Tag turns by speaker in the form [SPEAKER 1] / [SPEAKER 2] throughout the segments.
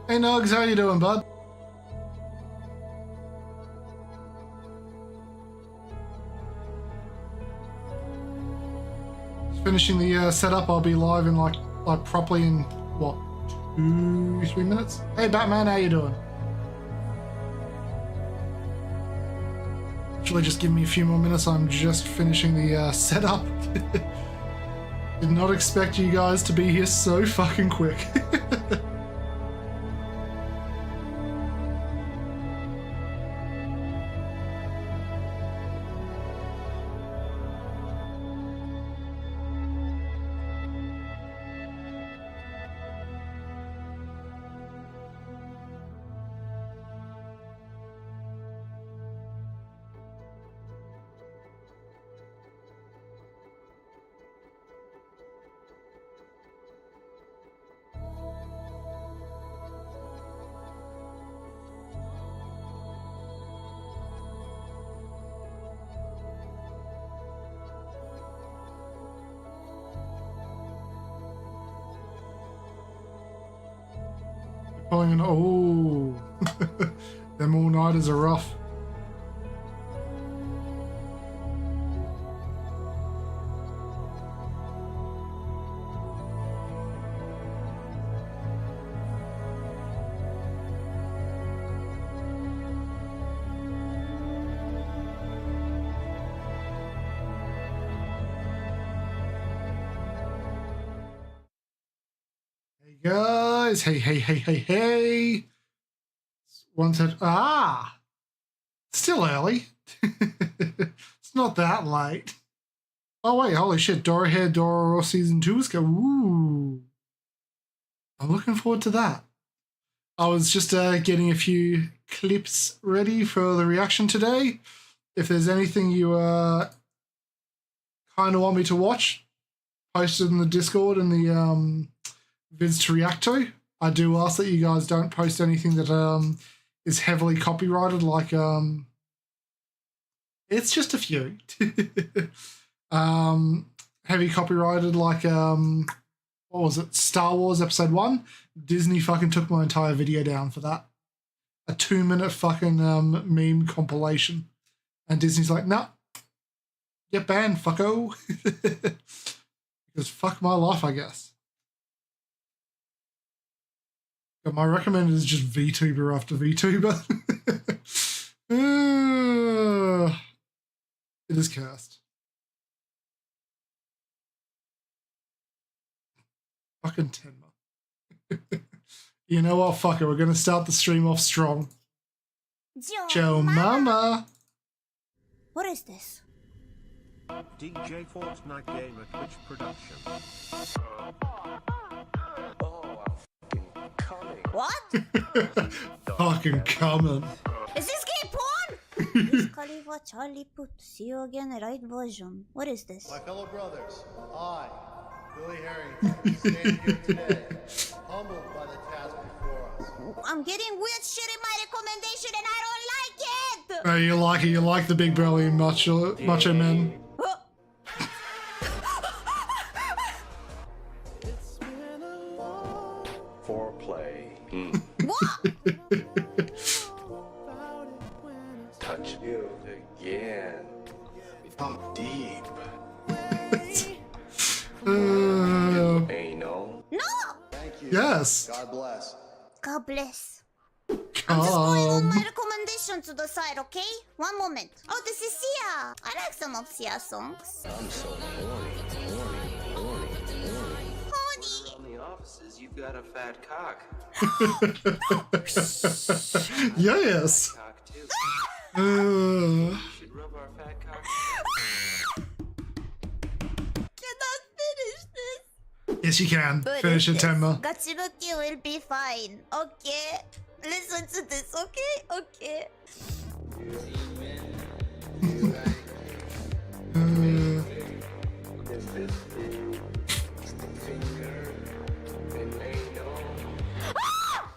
[SPEAKER 1] Hey Nugs, how you doing, bud? Just finishing the setup. I'll be live in like properly in what, 2-3 minutes. Hey Batman, how you doing? Actually, just give me a few more minutes. I'm just finishing the setup. Did not expect you guys to be here so fucking quick. Calling an oh, them all-nighters are rough. Hey guys, hey. One said, still early. It's not that late. Oh wait, holy shit, Dora Season 2 is going. Ooh. I'm looking forward to that. I was just getting a few clips ready for the reaction today. If there's anything you kind of want me to watch, post it in the Discord and the vids to react to. I do ask that you guys don't post anything that is heavily copyrighted, like it's just a few. Heavy copyrighted, like what was it? Star Wars Episode 1. Disney fucking took my entire video down for that. A 2-minute fucking meme compilation. And Disney's like, nah, get banned, fucko. Because fuck my life, I guess. But my recommended is just VTuber after VTuber. It is cursed. Fucking Tenma. You know what? Fuck it. We're going to start the stream off strong. Joe Mama.
[SPEAKER 2] What is this?
[SPEAKER 3] DJ Fortnite Gamer Twitch production.
[SPEAKER 2] What?
[SPEAKER 1] Fucking coming.
[SPEAKER 2] Is this gay porn? Wiz Khalifa, Charlie Puth. See you again, right version. What is this?
[SPEAKER 4] My fellow brothers, I, Billy Harrington, stand here today, humbled by the task before us.
[SPEAKER 2] I'm getting weird shit in my recommendation and I don't like it!
[SPEAKER 1] Oh, you like it. You like the big belly macho men.
[SPEAKER 3] Foreplay.
[SPEAKER 2] What?
[SPEAKER 3] Touch you again. I'm deep. Anal.
[SPEAKER 2] No!
[SPEAKER 4] Thank you.
[SPEAKER 1] Yes.
[SPEAKER 4] God bless.
[SPEAKER 2] God bless. I'm just going on
[SPEAKER 1] Come.
[SPEAKER 2] my recommendation to the side, okay? One moment. Oh, this is Sia. I like some of Sia's songs.
[SPEAKER 3] I'm so horny.
[SPEAKER 2] Honey.
[SPEAKER 5] On the offices, you've got a fat cock.
[SPEAKER 1] Yes.
[SPEAKER 5] Cock too.
[SPEAKER 1] Uh,
[SPEAKER 5] Should rub our fat cock.
[SPEAKER 2] Cannot finish this.
[SPEAKER 1] yes, you can. Finish it, Tenma.
[SPEAKER 2] Gachibuki will be fine. Okay. Listen to this, okay? Okay.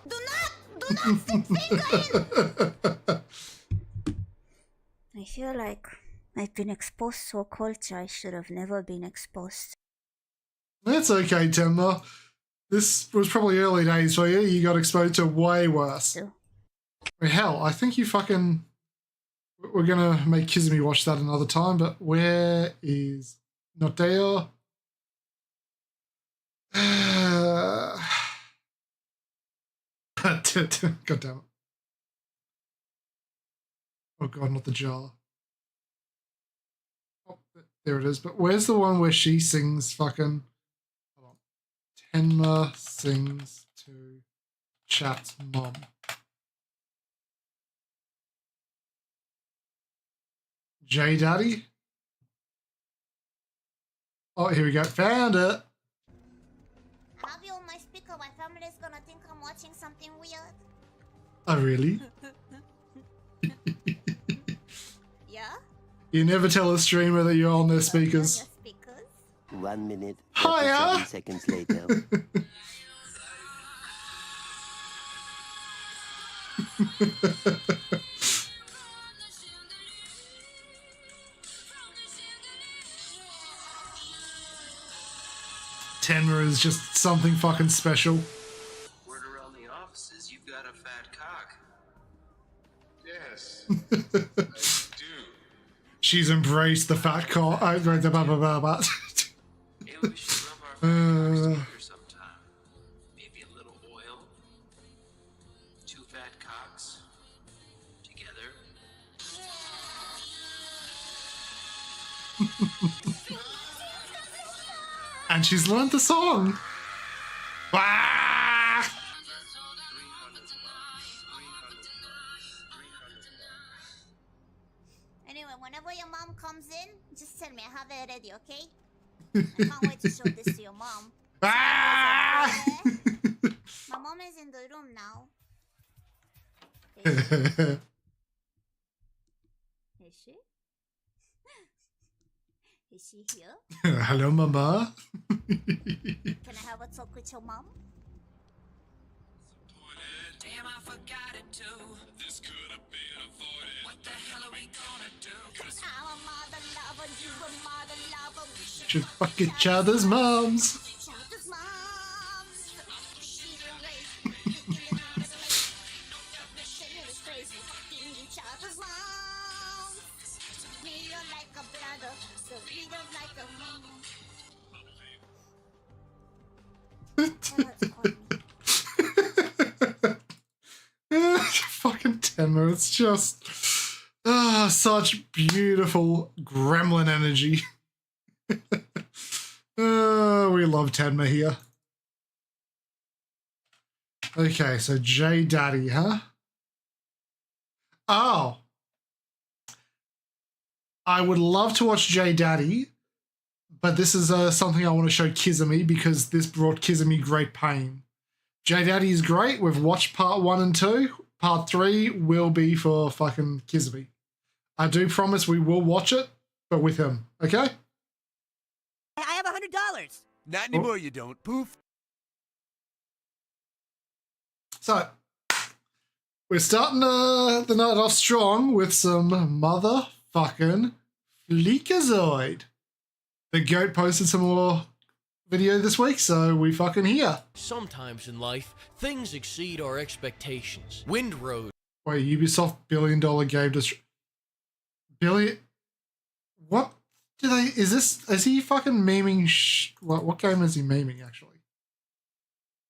[SPEAKER 2] Do not stick finger in! I feel like I've been exposed to a culture I should have never been exposed to.
[SPEAKER 1] That's okay, Tenma. This was probably early days for you. You got exposed to way worse.
[SPEAKER 2] too.
[SPEAKER 1] Well, hell, I think you fucking... We're going to make Kizumi watch that another time, but where is... Not there. God damn it. Oh god, not the jar. Oh, there it is. But where's the one where she sings fucking... Hold on. Tenma sings to Chat's mom. J Daddy? Oh, here we go. Found it.
[SPEAKER 2] Have you on my speaker? My family's gonna think I'm watching something weird.
[SPEAKER 1] Oh, really?
[SPEAKER 2] Yeah?
[SPEAKER 1] You never tell a streamer that you're on their
[SPEAKER 2] Your
[SPEAKER 1] speakers.
[SPEAKER 2] speakers?
[SPEAKER 6] 1 minute,
[SPEAKER 1] Hiya!
[SPEAKER 6] 37 seconds later.
[SPEAKER 1] Tenma is just something fucking special.
[SPEAKER 5] Word around the office is you've got a fat cock.
[SPEAKER 3] Yes, I do.
[SPEAKER 1] She's embraced the fat cock.
[SPEAKER 5] Maybe we should rub our fat cocks together sometime. Maybe a little oil. 2 fat cocks together.
[SPEAKER 1] And she's learned the song. Ah!
[SPEAKER 5] 300 bucks. 300 bucks. 300 bucks.
[SPEAKER 2] Anyway, whenever your mom comes in, just tell me I have it ready, okay? I can't wait to show this to your mom.
[SPEAKER 1] Ah!
[SPEAKER 2] My mom is in the room now. Is she? Is she here?
[SPEAKER 1] Hello, Mama.
[SPEAKER 2] Can I have a talk with your mom?
[SPEAKER 7] Damn, I forgot it too. This could have been avoided. What the hell are we gonna do?
[SPEAKER 2] I'm a mother lover, you a mother lover. We
[SPEAKER 1] Should fuck each other's moms.
[SPEAKER 2] each other's moms. She's a race. Definition is crazy. Fucking each other's moms. We don't like a brother, so we don't like a mom.
[SPEAKER 1] Fucking Tenma. It's just such beautiful gremlin energy. We love Tenma here. Okay, so J Daddy, huh? Oh. I would love to watch J Daddy, but this is something I want to show Kizumi because this brought Kizumi great pain. J Daddy is great. We've watched part 1 and 2. Part 3 will be for fucking Kizumi. I do promise we will watch it, but with him. Okay?
[SPEAKER 7] I have $100. Not anymore, you don't. Poof.
[SPEAKER 1] So, we're starting the night off strong with some motherfucking Fleekazoid. The goat posted some more video this week, so we fucking here.
[SPEAKER 8] Sometimes in life, things exceed our expectations. Windroad.
[SPEAKER 1] Wait, Ubisoft $1 billion game billion? What do they? Is he fucking memeing? What game is he memeing actually?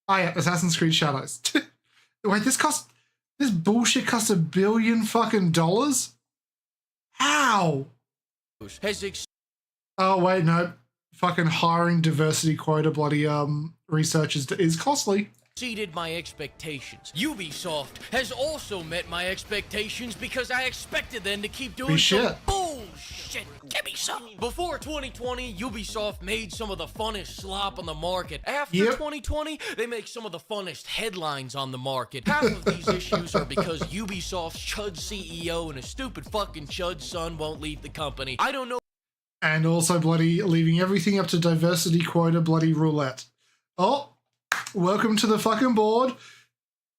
[SPEAKER 1] Oh yeah, Assassin's Creed Shadows. Wait, this bullshit cost $1 billion fucking dollars? How?
[SPEAKER 8] Has
[SPEAKER 1] Oh wait, no. Fucking hiring diversity quota bloody researchers is costly.
[SPEAKER 8] exceeded my expectations. Ubisoft has also met my expectations because I expected them to keep doing some
[SPEAKER 1] shit.
[SPEAKER 8] bullshit. Give me some. Before 2020, Ubisoft made some of the funnest slop on the market. After
[SPEAKER 1] Yep.
[SPEAKER 8] 2020, they make some of the funnest headlines on the market. Half of these issues are because Ubisoft's chud CEO and his stupid fucking chud son won't leave the company. I don't know.
[SPEAKER 1] And also bloody leaving everything up to diversity quota bloody roulette. Oh, welcome to the fucking board.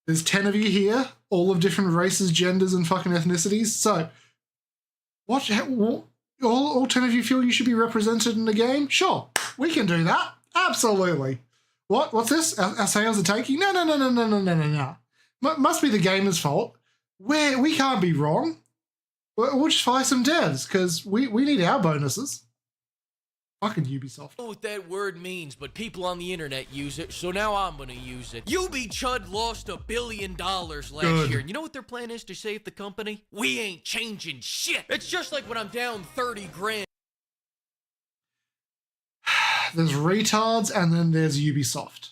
[SPEAKER 1] There's 10 of you here, all of different races, genders, and fucking ethnicities. So, all 10 of you feel you should be represented in the game? Sure, we can do that. Absolutely. What? What's this? Our sales are tanking? No. Must be the gamer's fault. We can't be wrong. We'll just fire some devs because we need our bonuses. Fucking Ubisoft.
[SPEAKER 8] I don't know what that word means, but people on the internet use it, so now I'm gonna use it. Chud lost $1 billion last year, and you know what their plan is to save the company? We ain't changing shit. It's just like when I'm down 30 grand.
[SPEAKER 1] There's retards and then there's Ubisoft.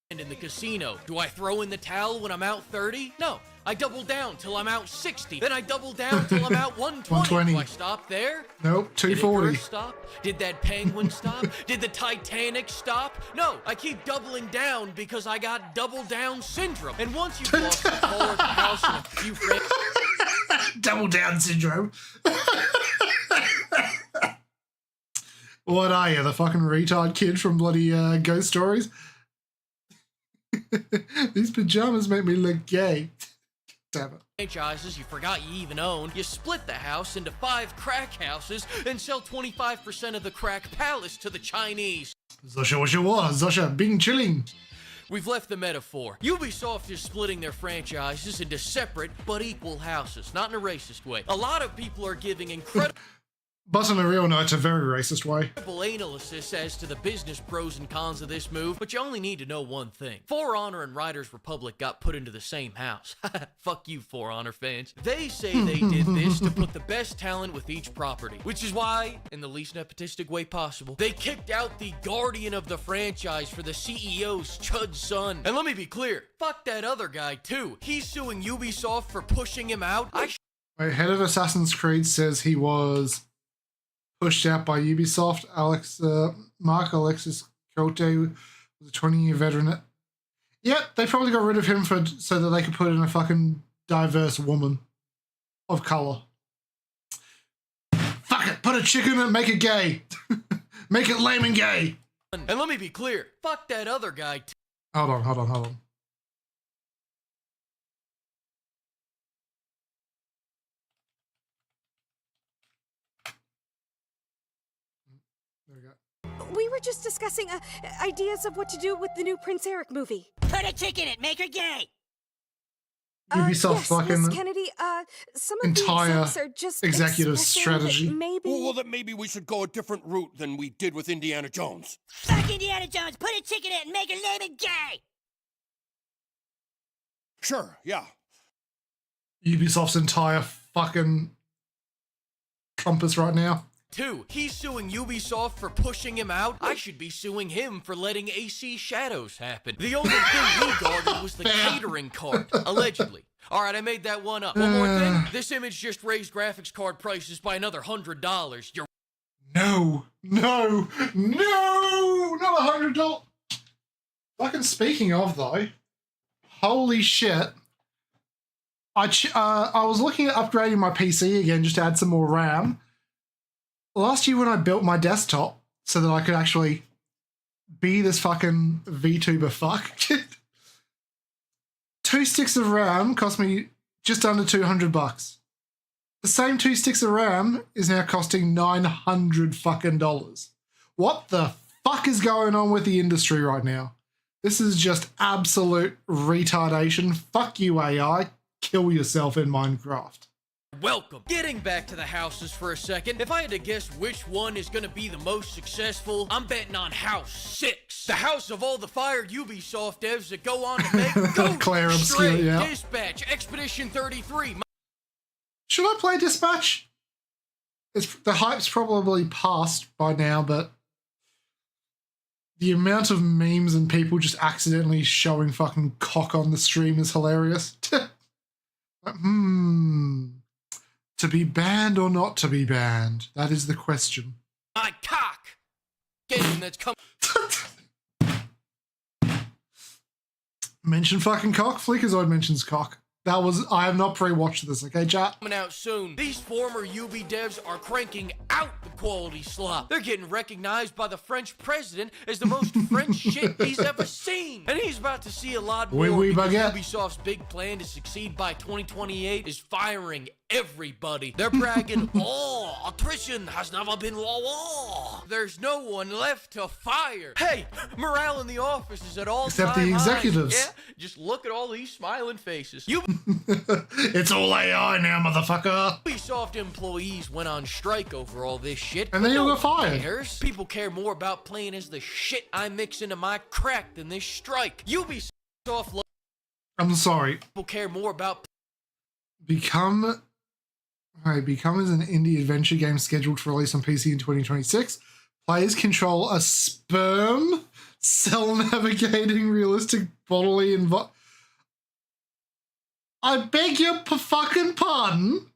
[SPEAKER 8] And in the casino, do I throw in the towel when I'm out 30? No, I double down till I'm out 60. Then I double down till I'm out 120. Do I stop there?
[SPEAKER 1] Nope, 240.
[SPEAKER 8] Did it stop? Did that penguin stop? Did the Titanic stop? No, I keep doubling down because I got double down syndrome. And once you've lost the car, the house, and a few friends...
[SPEAKER 1] Double down syndrome. What are you, the fucking retard kid from bloody Ghost Stories? These pajamas make me look gay. Damn it.
[SPEAKER 8] Franchises you forgot you even owned, you split the house into 5 crack houses and sell 25% of the crack palace to the Chinese.
[SPEAKER 1] Zosha, Bing chilling.
[SPEAKER 8] We've left the metaphor. Ubisoft is splitting their franchises into separate but equal houses, not in a racist way. A lot of people are giving incredible
[SPEAKER 1] But on a real note, it's a very racist way.
[SPEAKER 8] analysis as to the business pros and cons of this move, but you only need to know one thing. For Honor and Riders Republic got put into the same house. Fuck you, For Honor fans. They say they did this to put the best talent with each property, which is why, in the least nepotistic way possible, they kicked out the guardian of the franchise for the CEO's chud's son. And let me be clear, fuck that other guy too. He's suing Ubisoft for pushing him out.
[SPEAKER 1] Wait, head of Assassin's Creed says he was pushed out by Ubisoft. Mark Alexis Cote was a 20-year veteran. Yep, they probably got rid of him so that they could put in a fucking diverse woman of color. Fuck it, put a chick in it, make it gay. Make it lame and gay.
[SPEAKER 8] And let me be clear, fuck that other guy too.
[SPEAKER 1] Hold on. There we go.
[SPEAKER 9] We were just discussing ideas of what to do with the new Prince Eric movie.
[SPEAKER 10] Put a chick in it, make her gay.
[SPEAKER 1] Ubisoft
[SPEAKER 9] yes,
[SPEAKER 1] fucking
[SPEAKER 9] Miss Kennedy, some of
[SPEAKER 1] entire
[SPEAKER 9] the execs are just
[SPEAKER 1] executive
[SPEAKER 9] expressing
[SPEAKER 1] strategy.
[SPEAKER 9] that maybe...
[SPEAKER 11] Well, then maybe we should go a different route than we did with Indiana Jones.
[SPEAKER 10] Fuck Indiana Jones, put a chick in it and make her lame and gay.
[SPEAKER 11] Sure, yeah.
[SPEAKER 1] Ubisoft's entire fucking compass right now.
[SPEAKER 8] 2. He's suing Ubisoft for pushing him out. I should be suing him for letting AC Shadows happen. The only thing he guarded was the catering cart, allegedly. Alright, I made that one up. One more thing. This image just raised graphics card prices by another $100. You're
[SPEAKER 1] No, not $100. Fucking speaking of though, holy shit. I was looking at upgrading my PC again just to add some more RAM. Last year when I built my desktop so that I could actually be this fucking VTuber fuck, 2 sticks of RAM cost me just under $200. The same 2 sticks of RAM is now costing $900 fucking dollars. What the fuck is going on with the industry right now? This is just absolute retardation. Fuck you, AI. Kill yourself in Minecraft.
[SPEAKER 8] welcome. Getting back to the houses for a second, if I had to guess which one is going to be the most successful, I'm betting on House 6. The house of all the fired Ubisoft devs that go on to make
[SPEAKER 1] Claire
[SPEAKER 8] Ghost,
[SPEAKER 1] Obscure,
[SPEAKER 8] Stray,
[SPEAKER 1] yeah.
[SPEAKER 8] Dispatch, Expedition 33.
[SPEAKER 1] Should I play Dispatch? The hype's probably past by now, but the amount of memes and people just accidentally showing fucking cock on the stream is hilarious. To be banned or not to be banned? That is the question.
[SPEAKER 8] My cock! Game that's coming
[SPEAKER 1] Mention fucking cock. Flickerzoid mentions cock. I have not pre-watched this, okay, chat?
[SPEAKER 8] out soon. These former UB devs are cranking out the quality slop. They're getting recognized by the French president as the most French shit he's ever seen. And he's about to see a lot more because
[SPEAKER 1] baguette.
[SPEAKER 8] Ubisoft's big plan to succeed by 2028 is firing everybody. They're bragging, oh, attrition has never been lower. There's no one left to fire. Hey, morale in the office is at all
[SPEAKER 1] Except the executives.
[SPEAKER 8] Yeah, just look at all these smiling faces.
[SPEAKER 1] It's all AI now, motherfucker.
[SPEAKER 8] Ubisoft employees went on strike over all this shit.
[SPEAKER 1] And then you got fired.
[SPEAKER 8] Cares. People care more about playing as the shit I mix into my crack than this strike. Ubisoft.
[SPEAKER 1] I'm sorry.
[SPEAKER 8] People care more about.
[SPEAKER 1] Become is an indie adventure game scheduled for release on PC in 2026. Players control a sperm cell navigating realistic bodily environment. I beg your fucking pardon?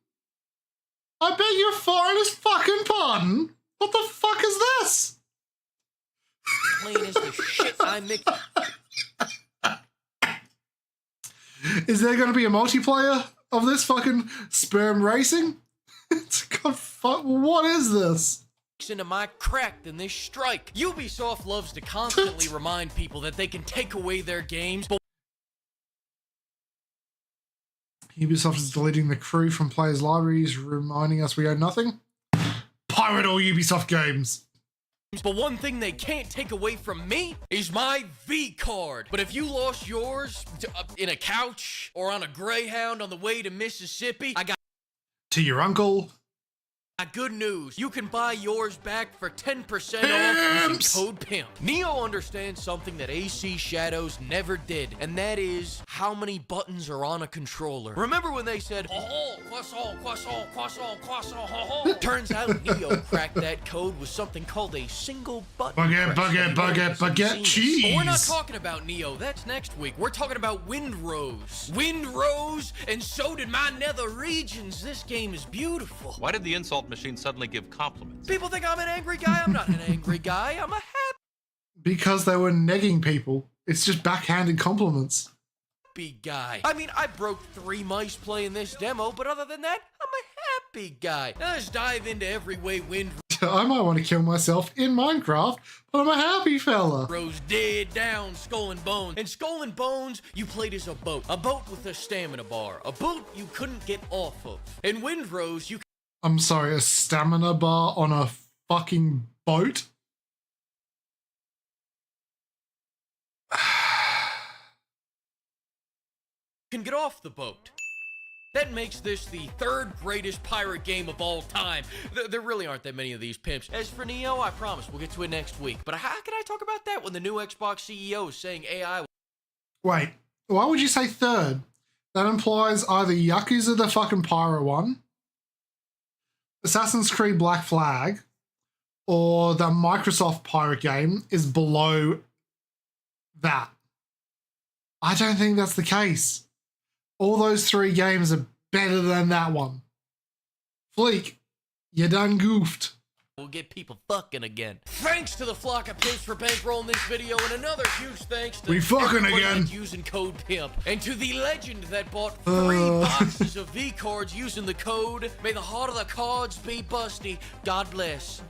[SPEAKER 1] I beg your finest fucking pardon? What the fuck is this?
[SPEAKER 8] Playing as the shit I mix.
[SPEAKER 1] Is there going to be a multiplayer of this fucking sperm racing? God, fuck, what is this?
[SPEAKER 8] Into my crack than this strike. Ubisoft loves to constantly remind people that they can take away their games, but
[SPEAKER 1] Ubisoft is deleting the crew from players' libraries, reminding us we own nothing. Pirate all Ubisoft games.
[SPEAKER 8] But one thing they can't take away from me is my V card. But if you lost yours in a couch or on a Greyhound on the way to Mississippi, I got
[SPEAKER 1] to your uncle.
[SPEAKER 8] Good news. You can buy yours back for 10% off using code PIMP. Neo understands something that AC Shadows never did, and that is how many buttons are on a controller. Remember when they said, oh, croissant, croissant, croissant, croissant, ho, ho? Turns out Neo cracked that code with something called a single button.
[SPEAKER 1] Baguette, cheese.
[SPEAKER 8] But we're not talking about Neo. That's next week. We're talking about Windrose. Windrose, and so did my nether regions. This game is beautiful.
[SPEAKER 3] Why did the insult machine suddenly give compliments?
[SPEAKER 8] People think I'm an angry guy. I'm not an angry guy. I'm a
[SPEAKER 1] Because they were negging people. It's just backhanded compliments.
[SPEAKER 8] happy guy. I mean, I broke 3 mice playing this demo, but other than that, I'm a happy guy. Now let's dive into every way
[SPEAKER 1] I might want to kill myself in Minecraft, but I'm a happy fella.
[SPEAKER 8] Rose dead down Skull and Bones. In Skull and Bones, you played as a boat with a stamina bar, a boat you couldn't get off of. In Windrose, you
[SPEAKER 1] I'm sorry, a stamina bar on a fucking boat?
[SPEAKER 8] can get off the boat. That makes this the 3rd greatest pirate game of all time. There really aren't that many of these pimps. As for Neo, I promise we'll get to it next week. But how can I talk about that when the new Xbox CEO is saying AI?
[SPEAKER 1] Wait, why would you say 3rd? That implies either Yakuza the fucking Pyro one, Assassin's Creed Black Flag, or the Microsoft pirate game is below that. I don't think that's the case. All those 3 games are better than that one. Fleek, you done goofed.
[SPEAKER 8] We'll get people fucking again. Thanks to the flock of pimps for bankrolling this video, and another huge thanks to
[SPEAKER 1] we fucking again
[SPEAKER 8] using code PIMP, and to the legend that bought 3 boxes of V cards using the code. May the heart of the cards be busty. God bless.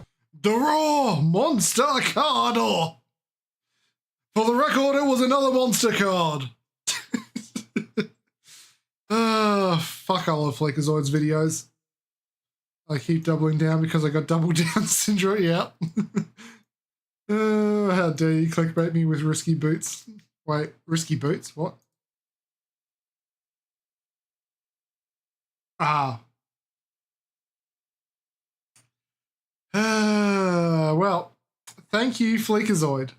[SPEAKER 1] The Raw Monster Card. For the record, it was another monster card. Fuck, I love Flakerzoid's videos. I keep doubling down because I got double down syndrome. Yeah. How dare you clickbait me with risky boots? Wait, risky boots? What? Well, thank you, Fleekazoid.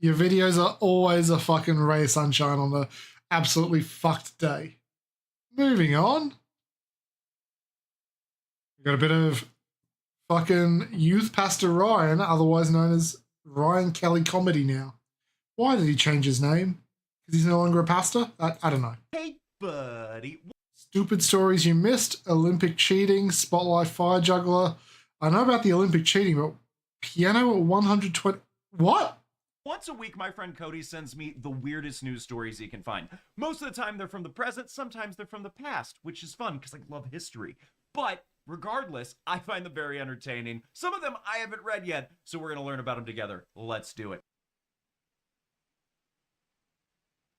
[SPEAKER 1] Your videos are always a fucking ray of sunshine on the absolutely fucked day. Moving on. We've got a bit of fucking Youth Pastor Ryan, otherwise known as Ryan Kelly Comedy now. Why did he change his name? Because he's no longer a pastor? I don't know.
[SPEAKER 12] Hey, buddy.
[SPEAKER 1] Stupid stories you missed, Olympic cheating, Spotlight Fire Juggler. I know about the Olympic cheating, but piano at 120... What?
[SPEAKER 12] Once a week, my friend Cody sends me the weirdest news stories he can find. Most of the time, they're from the present. Sometimes they're from the past, which is fun because I love history. But regardless, I find them very entertaining. Some of them I haven't read yet, so we're going to learn about them together. Let's do it.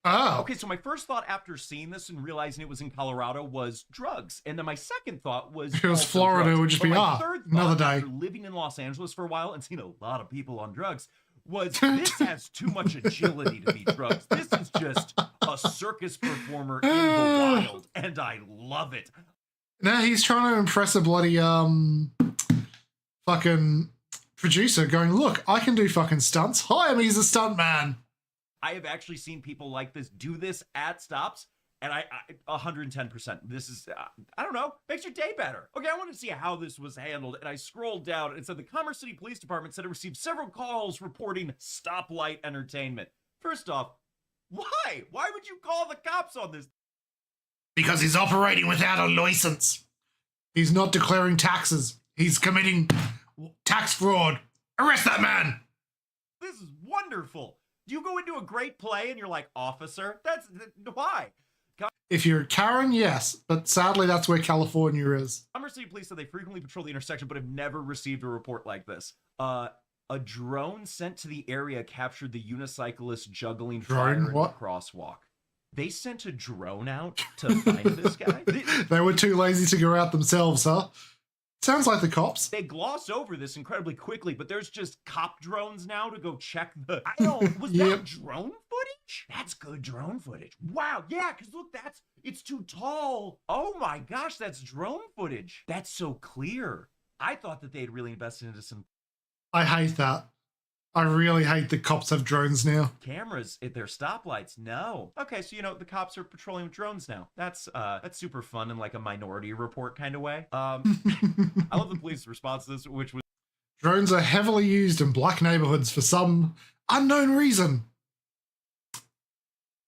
[SPEAKER 1] Oh.
[SPEAKER 12] Okay, so my first thought after seeing this and realizing it was in Colorado was drugs. And then my second thought was
[SPEAKER 1] If it was
[SPEAKER 12] also
[SPEAKER 1] Florida,
[SPEAKER 12] drugs.
[SPEAKER 1] it would just
[SPEAKER 12] But
[SPEAKER 1] be,
[SPEAKER 12] my third
[SPEAKER 1] another
[SPEAKER 12] thought
[SPEAKER 1] day.
[SPEAKER 12] after living in Los Angeles for a while and seeing a lot of people on drugs was this has too much agility to be drugs. This is just a circus performer in the wild, and I love it.
[SPEAKER 1] Now he's trying to impress a bloody fucking producer going, look, I can do fucking stunts. Hire me as a stunt man.
[SPEAKER 12] I have actually seen people like this do this at stops, and I 110%. This is, I don't know, makes your day better. Okay, I want to see how this was handled, and I scrolled down, and it said the Commerce City Police Department said it received several calls reporting stoplight entertainment. First off, why? Why would you call the cops on this?
[SPEAKER 1] Because he's operating without a license. He's not declaring taxes. He's committing tax fraud. Arrest that man.
[SPEAKER 12] This is wonderful. Do you go into a great play and you're like, officer? That's why.
[SPEAKER 1] If you're Karen, yes, but sadly that's where California is.
[SPEAKER 12] Commerce City Police said they frequently patrol the intersection but have never received a report like this. A drone sent to the area captured the unicyclist juggling fire in the crosswalk. They sent a drone out to find this guy?
[SPEAKER 1] They were too lazy to go out themselves, huh? Sounds like the cops.
[SPEAKER 12] They gloss over this incredibly quickly, but there's just cop drones now to go check the... I don't... Was that drone footage? That's good drone footage. Wow, yeah, because look, it's too tall. Oh my gosh, that's drone footage. That's so clear. I thought that they'd really invested into some...
[SPEAKER 1] I hate that. I really hate the cops have drones now.
[SPEAKER 12] Cameras at their stoplights. No. Okay, so the cops are patrolling with drones now. That's super fun in like a Minority Report kind of way. I love the police response to this, which was
[SPEAKER 1] drones are heavily used in black neighborhoods for some unknown reason.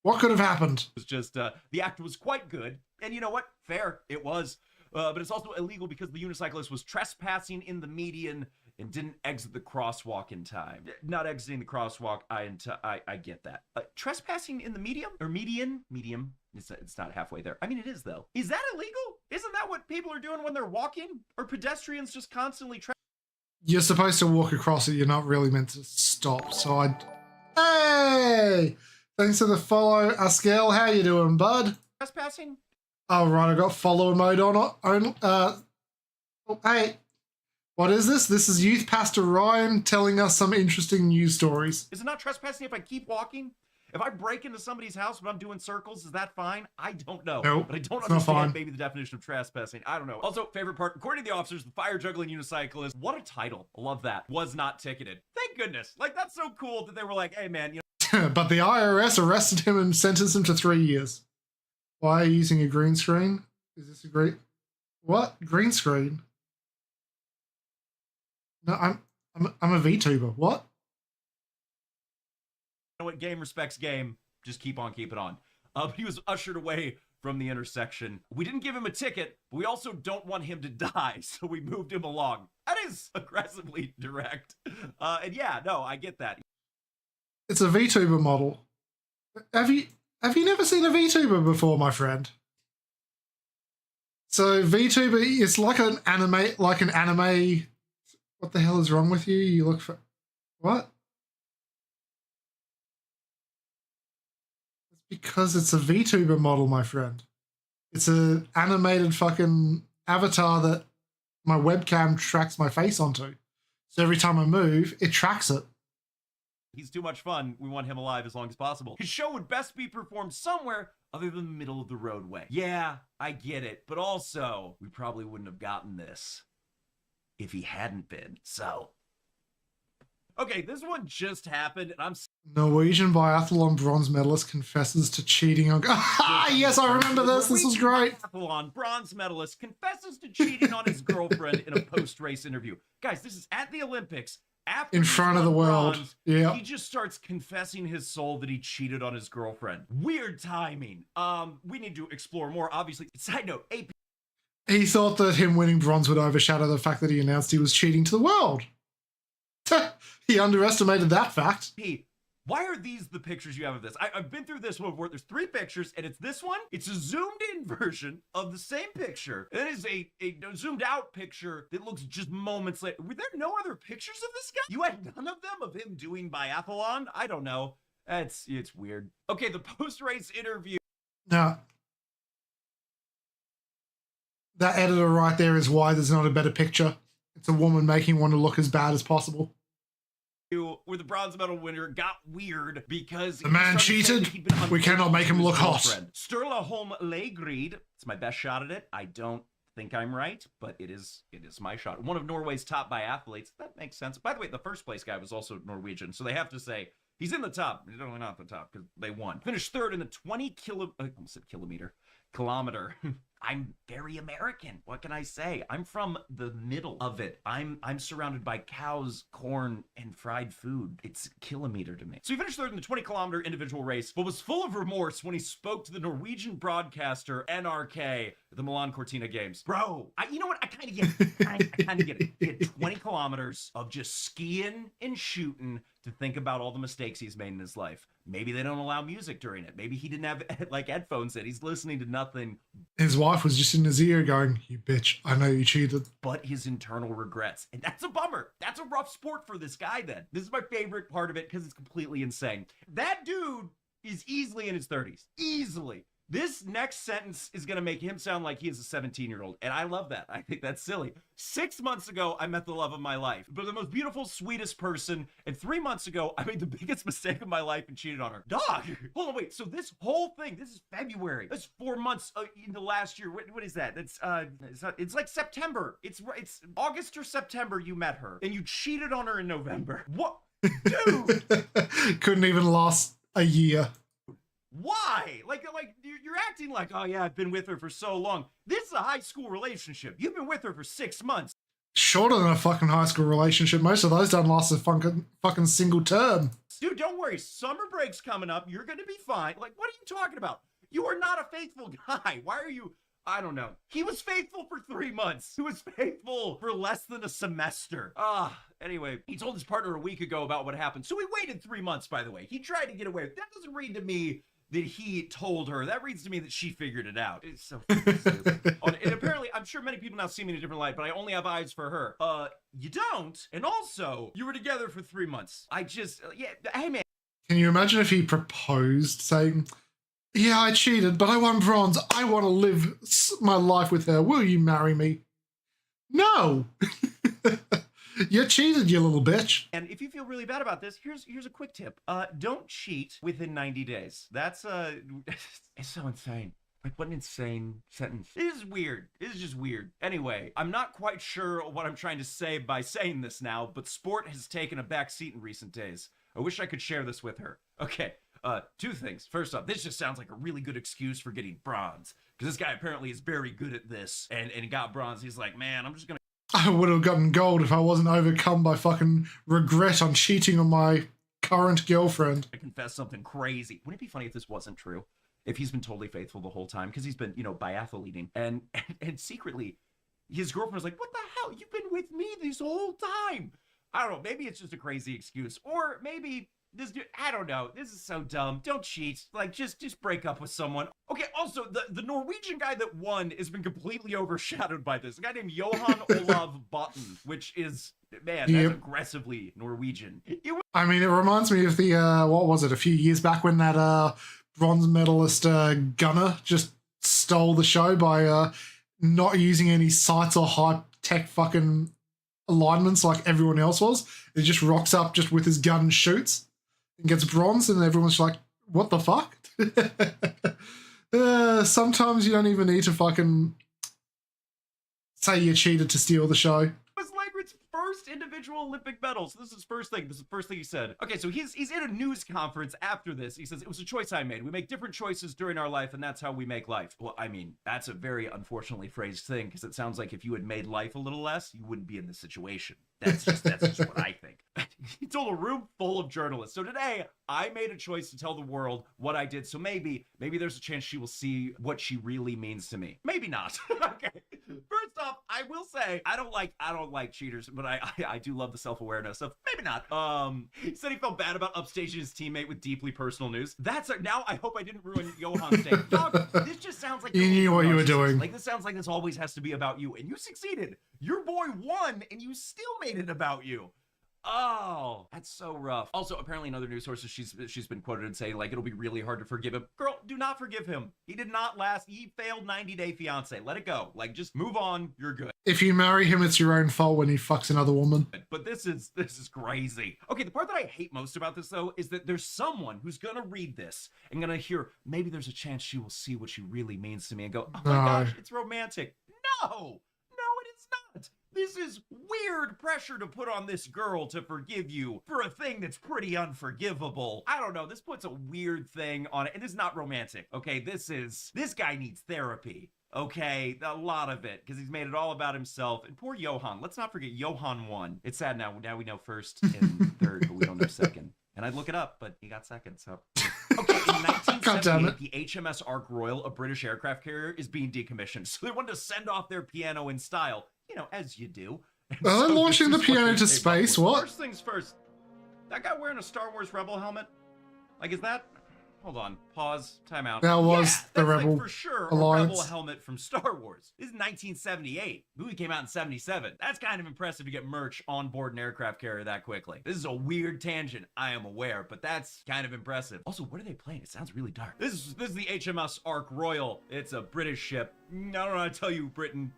[SPEAKER 1] What could have happened?
[SPEAKER 12] It was just the act was quite good, and you know what? Fair, it was. But it's also illegal because the unicyclist was trespassing in the median and didn't exit the crosswalk in time. Not exiting the crosswalk, I get that. Trespassing in the medium? Or median? Medium. It's not halfway there. I mean, it is, though. Is that illegal? Isn't that what people are doing when they're walking? Or pedestrians just constantly
[SPEAKER 1] You're supposed to walk across it. You're not really meant to stop. So Hey! Thanks for the follow, Askel. How you doing, bud?
[SPEAKER 12] Trespassing?
[SPEAKER 1] Oh, right. I got follower mode on. Hey. What is this? This is Youth Pastor Ryan telling us some interesting news stories.
[SPEAKER 12] Is it not trespassing if I keep walking? If I break into somebody's house when I'm doing circles, is that fine? I don't know.
[SPEAKER 1] Nope,
[SPEAKER 12] but I don't
[SPEAKER 1] it's not fine.
[SPEAKER 12] understand maybe the definition of trespassing. I don't know. Also, favorite part, according to the officers, the fire juggling unicyclist, what a title. I love that. Was not ticketed. Thank goodness. Like, that's so cool that they were like, hey, man,
[SPEAKER 1] But the IRS arrested him and sentenced him to 3 years. Why are you using a green screen? Is this a great... What? Green screen? No, I'm a VTuber. What?
[SPEAKER 12] You know what? Game respects game. Just keep on keeping on. But he was ushered away from the intersection. We didn't give him a ticket, but we also don't want him to die, so we moved him along. That is aggressively direct. And yeah, no, I get that.
[SPEAKER 1] It's a VTuber model. Have you never seen a VTuber before, my friend? So VTuber is like an anime. What the hell is wrong with you? You look for what? It's because it's a VTuber model, my friend. It's an animated fucking avatar that my webcam tracks my face onto. So every time I move, it tracks it.
[SPEAKER 12] He's too much fun. We want him alive as long as possible. His show would best be performed somewhere other than the middle of the roadway. Yeah, I get it. But also, we probably wouldn't have gotten this if he hadn't been. So, okay, this one just happened, and I'm...
[SPEAKER 1] Norwegian biathlon bronze medalist confesses to cheating on... Yes, I remember this. This was great.
[SPEAKER 12] Biathlon bronze medalist confesses to cheating on his girlfriend in a post-race interview. Guys, this is at the Olympics. After
[SPEAKER 1] in front of the world. Yeah.
[SPEAKER 12] He just starts confessing his soul that he cheated on his girlfriend. Weird timing. We need to explore more, obviously. Side note, AP.
[SPEAKER 1] He thought that him winning bronze would overshadow the fact that he announced he was cheating to the world. He underestimated that fact.
[SPEAKER 12] Why are these the pictures you have of this? I've been through this one before. There's 3 pictures, and it's this one. It's a zoomed-in version of the same picture. It is a zoomed-out picture that looks just moments later. Were there no other pictures of this guy? You had none of them of him doing biathlon? I don't know. It's weird. Okay, the post-race interview.
[SPEAKER 1] Now, that editor right there is why there's not a better picture. It's a woman making one to look as bad as possible.
[SPEAKER 12] Where the bronze medal winner got weird because
[SPEAKER 1] the man cheated. We cannot make him look hot.
[SPEAKER 12] Sturla Holm Legrid. It's my best shot at it. I don't think I'm right, but it is my shot. One of Norway's top biathletes. That makes sense. By the way, the first place guy was also Norwegian, so they have to say he's in the top. He's definitely not the top because they won. Finished third in the kilometer. I'm very American. What can I say? I'm from the middle of it. I'm surrounded by cows, corn, and fried food. It's kilometer to me. So he finished third in the 20-kilometer individual race, but was full of remorse when he spoke to the Norwegian broadcaster NRK at the Milan Cortina Games. Bro, you know what? I kind of get it. I kind of get it. He had 20 kilometers of just skiing and shooting to think about all the mistakes he's made in his life. Maybe they don't allow music during it. Maybe he didn't have like headphones in. He's listening to nothing.
[SPEAKER 1] His wife was just in his ear going, "You bitch, I know you cheated."
[SPEAKER 12] But his internal regrets. And that's a bummer. That's a rough sport for this guy then. This is my favorite part of it because it's completely insane. That dude is easily in his 30s. Easily. This next sentence is going to make him sound like he is a 17-year-old. And I love that. I think that's silly. 6 months ago, I met the love of my life. But the most beautiful, sweetest person. And 3 months ago, I made the biggest mistake of my life and cheated on her. Dog! Hold on, wait. So this whole thing, this is February. That's 4 months into last year. What is that? It's like September. It's August or September you met her. And you cheated on her in November. What? Dude!
[SPEAKER 1] Couldn't even last a year.
[SPEAKER 12] Why? Like you're acting like, oh yeah, I've been with her for so long. This is a high school relationship. You've been with her for 6 months.
[SPEAKER 1] Shorter than a fucking high school relationship. Most of those don't last a fucking single term.
[SPEAKER 12] Dude, don't worry. Summer break's coming up. You're gonna be fine. Like, what are you talking about? You are not a faithful guy. Why are you? I don't know. He was faithful for 3 months. He was faithful for less than a semester. Anyway, he told his partner a week ago about what happened. So he waited 3 months, by the way. He tried to get away. That doesn't read to me that he told her. That reads to me that she figured it out. It's so fucking stupid. And apparently, I'm sure many people now see me in a different light, but I only have eyes for her. You don't. And also, you were together for 3 months. Hey man.
[SPEAKER 1] Can you imagine if he proposed saying, "Yeah, I cheated, but I won bronze. I want to live my life with her. Will you marry me?" No. You cheated, you little bitch.
[SPEAKER 12] And if you feel really bad about this, here's a quick tip. Don't cheat within 90 days. That's it's so insane. Like, what an insane sentence. It is weird. It is just weird. Anyway, I'm not quite sure what I'm trying to say by saying this now, but sport has taken a back seat in recent days. I wish I could share this with her. Okay, 2 things. First off, this just sounds like a really good excuse for getting bronze. Because this guy apparently is very good at this, and he got bronze. He's like, man, I'm just gonna...
[SPEAKER 1] I would have gotten gold if I wasn't overcome by fucking regret on cheating on my current girlfriend.
[SPEAKER 12] I confess something crazy. Wouldn't it be funny if this wasn't true? If he's been totally faithful the whole time, because he's been, biathleting, and secretly, his girlfriend was like, "What the hell? You've been with me this whole time." I don't know. Maybe it's just a crazy excuse, or maybe this dude. I don't know. This is so dumb. Don't cheat. Like, just break up with someone. Okay. Also, the Norwegian guy that won has been completely overshadowed by this. A guy named Johan Olav Botten, which is, man, that's aggressively Norwegian. It
[SPEAKER 1] reminds me of the what was it? A few years back when that bronze medalist Gunner just stole the show by not using any sights or high-tech fucking alignments like everyone else was. He just rocks up just with his gun and shoots and gets bronze, and everyone's like, what the fuck? Sometimes you don't even need to fucking say you cheated to steal the show.
[SPEAKER 12] was Langrid's first individual Olympic medal. So this is his first thing. This is the first thing he said. Okay, so he's in a news conference after this. He says, "It was a choice I made. We make different choices during our life, and that's how we make life." Well, I mean, that's a very unfortunately phrased thing, because it sounds like if you had made life a little less, you wouldn't be in this situation. That's just what I think. He told a room full of journalists. So today, I made a choice to tell the world what I did. So maybe there's a chance she will see what she really means to me. Maybe not. Okay. First off, I will say I don't like cheaters, but I do love the self-awareness of maybe not. He said he felt bad about upstaging his teammate with deeply personal news. Now I hope I didn't ruin Johan's day. Dog, this just sounds like
[SPEAKER 1] you knew what you were doing.
[SPEAKER 12] Like, this sounds like this always has to be about you, and you succeeded. Your boy won, and you still made it about you. Oh, that's so rough. Also, apparently in other news sources, she's been quoted as saying, like, it'll be really hard to forgive him. Girl, do not forgive him. He did not last. He failed 90 Day Fiance. Let it go. Like, just move on. You're good.
[SPEAKER 1] If you marry him, it's your own fault when he fucks another woman.
[SPEAKER 12] But this is crazy. Okay, the part that I hate most about this, though, is that there's someone who's gonna read this and gonna hear, maybe there's a chance she will see what she really means to me and go, oh my gosh, it's romantic. No, it is not. This is weird pressure to put on this girl to forgive you for a thing that's pretty unforgivable. I don't know. This puts a weird thing on it. It is not romantic. Okay, this guy needs therapy. Okay, a lot of it, because he's made it all about himself. And poor Johan. Let's not forget Johan won. It's sad now. Now we know first and third, but we don't know second. And I'd look it up, but he got second, so. Okay, in 1978, the HMS Ark Royal, a British aircraft carrier, is being decommissioned. So they wanted to send off their piano in style, you know, as you do.
[SPEAKER 1] Are they launching the piano to space? What?
[SPEAKER 12] First things first. That guy wearing a Star Wars Rebel helmet? Like, is that... Hold on. Pause. Time out.
[SPEAKER 1] That was the Rebel
[SPEAKER 12] like, for sure,
[SPEAKER 1] Alliance.
[SPEAKER 12] a Rebel helmet from Star Wars. This is 1978. The movie came out in 77. That's kind of impressive to get merch on board an aircraft carrier that quickly. This is a weird tangent, I am aware, but that's kind of impressive. Also, what are they playing? It sounds really dark. This is the HMS Ark Royal. It's a British ship. I don't know how to tell you, Britain.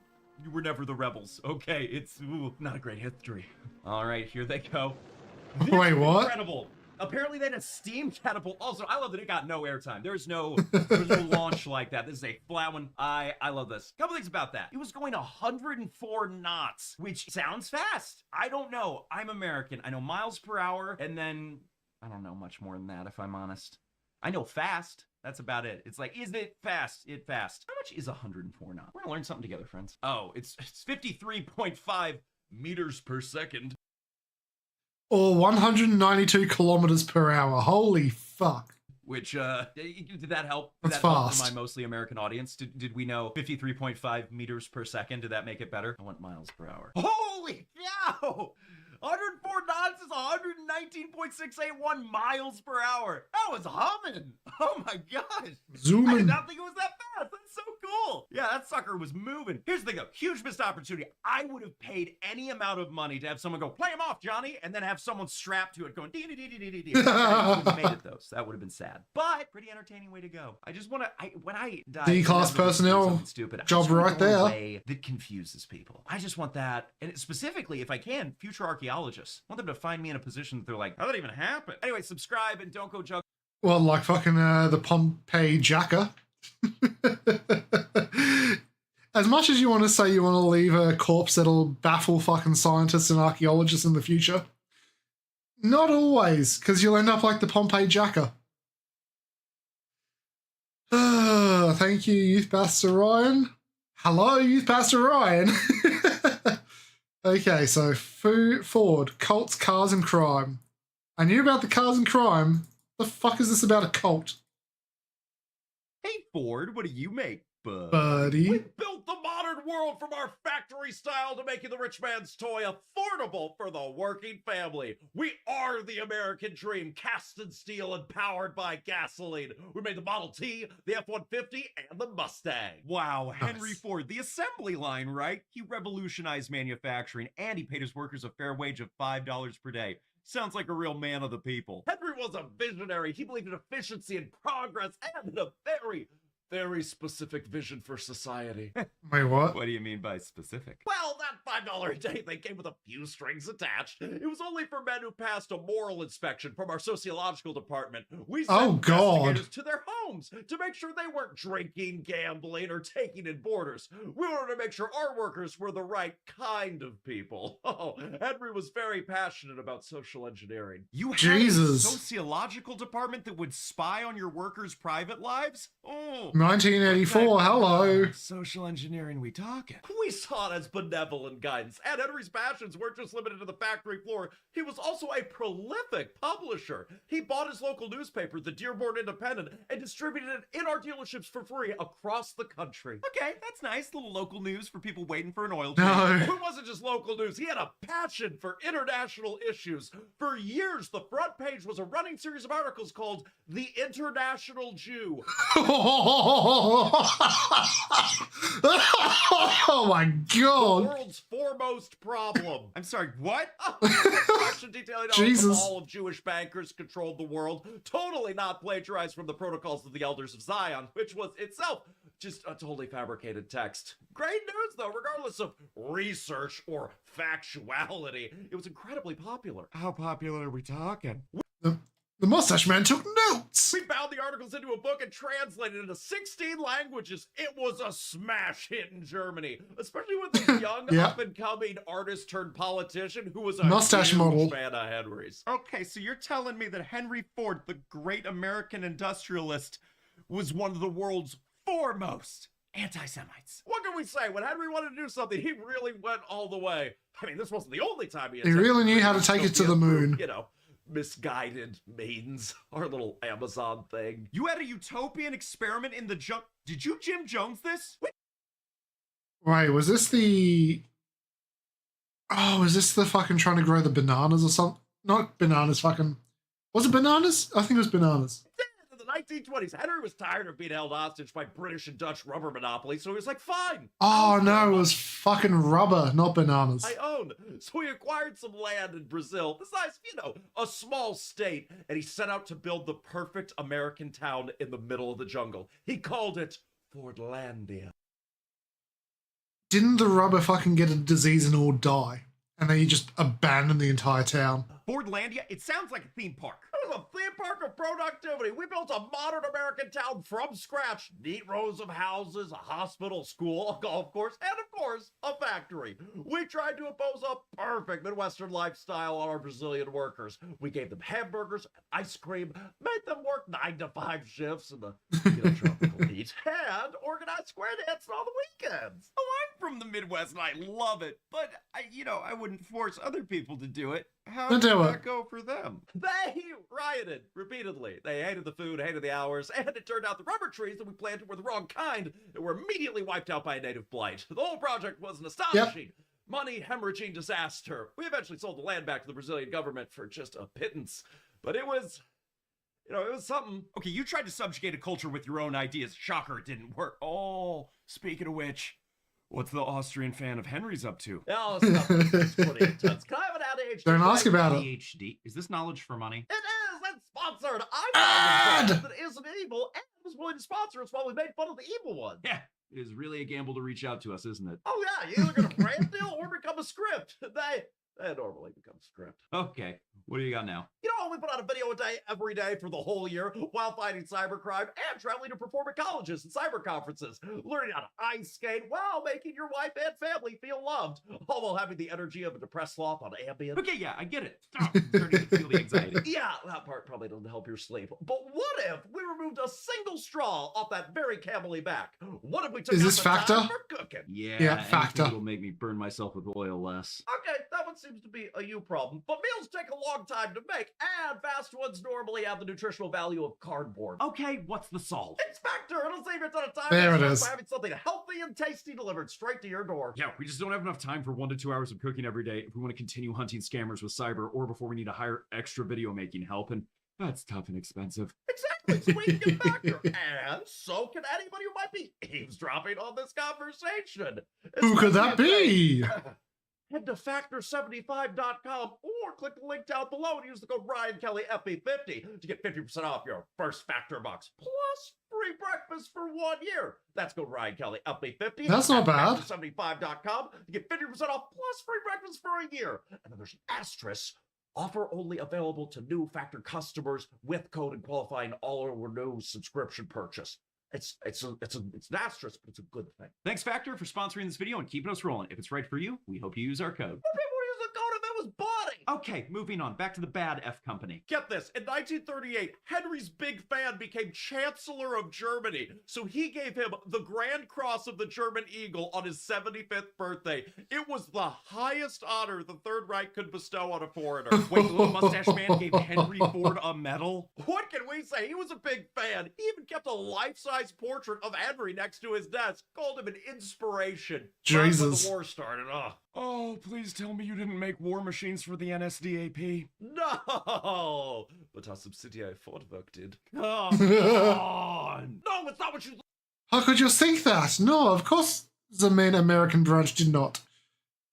[SPEAKER 12] You were never the rebels. Okay, it's not a great history. All right, here they go.
[SPEAKER 1] Wait, what?
[SPEAKER 12] Incredible. Apparently they had a steam catapult. Also, I love that it got no airtime. There's no launch like that. This is a flat one. I love this. Couple things about that. It was going 104 knots, which sounds fast. I don't know. I'm American. I know miles per hour, and then I don't know much more than that, if I'm honest. I know fast. That's about it. It's like, is it fast? It fast. How much is 104 knots? We're gonna learn something together, friends. Oh, it's 53.5 meters per second.
[SPEAKER 1] Or 192 kilometers per hour. Holy fuck.
[SPEAKER 12] Which, did that help?
[SPEAKER 1] That's
[SPEAKER 12] did that help
[SPEAKER 1] fast.
[SPEAKER 12] for my mostly American audience? Did we know 53.5 meters per second? Did that make it better? I want miles per hour. Holy cow! 104 knots is 119.681 miles per hour. That was humming. Oh my gosh.
[SPEAKER 1] Zooming.
[SPEAKER 12] I did not think it was that fast. That's so cool. Yeah, that sucker was moving. Here's the thing though. Huge missed opportunity. I would have paid any amount of money to have someone go, play him off, Johnny, and then have someone strapped to it going, dee dee dee dee dee dee. I wouldn't have made it though, so that would have been sad. But pretty entertaining way to go. I just want to, when I die,
[SPEAKER 1] D-class personnel
[SPEAKER 12] stupid,
[SPEAKER 1] job right there.
[SPEAKER 12] Way that confuses people. I just want that, and specifically, if I can, future archaeologists. I want them to find me in a position that they're like, how did that even happen? Anyway, subscribe and don't go jug.
[SPEAKER 1] Well, like fucking the Pompeii Jacker. As much as you want to say you want to leave a corpse that'll baffle fucking scientists and archaeologists in the future, not always, because you'll end up like the Pompeii Jacker. Thank you, Youth Pastor Ryan. Hello, Youth Pastor Ryan. Okay, so Ford, cults, cars, and crime. I knew about the cars and crime. The fuck is this about a cult?
[SPEAKER 12] Hey Ford, what do you make, bud?
[SPEAKER 1] Buddy.
[SPEAKER 11] We built the modern world from our factory style to making the rich man's toy affordable for the working family. We are the American dream, cast in steel and powered by gasoline. We made the Model T, the F-150, and the Mustang.
[SPEAKER 12] Wow, Henry Ford, the assembly line, right? He revolutionized manufacturing, and he paid his workers a fair wage of $5 per day. Sounds like a real man of the people.
[SPEAKER 11] Henry was a visionary. He believed in efficiency and progress and in a very, very specific vision for society.
[SPEAKER 1] Wait, what?
[SPEAKER 12] What do you mean by specific?
[SPEAKER 11] Well, that $5 a day thing came with a few strings attached. It was only for men who passed a moral inspection from our sociological department. We sent investigators to their homes to make sure they weren't drinking, gambling, or taking in boarders. We wanted to make sure our workers were the right kind of people. Oh, Henry was very passionate about social engineering.
[SPEAKER 12] You had a sociological department that would spy on your workers' private lives? Oh,
[SPEAKER 1] 1984, hello.
[SPEAKER 12] Social engineering we talking?
[SPEAKER 11] We saw it as benevolent guidance, and Henry's passions weren't just limited to the factory floor. He was also a prolific publisher. He bought his local newspaper, the Dearborn Independent, and distributed it in our dealerships for free across the country.
[SPEAKER 12] Okay, that's nice. Little local news for people waiting for an oil change.
[SPEAKER 1] No.
[SPEAKER 11] It wasn't just local news. He had a passion for international issues. For years, the front page was a running series of articles called The International Jew.
[SPEAKER 1] Oh my god.
[SPEAKER 11] The world's foremost foremost problem.
[SPEAKER 12] I'm sorry, what?
[SPEAKER 11] Section detailing how
[SPEAKER 1] Jesus.
[SPEAKER 11] all of Jewish bankers controlled the world, totally not plagiarized from the Protocols of the Elders of Zion, which was itself just a totally fabricated text. Great news, though, regardless of research or factuality, it was incredibly popular.
[SPEAKER 12] How popular are we talking?
[SPEAKER 1] The mustache man took notes.
[SPEAKER 11] We bound the articles into a book and translated it into 16 languages. It was a smash hit in Germany, especially with this young
[SPEAKER 1] Yeah.
[SPEAKER 11] up-and-coming artist turned politician who was a
[SPEAKER 1] Mustache
[SPEAKER 11] huge
[SPEAKER 1] model.
[SPEAKER 11] fan of Henry's.
[SPEAKER 12] Okay, so you're telling me that Henry Ford, the great American industrialist, was one of the world's foremost anti-Semites.
[SPEAKER 11] What can we say? When Henry wanted to do something, he really went all the way. I mean, this wasn't the only time he
[SPEAKER 1] He really knew how to take it to the moon.
[SPEAKER 11] You know, misguided means, our little Amazon thing.
[SPEAKER 12] You had a utopian experiment in the junk. Did you Jim Jones this?
[SPEAKER 1] Wait, was this the... Oh, is this the fucking trying to grow the bananas or something? Not bananas, fucking... Was it bananas? I think it was bananas.
[SPEAKER 11] In the 1920s, Henry was tired of being held hostage by British and Dutch rubber monopolies, so he was like, fine.
[SPEAKER 1] Oh, no, it was fucking rubber, not bananas.
[SPEAKER 11] I own. So he acquired some land in Brazil, the size of, you know, a small state, and he set out to build the perfect American town in the middle of the jungle. He called it Fordlandia.
[SPEAKER 1] Didn't the rubber fucking get a disease and all die? And then he just abandoned the entire town?
[SPEAKER 12] Fordlandia? It sounds like a theme park.
[SPEAKER 11] It was a theme park of productivity. We built a modern American town from scratch. Neat rows of houses, a hospital, school, a golf course, and of course, a factory. We tried to impose a perfect Midwestern lifestyle on our Brazilian workers. We gave them hamburgers and ice cream, made them work 9 to 5 shifts in the tropical heat, and organized square dancing on the weekends.
[SPEAKER 12] Oh, I'm from the Midwest and I love it, but I wouldn't force other people to do it. How did that go for them?
[SPEAKER 11] They rioted repeatedly. They hated the food, hated the hours, and it turned out the rubber trees that we planted were the wrong kind and were immediately wiped out by a native blight. The whole project was an astonishing, money hemorrhaging disaster. We eventually sold the land back to the Brazilian government for just a pittance, but it was... it was something.
[SPEAKER 12] Okay, you tried to subjugate a culture with your own ideas. Shocker, it didn't work. Oh, speaking of which, what's the Austrian fan of Henry's up to?
[SPEAKER 11] Oh, it's pretty intense. Can I have an ADHD?
[SPEAKER 1] Don't ask about it.
[SPEAKER 12] ADHD? Is this knowledge for money?
[SPEAKER 11] It is! It's sponsored! I'm that isn't evil and was willing to sponsor us while we made fun of the evil one.
[SPEAKER 12] Yeah, it is really a gamble to reach out to us, isn't it?
[SPEAKER 11] Oh yeah, you either get a brand deal or become a script. They normally become script.
[SPEAKER 12] Okay, what do you got now?
[SPEAKER 11] You know, we put out a video a day every day for the whole year while fighting cybercrime and traveling to perform at colleges and cyber conferences, learning how to ice skate while making your wife and family feel loved, all while having the energy of a depressed sloth on Ambien.
[SPEAKER 12] Okay, yeah, I get it. Oh, I'm starting to feel the anxiety.
[SPEAKER 11] Yeah, that part probably doesn't help your sleep. But what if we removed a single straw off that very camely back? What if we took
[SPEAKER 1] Is
[SPEAKER 11] out
[SPEAKER 1] this
[SPEAKER 11] the
[SPEAKER 1] Factor?
[SPEAKER 11] time for cooking?
[SPEAKER 1] Yeah, Factor.
[SPEAKER 12] Will make me burn myself with oil less.
[SPEAKER 11] Okay, that one seems to be a you problem. But meals take a long time to make, and fast ones normally have the nutritional value of cardboard.
[SPEAKER 12] Okay, what's the solve?
[SPEAKER 11] It's Factor. It'll save you a ton of time.
[SPEAKER 1] There it is.
[SPEAKER 11] By having something healthy and tasty delivered straight to your door.
[SPEAKER 12] Yeah, we just don't have enough time for 1 to 2 hours of cooking every day if we want to continue hunting scammers with cyber or before we need to hire extra video making help, and that's tough and expensive.
[SPEAKER 11] Exactly, so we can get Factor. And so can anybody who might be eavesdropping on this conversation.
[SPEAKER 1] Who could that be?
[SPEAKER 11] Head to factor75.com or click the link down below and use the code RyanKellyFB50 to get 50% off your first Factor box, plus free breakfast for 1 year. That's code RyanKellyFB50.
[SPEAKER 1] That's not bad.
[SPEAKER 11] Factor75.com to get 50% off plus free breakfast for a year. And then there's an asterisk. Offer only available to new Factor customers with code and qualifying all or no subscription purchase. It's an asterisk, but it's a good thing.
[SPEAKER 12] Thanks, Factor, for sponsoring this video and keeping us rolling. If it's right for you, we hope you use our code.
[SPEAKER 11] But people use the code if it was body.
[SPEAKER 12] Okay, moving on. Back to the bad F company.
[SPEAKER 11] Get this. In 1938, Henry's big fan became Chancellor of Germany. So he gave him the Grand Cross of the German Eagle on his 75th birthday. It was the highest honor the Third Reich could bestow on a foreigner.
[SPEAKER 12] Wait, the little mustache man gave Henry Ford a medal?
[SPEAKER 11] What can we say? He was a big fan. He even kept a life-size portrait of Henry next to his desk. Called him an inspiration.
[SPEAKER 1] Jesus.
[SPEAKER 11] Right when the war started.
[SPEAKER 12] Oh, please tell me you didn't make war machines for the NSDAP.
[SPEAKER 11] No! But our subsidiary Fordwerk did.
[SPEAKER 12] Oh, God.
[SPEAKER 11] No, it's not what you...
[SPEAKER 1] How could you think that? No, of course the main American branch did not.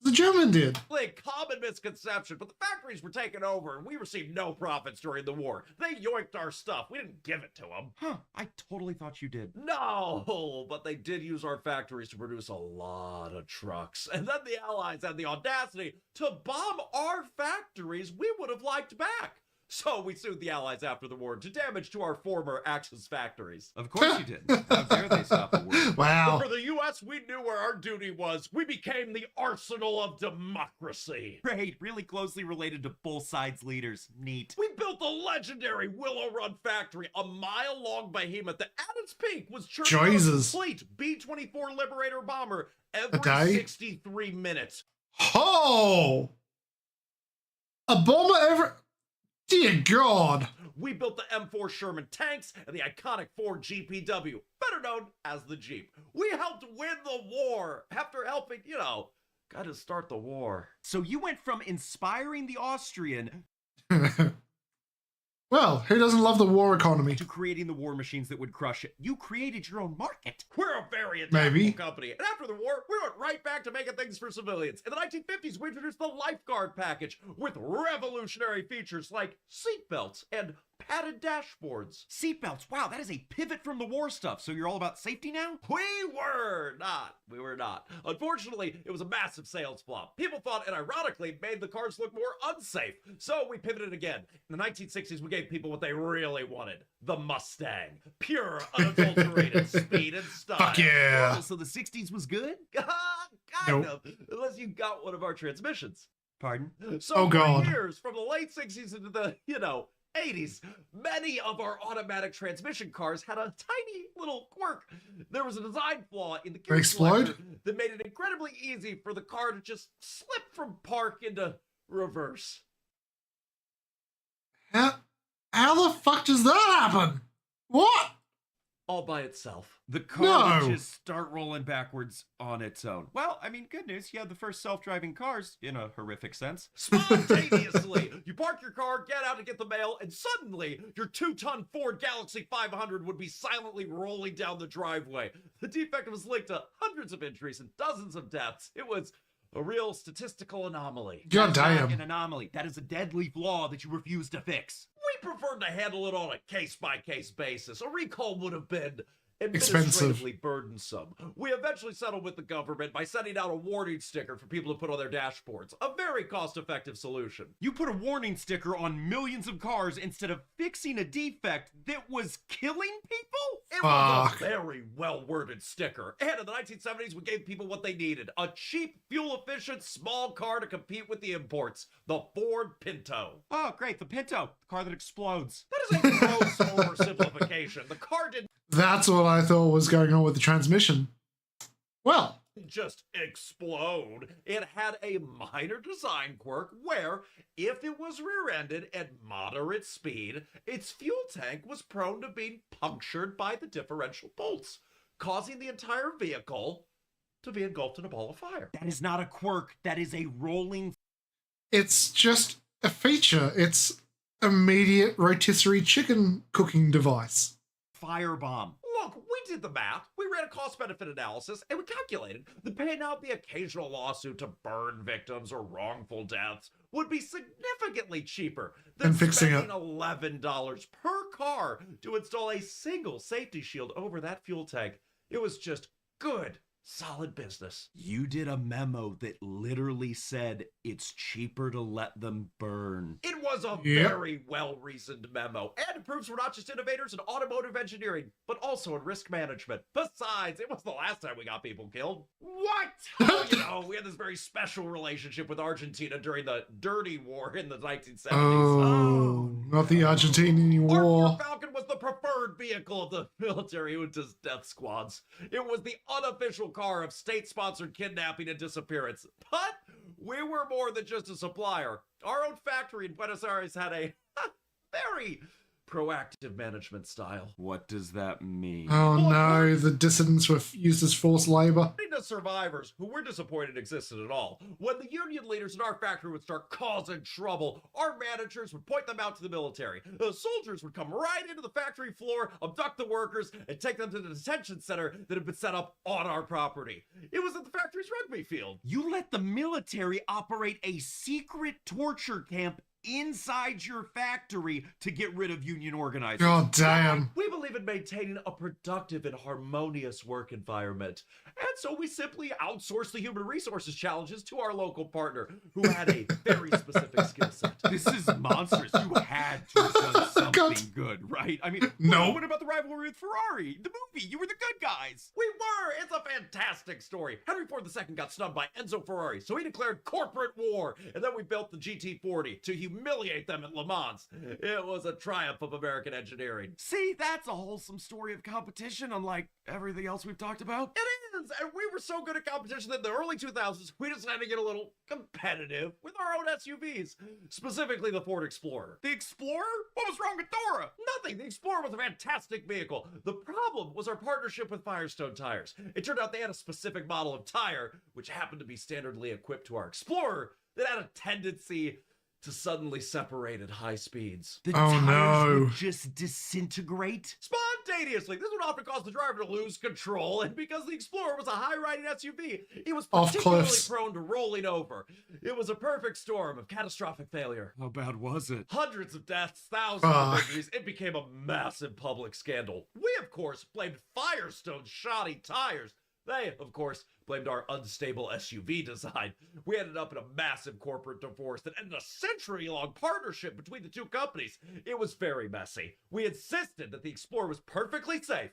[SPEAKER 1] The German did.
[SPEAKER 11] Common misconception, but the factories were taken over and we received no profits during the war. They yoinked our stuff. We didn't give it to them.
[SPEAKER 12] Huh, I totally thought you did.
[SPEAKER 11] No, but they did use our factories to produce a lot of trucks. And then the Allies had the audacity to bomb our factories we would have liked back. So we sued the Allies after the war to damage to our former Axis factories.
[SPEAKER 12] Of course you did. How dare they stop the war?
[SPEAKER 1] Wow.
[SPEAKER 11] But for the U.S., we knew where our duty was. We became the arsenal of democracy.
[SPEAKER 12] Great, really closely related to both sides' leaders. Neat.
[SPEAKER 11] We built the legendary Willow Run factory, a mile-long behemoth that at its peak was churning out a complete B-24 Liberator bomber every 63 minutes.
[SPEAKER 1] Oh! A bomber every... Dear God.
[SPEAKER 11] We built the M4 Sherman tanks and the iconic Ford GPW, better known as the Jeep. We helped win the war after helping, kind of start the war.
[SPEAKER 12] So you went from inspiring the Austrian...
[SPEAKER 1] Well, who doesn't love the war economy?
[SPEAKER 12] ...to creating the war machines that would crush it. You created your own market.
[SPEAKER 11] We're a very adaptable company. And after the war, we went right back to making things for civilians. In the 1950s, we introduced the lifeguard package with revolutionary features like seatbelts and padded dashboards.
[SPEAKER 12] Seatbelts, wow, that is a pivot from the war stuff. So you're all about safety now?
[SPEAKER 11] We were not. Unfortunately, it was a massive sales flop. People thought it ironically made the cars look more unsafe. So we pivoted again. In the 1960s, we gave people what they really wanted. The Mustang. Pure, unadulterated speed and style.
[SPEAKER 1] Fuck yeah.
[SPEAKER 12] So the 60s was good?
[SPEAKER 11] Kind of. Unless you got one of our transmissions.
[SPEAKER 12] Pardon?
[SPEAKER 11] So for years, from the late 60s into the, 80s, many of our automatic transmission cars had a tiny little quirk. There was a design flaw in the gear selector that made it incredibly easy for the car to just slip from park into reverse.
[SPEAKER 1] How the fuck does that happen? What?
[SPEAKER 11] All by itself.
[SPEAKER 12] The car would just start rolling backwards on its own. Well, I mean, good news. You had the first self-driving cars, in a horrific sense.
[SPEAKER 11] Spontaneously! You park your car, get out to get the mail, and suddenly your 2-ton Ford Galaxy 500 would be silently rolling down the driveway. The defect was linked to hundreds of injuries and dozens of deaths. It was a real statistical anomaly.
[SPEAKER 1] God damn.
[SPEAKER 12] That's not an anomaly. That is a deadly flaw that you refuse to fix.
[SPEAKER 11] We preferred to handle it on a case-by-case basis. A recall would have been
[SPEAKER 1] administratively
[SPEAKER 11] burdensome. We eventually settled with the government by sending out a warning sticker for people to put on their dashboards. A very cost-effective solution.
[SPEAKER 12] You put a warning sticker on millions of cars instead of fixing a defect that was killing people?
[SPEAKER 11] It was a very well-worded sticker. And in the 1970s, we gave people what they needed. A cheap, fuel-efficient, small car to compete with the imports. The Ford Pinto.
[SPEAKER 12] Oh, great. The Pinto. The car that explodes.
[SPEAKER 11] That is a gross oversimplification. The car didn't...
[SPEAKER 1] That's what I thought was going on with the transmission. Well,
[SPEAKER 11] just explode. It had a minor design quirk where, if it was rear-ended at moderate speed, its fuel tank was prone to being punctured by the differential bolts, causing the entire vehicle to be engulfed in a ball of fire.
[SPEAKER 12] That is not a quirk. That is a rolling...
[SPEAKER 1] It's just a feature. It's immediate rotisserie chicken cooking device.
[SPEAKER 12] Firebomb.
[SPEAKER 11] Look, we did the math. We ran a cost-benefit analysis, and we calculated that paying out the occasional lawsuit to burn victims or wrongful deaths would be significantly cheaper than spending $11 per car to install a single safety shield over that fuel tank. It was just good, solid business.
[SPEAKER 12] You did a memo that literally said it's cheaper to let them burn.
[SPEAKER 11] It was a very well-reasoned memo, and it proves we're not just innovators in automotive engineering, but also in risk management. Besides, it was the last time we got people killed. What? Oh, we had this very special relationship with Argentina during the Dirty War in the 1970s.
[SPEAKER 1] Oh, not the Argentinian War.
[SPEAKER 11] Our Falcon was the preferred vehicle of the military junta's death squads. It was the unofficial car of state-sponsored kidnapping and disappearance. But we were more than just a supplier. Our own factory in Buenos Aires had a very, proactive management style.
[SPEAKER 12] What does that mean?
[SPEAKER 1] Oh no, the dissidents were used as forced labor.
[SPEAKER 11] To survivors who were disappointed existed at all. When the union leaders in our factory would start causing trouble, our managers would point them out to the military. The soldiers would come right into the factory floor, abduct the workers, and take them to the detention center that had been set up on our property. It was at the factory's rugby field.
[SPEAKER 12] You let the military operate a secret torture camp inside your factory to get rid of union organizers.
[SPEAKER 1] God damn.
[SPEAKER 11] We believe in maintaining a productive and harmonious work environment. And so we simply outsourced the human resources challenges to our local partner, who had a very specific skill set.
[SPEAKER 12] This is monstrous. You had to have done something good, right? I mean,
[SPEAKER 1] no.
[SPEAKER 12] What about the rivalry with Ferrari? The movie, you were the good guys.
[SPEAKER 11] We were! It's a fantastic story. Henry Ford II got snubbed by Enzo Ferrari, so he declared corporate war. And then we built the GT40 to humiliate them at Le Mans. It was a triumph of American engineering.
[SPEAKER 12] See, that's a wholesome story of competition, unlike everything else we've talked about.
[SPEAKER 11] It is! And we were so good at competition that in the early 2000s, we decided to get a little competitive with our own SUVs, specifically the Ford Explorer.
[SPEAKER 12] The Explorer? What was wrong with Dora?
[SPEAKER 11] Nothing! The Explorer was a fantastic vehicle. The problem was our partnership with Firestone Tires. It turned out they had a specific model of tire, which happened to be standardly equipped to our Explorer, that had a tendency to suddenly separate at high speeds.
[SPEAKER 12] The tires would just disintegrate?
[SPEAKER 11] Spontaneously! This would often cause the driver to lose control, and because the Explorer was a high-riding SUV, it was particularly prone to rolling over. It was a perfect storm of catastrophic failure.
[SPEAKER 12] How bad was it?
[SPEAKER 11] Hundreds of deaths, thousands of injuries. It became a massive public scandal. We, of course, blamed Firestone's shoddy tires. They, of course, blamed our unstable SUV design. We ended up in a massive corporate divorce that ended a century-long partnership between the two companies. It was very messy. We insisted that the Explorer was perfectly safe,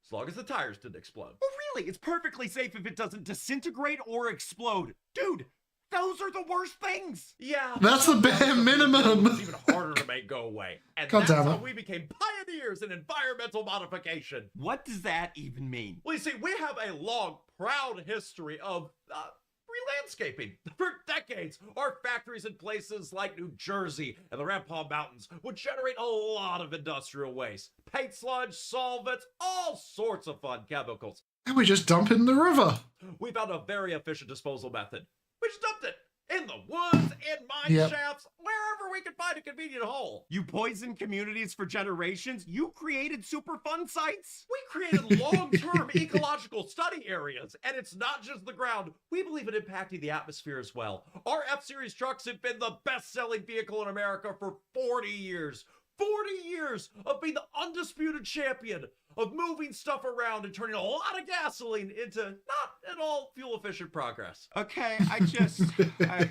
[SPEAKER 11] as long as the tires didn't explode.
[SPEAKER 12] Oh, really? It's perfectly safe if it doesn't disintegrate or explode. Dude, those are the worst things.
[SPEAKER 11] Yeah.
[SPEAKER 1] That's the bare minimum.
[SPEAKER 11] It's even harder to make go away. And that's how we became pioneers in environmental modification.
[SPEAKER 12] What does that even mean?
[SPEAKER 11] Well, you see, we have a long, proud history of re-landscaping. For decades, our factories in places like New Jersey and the Rampal Mountains would generate a lot of industrial waste. Paint sludge, solvents, all sorts of fun chemicals.
[SPEAKER 1] And we just dump it in the river.
[SPEAKER 11] We found a very efficient disposal method. We just dumped it in the woods, in mine shafts, wherever we could find a convenient hole.
[SPEAKER 12] You poisoned communities for generations? You created super fun sites?
[SPEAKER 11] We created long-term ecological study areas, and it's not just the ground. We believe in impacting the atmosphere as well. Our F-Series trucks have been the best-selling vehicle in America for 40 years. 40 years of being the undisputed champion of moving stuff around and turning a lot of gasoline into not at all fuel-efficient progress.
[SPEAKER 12] Okay, I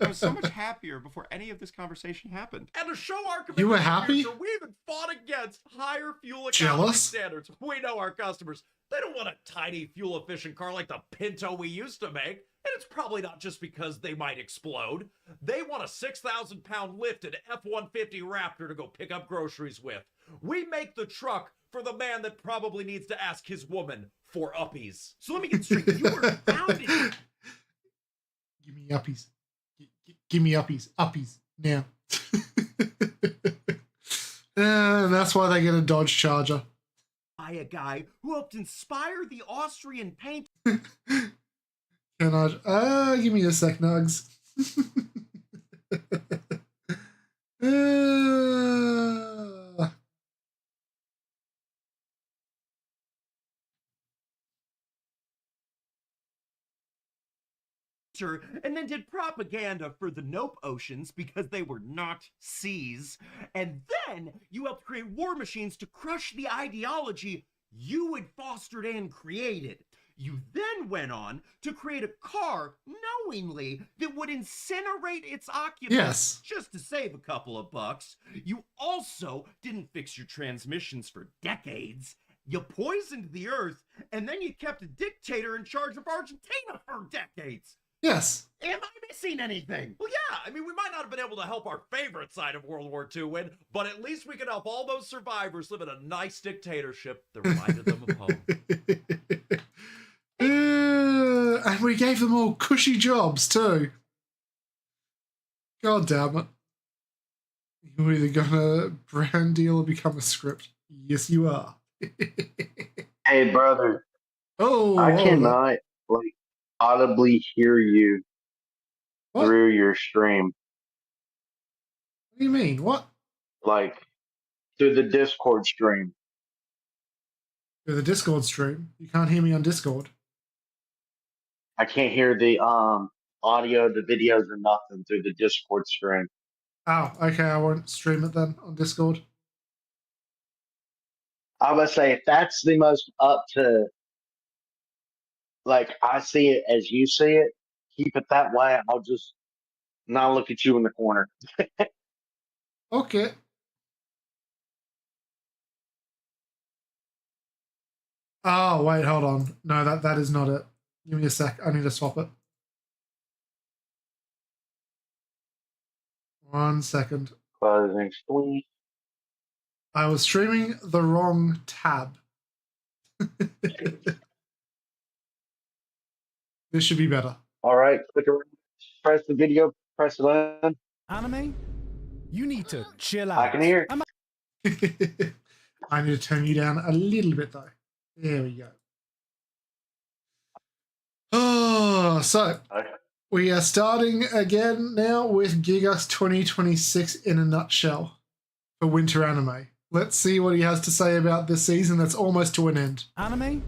[SPEAKER 12] was so much happier before any of this conversation happened.
[SPEAKER 11] And to show our commitment
[SPEAKER 1] You were
[SPEAKER 11] to the
[SPEAKER 1] happy?
[SPEAKER 11] future, we even fought against higher fuel economy
[SPEAKER 1] Jealous?
[SPEAKER 11] standards. We know our customers. They don't want a tiny fuel-efficient car like the Pinto we used to make. And it's probably not just because they might explode. They want a 6,000-pound lifted F-150 Raptor to go pick up groceries with. We make the truck for the man that probably needs to ask his woman for uppies.
[SPEAKER 12] So let me get straight. You were founded.
[SPEAKER 1] Give me uppies. Give me uppies. Uppies. Now. That's why they get a Dodge Charger.
[SPEAKER 12] By a guy who helped inspire the Austrian paint.
[SPEAKER 1] Can I? Give me a sec, Nugs.
[SPEAKER 12] And then did propaganda for the Nope Oceans because they were not seas. And then you helped create war machines to crush the ideology you had fostered and created. You then went on to create a car knowingly that would incinerate its occupants just to save a couple of bucks. You also didn't fix your transmissions for decades. You poisoned the earth, and then you kept a dictator in charge of Argentina for decades.
[SPEAKER 1] Yes.
[SPEAKER 11] Am I missing anything? Well, yeah. I mean, we might not have been able to help our favorite side of World War II win, but at least we could help all those survivors live in a nice dictatorship that reminded them of home.
[SPEAKER 1] And we gave them all cushy jobs too. God damn it. You're either gonna brand deal or become a script. Yes, you are.
[SPEAKER 13] Hey, brother.
[SPEAKER 1] Oh,
[SPEAKER 13] I cannot like audibly hear you through your stream.
[SPEAKER 1] What do you mean? What?
[SPEAKER 13] Like through the Discord stream.
[SPEAKER 1] Through the Discord stream? You can't hear me on Discord.
[SPEAKER 13] I can't hear the audio, the videos, or nothing through the Discord stream.
[SPEAKER 1] Oh, okay. I won't stream it then on Discord.
[SPEAKER 13] I would say if that's the most up to, like I see it as you see it, keep it that way. I'll just not look at you in the corner.
[SPEAKER 1] Okay. Oh, wait, hold on. No, that is not it. Give me a sec. I need to swap it. 1 second.
[SPEAKER 13] Closing stream.
[SPEAKER 1] I was streaming the wrong tab. This should be better.
[SPEAKER 13] All right, click around, press the video, press it on.
[SPEAKER 14] Anime? You need to chill out.
[SPEAKER 13] I can hear.
[SPEAKER 1] I need to turn you down a little bit though. There we go. Oh, so we are starting again now with Gigas 2026 in a nutshell for winter anime. Let's see what he has to say about this season that's almost to an end.
[SPEAKER 14] Anime?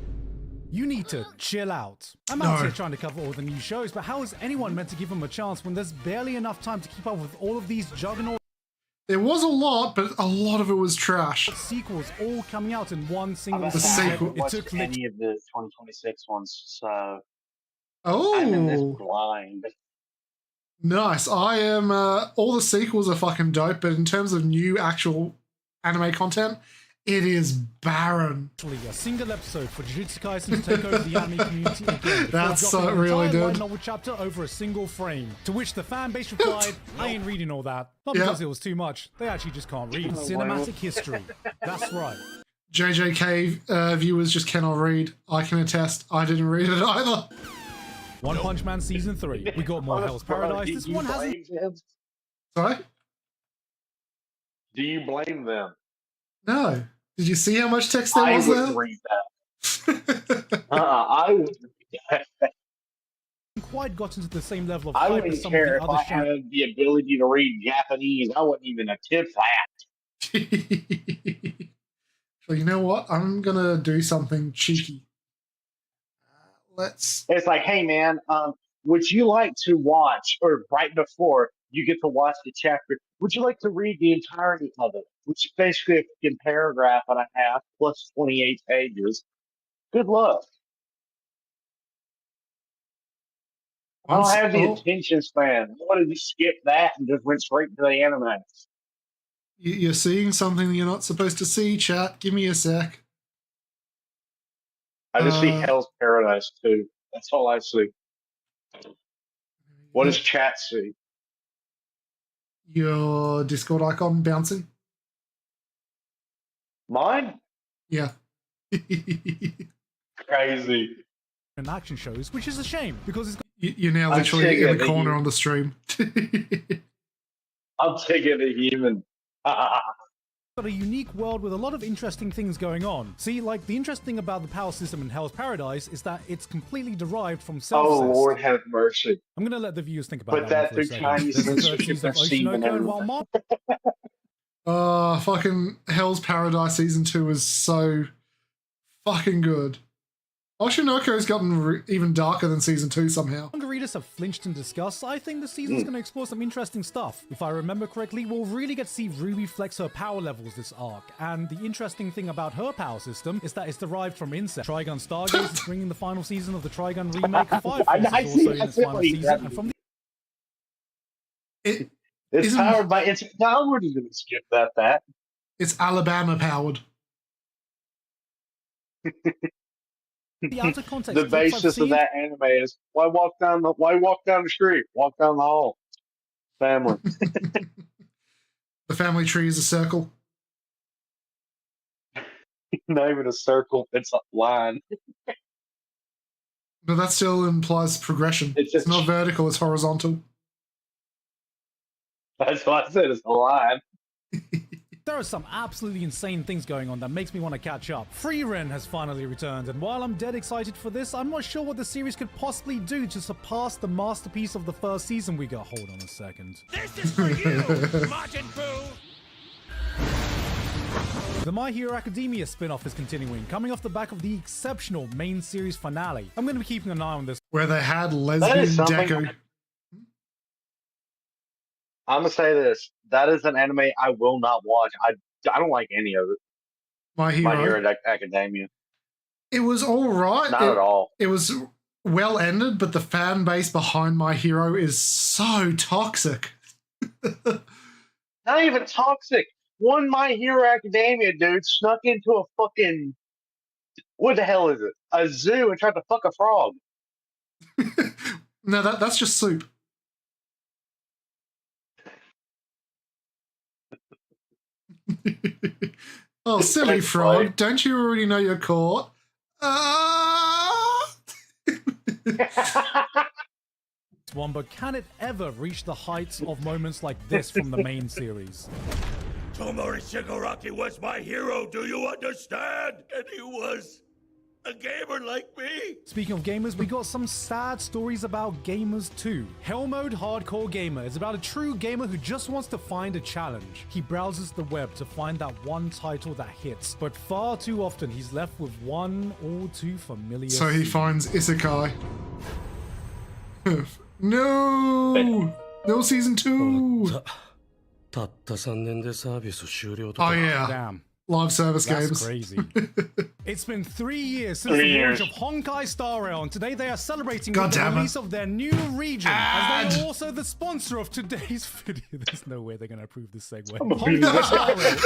[SPEAKER 14] You need to chill out. I'm out here trying to cover all the new shows, but how is anyone meant to give them a chance when there's barely enough time to keep up with all of these juggernauts?
[SPEAKER 1] There was a lot, but a lot of it was trash.
[SPEAKER 14] Sequels all coming out in one single
[SPEAKER 1] sequel.
[SPEAKER 13] It took any of the 2026 ones, so
[SPEAKER 1] oh,
[SPEAKER 13] I'm in this blind.
[SPEAKER 1] Nice. I am. All the sequels are fucking dope, but in terms of new actual anime content, it is barren.
[SPEAKER 14] A single episode for Jujutsu Kaisen to take over the anime community again.
[SPEAKER 1] That's so really good.
[SPEAKER 14] Novel chapter over a single frame. To which the fan base replied, "I ain't reading all that. Not because it was too much. They actually just can't read. Cinematic history. That's right."
[SPEAKER 1] JJK viewers just cannot read. I can attest. I didn't read it either.
[SPEAKER 14] One Punch Man Season 3. We got more Hell's Paradise. This one hasn't...
[SPEAKER 1] Sorry?
[SPEAKER 13] Do you blame them?
[SPEAKER 1] No. Did you see how much text there was there?
[SPEAKER 13] I wouldn't read that. I wouldn't read that.
[SPEAKER 14] Quite got into the same level of
[SPEAKER 13] I
[SPEAKER 14] hype
[SPEAKER 13] wouldn't
[SPEAKER 14] as some
[SPEAKER 13] care
[SPEAKER 14] of
[SPEAKER 13] if
[SPEAKER 14] the
[SPEAKER 13] I
[SPEAKER 14] other
[SPEAKER 13] had the ability to read Japanese. I wouldn't even attempt that.
[SPEAKER 1] So you know what? I'm going to do something cheeky. Let's...
[SPEAKER 13] It's like, hey, man, would you like to watch, or right before you get to watch the chapter, would you like to read the entirety of it? Which is basically a fucking paragraph and a half plus 28 pages. Good luck. I don't have the attention span. Why did you skip that and just went straight to the anime?
[SPEAKER 1] You're seeing something you're not supposed to see, chat. Give me a sec.
[SPEAKER 13] I just see Hell's Paradise too. That's all I see. What does chat see?
[SPEAKER 1] Your Discord icon bouncing.
[SPEAKER 13] Mine?
[SPEAKER 1] Yeah.
[SPEAKER 13] Crazy.
[SPEAKER 14] And action shows, which is a shame because it's got...
[SPEAKER 1] You're now literally in the corner on the stream.
[SPEAKER 13] I'm taking a human.
[SPEAKER 14] Got a unique world with a lot of interesting things going on. See, like, the interesting thing about the power system in Hell's Paradise is that it's completely derived from self-cess.
[SPEAKER 13] Oh, Lord have mercy.
[SPEAKER 14] I'm going to let the viewers think about
[SPEAKER 13] Put that through Chinese censorship and
[SPEAKER 1] fucking Hell's Paradise Season 2 is so fucking good. Oshinoko's gotten even darker than Season 2 somehow.
[SPEAKER 14] Manga readers have flinched in disgust. I think the season's going to explore some interesting stuff. If I remember correctly, we'll really get to see Ruby flex her power levels this arc. And the interesting thing about her power system is that it's derived from incest. Trigun Stargaze is bringing the final season of the Trigun remake. Fire Force is also in its final season. And from the...
[SPEAKER 13] It's powered by incest. Now we're just going to skip that.
[SPEAKER 1] It's Alabama powered.
[SPEAKER 14] The
[SPEAKER 13] basis of that anime is why walk down the street, walk down the hall. Family.
[SPEAKER 1] The family tree is a circle.
[SPEAKER 13] Not even a circle, it's a line.
[SPEAKER 1] But that still implies progression. It's not vertical, it's horizontal.
[SPEAKER 13] That's why I said it's a line.
[SPEAKER 14] There are some absolutely insane things going on that makes me want to catch up. Freeren has finally returned, and while I'm dead excited for this, I'm not sure what the series could possibly do to surpass the masterpiece of the first season we got. Hold on a second.
[SPEAKER 10] This is for you, Martin Boo!
[SPEAKER 14] The My Hero Academia spin-off is continuing, coming off the back of the exceptional main series finale. I'm going to be keeping an eye on this.
[SPEAKER 1] Where they had lesbian Deku.
[SPEAKER 13] I'm gonna say this: that is an anime I will not watch. I don't like any of it.
[SPEAKER 1] My Hero
[SPEAKER 13] Academia.
[SPEAKER 1] It was all right.
[SPEAKER 13] Not at all.
[SPEAKER 1] It was well ended, but the fan base behind My Hero is so toxic.
[SPEAKER 13] Not even toxic. One My Hero Academia dude snuck into a fucking, what the hell is it? A zoo and tried to fuck a frog.
[SPEAKER 1] No, that's just soup. Oh, silly frog! Don't you already know you're caught?
[SPEAKER 14] One, but can it ever reach the heights of moments like this from the main series?
[SPEAKER 10] Tomori Shigaraki was my hero, do you understand? And he was a gamer like me.
[SPEAKER 14] Speaking of gamers, we got some sad stories about gamers too. Hell Mode Hardcore Gamer is about a true gamer who just wants to find a challenge. He browses the web to find that one title that hits, but far too often he's left with one all too familiar
[SPEAKER 1] So he finds Isekai. No! No season 2! Oh yeah.
[SPEAKER 14] Damn.
[SPEAKER 1] Live service
[SPEAKER 14] That's
[SPEAKER 1] games.
[SPEAKER 14] Crazy. It's been 3 years since the launch of Honkai Star Rail, and today they are celebrating with the release of their new region, as they are also the sponsor of today's video. There's no way they're going to approve this segue. Honkai Star Rail.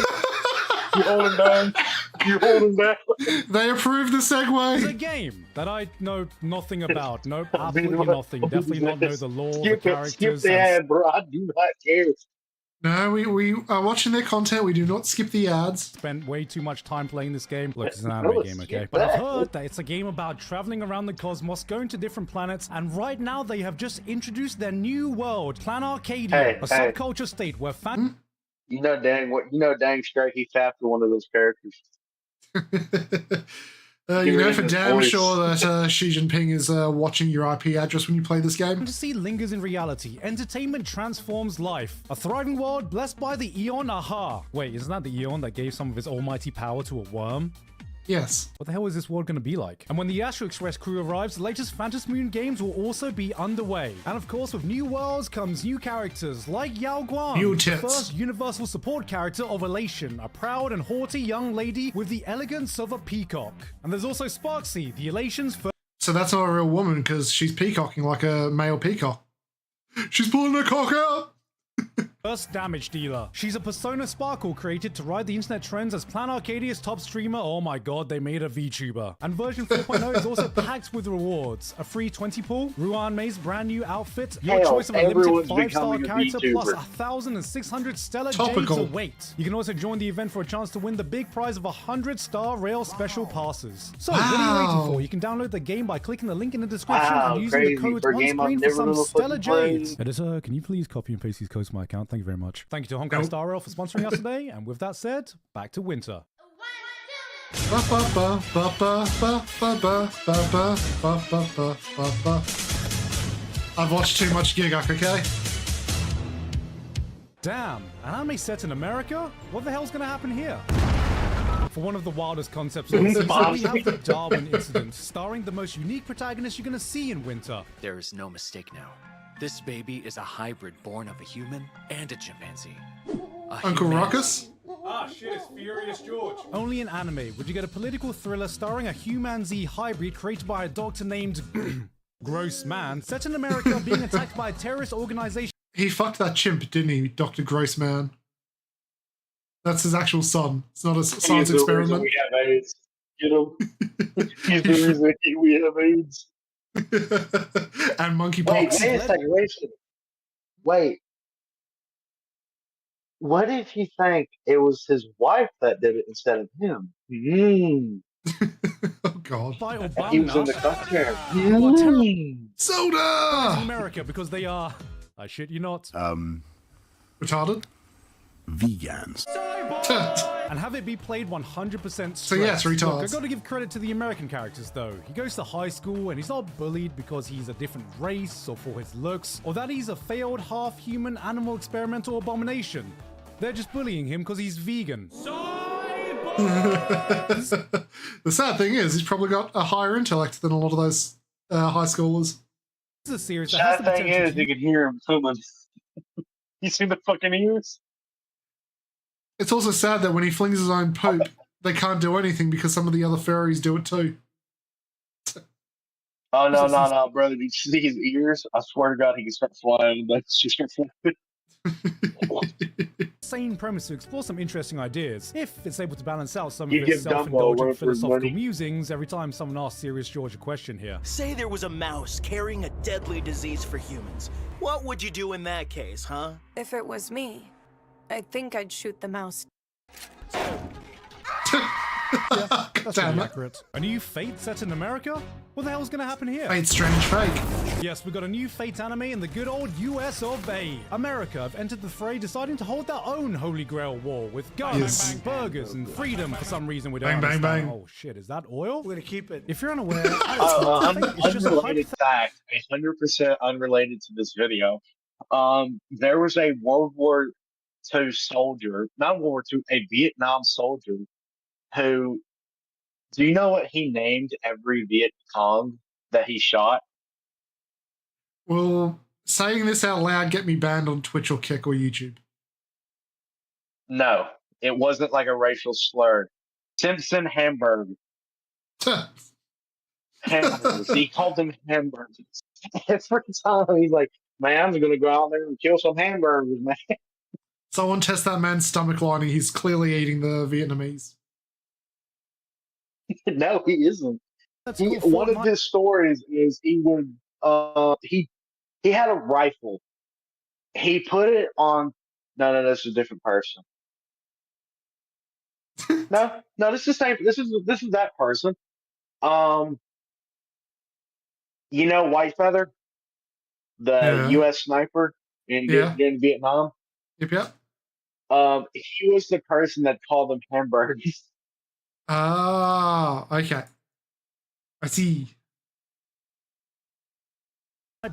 [SPEAKER 13] You hold him down. You hold him down.
[SPEAKER 1] They approved the segue.
[SPEAKER 14] It's a game that I know nothing about. Nope, absolutely nothing. Definitely not know the lore, the characters.
[SPEAKER 13] Skip the ad, bro. I do not care.
[SPEAKER 1] No, we are watching their content. We do not skip the ads.
[SPEAKER 14] Spent way too much time playing this game. Look, it's an anime game, okay? But I've heard that it's a game about traveling around the cosmos, going to different planets, and right now they have just introduced their new world, Plan Arcadia, a subculture state where fan...
[SPEAKER 13] You know dang straight he tapped for one of those characters.
[SPEAKER 1] You know for damn sure that Xi Jinping is watching your IP address when you play this game.
[SPEAKER 14] Fantasy lingers in reality. Entertainment transforms life. A thriving world blessed by the Eon Aha. Wait, isn't that the Eon that gave some of his almighty power to a worm?
[SPEAKER 1] Yes.
[SPEAKER 14] What the hell is this world going to be like? And when the Astro Express crew arrives, the latest Phantasy Moon games will also be underway. And of course, with new worlds comes new characters like Yao Guang, the first universal support character of Elation, a proud and haughty young lady with the elegance of a peacock. And there's also Sparksy, the Elation's first...
[SPEAKER 1] So that's not a real woman because she's peacocking like a male peacock. She's pulling her cock out!
[SPEAKER 14] First damage dealer. She's a persona Sparkle created to ride the internet trends as Plan Arcadia's top streamer. Oh my god, they made a VTuber. And version 4.0 is also packed with rewards. A free 20 pull, Ruan Mei's brand new outfit, your choice of a limited 5-star character, plus 1,600 stellar jades await. You can also join the event for a chance to win the big prize of 100-star rail special passes. So, what are you waiting for? You can download the game by clicking the link in the description and using the code on screen for some stellar jades. Editor, can you please copy and paste these codes to my account? Thank you very much. Thank you to Honkai Star Rail for sponsoring us today. And with that said, back to Winter.
[SPEAKER 1] I've watched too much Gigak, okay?
[SPEAKER 14] Damn, an anime set in America? What the hell's gonna happen here? For one of the wildest concepts of the season, we have the Darwin Incident, starring the most unique protagonist you're gonna see in Winter.
[SPEAKER 15] There is no mistake now. This baby is a hybrid born of a human and a chimpanzee.
[SPEAKER 1] Uncle Ruckus?
[SPEAKER 14] Ah, shit, it's Furious George. Only in anime would you get a political thriller starring a human-Z hybrid created by a doctor named Gross Man, set in America being attacked by a terrorist organization.
[SPEAKER 1] He fucked that chimp, didn't he, Dr. Grossman? That's his actual son. It's not a science experiment.
[SPEAKER 13] We have AIDS. You know? He's the reason we have AIDS.
[SPEAKER 1] And monkeypox.
[SPEAKER 13] Wait a second. Wait. What if you think it was his wife that did it instead of him?
[SPEAKER 1] Oh God!
[SPEAKER 13] He was in the costume.
[SPEAKER 1] Soda!
[SPEAKER 14] In America because they are, I shit you not,
[SPEAKER 1] retarded.
[SPEAKER 16] vegans.
[SPEAKER 14] And have it be played 100% straight.
[SPEAKER 1] So yes, retards.
[SPEAKER 14] Look, I gotta give credit to the American characters though. He goes to high school and he's not bullied because he's a different race or for his looks, or that he's a failed half-human animal experimental abomination. They're just bullying him because he's vegan.
[SPEAKER 1] The sad thing is, he's probably got a higher intellect than a lot of those high schoolers.
[SPEAKER 14] This is a series that
[SPEAKER 13] Sad
[SPEAKER 14] has the
[SPEAKER 13] thing
[SPEAKER 14] potential
[SPEAKER 13] is,
[SPEAKER 14] to
[SPEAKER 13] you can hear him coming. You see the fucking ears?
[SPEAKER 1] It's also sad that when he flings his own poop, they can't do anything because some of the other furries do it too.
[SPEAKER 13] Oh, no, brother. Did you see his ears? I swear to God, he can start flying. That's just
[SPEAKER 14] same premise to explore some interesting ideas, if it's able to balance out some
[SPEAKER 13] You
[SPEAKER 14] of its
[SPEAKER 13] give Dumbo a
[SPEAKER 14] self-indulgent
[SPEAKER 13] run for his
[SPEAKER 14] philosophical
[SPEAKER 13] money.
[SPEAKER 14] musings every time someone asks Serious George a question here.
[SPEAKER 17] Say there was a mouse carrying a deadly disease for humans. What would you do in that case, huh?
[SPEAKER 9] If it was me, I think I'd shoot the mouse.
[SPEAKER 14] Yeah, that's really accurate. A new Fate set in America? What the hell's gonna happen here?
[SPEAKER 1] Fate Strange Fake.
[SPEAKER 14] Yes, we've got a new Fate anime in the good old US of A. America have entered the fray, deciding to hold their own Holy Grail war with guns, burgers, and freedom for some reason we don't
[SPEAKER 1] Bang, bang,
[SPEAKER 14] understand.
[SPEAKER 1] bang.
[SPEAKER 14] Oh shit, is that oil?
[SPEAKER 18] We're gonna keep it.
[SPEAKER 14] If you're unaware, it's just a
[SPEAKER 13] unrelated fact, 100% unrelated to this video. There was a World War II soldier, not World War II, a Vietnam soldier who, do you know what he named every Viet Cong that he shot?
[SPEAKER 1] Will saying this out loud get me banned on Twitch or Kick or YouTube?
[SPEAKER 13] No, it wasn't like a racial slur. Simpson Hamburg. Hamburgers. He called them hamburgers. Every time he's like, man, I'm going to go out there and kill some hamburgers, man.
[SPEAKER 1] Someone test that man's stomach lining. He's clearly eating the Vietnamese.
[SPEAKER 13] No, he isn't. One of his stories is he would he had a rifle. He put it on. No, this is a different person. no, this is the same. This is that person. You know White Feather, the U.S. sniper in Vietnam.
[SPEAKER 1] Yep.
[SPEAKER 13] He was the person that called them hamburgers.
[SPEAKER 1] Ah, okay. I see.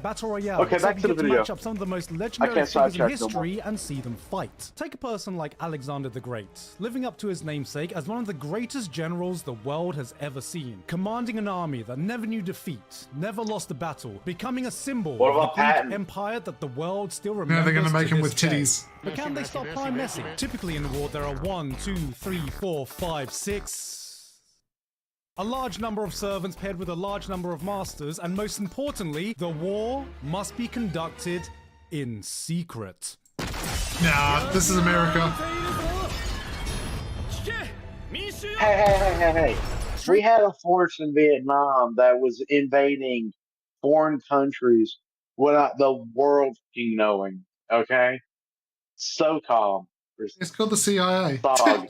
[SPEAKER 14] Battle Royale.
[SPEAKER 13] Okay, back to the video.
[SPEAKER 14] Match up some of the most legendary figures in history and see them fight. Take a person like Alexander the Great, living up to his namesake as one of the greatest generals the world has ever seen, commanding an army that never knew defeat, never lost a battle, becoming a symbol of the Greek empire that the world still remembers.
[SPEAKER 1] Now they're going to make him
[SPEAKER 14] this
[SPEAKER 1] with titties.
[SPEAKER 14] day. But can they stop Prime Messi? Typically in war, there are 1, 2, 3, 4, 5, 6. A large number of servants paired with a large number of masters, and most importantly, the war must be conducted in secret.
[SPEAKER 1] Nah, this is America.
[SPEAKER 13] Hey. We had a force in Vietnam that was invading foreign countries without the world fucking knowing, okay? SOCOM.
[SPEAKER 1] It's called the CIA.
[SPEAKER 13] SOG.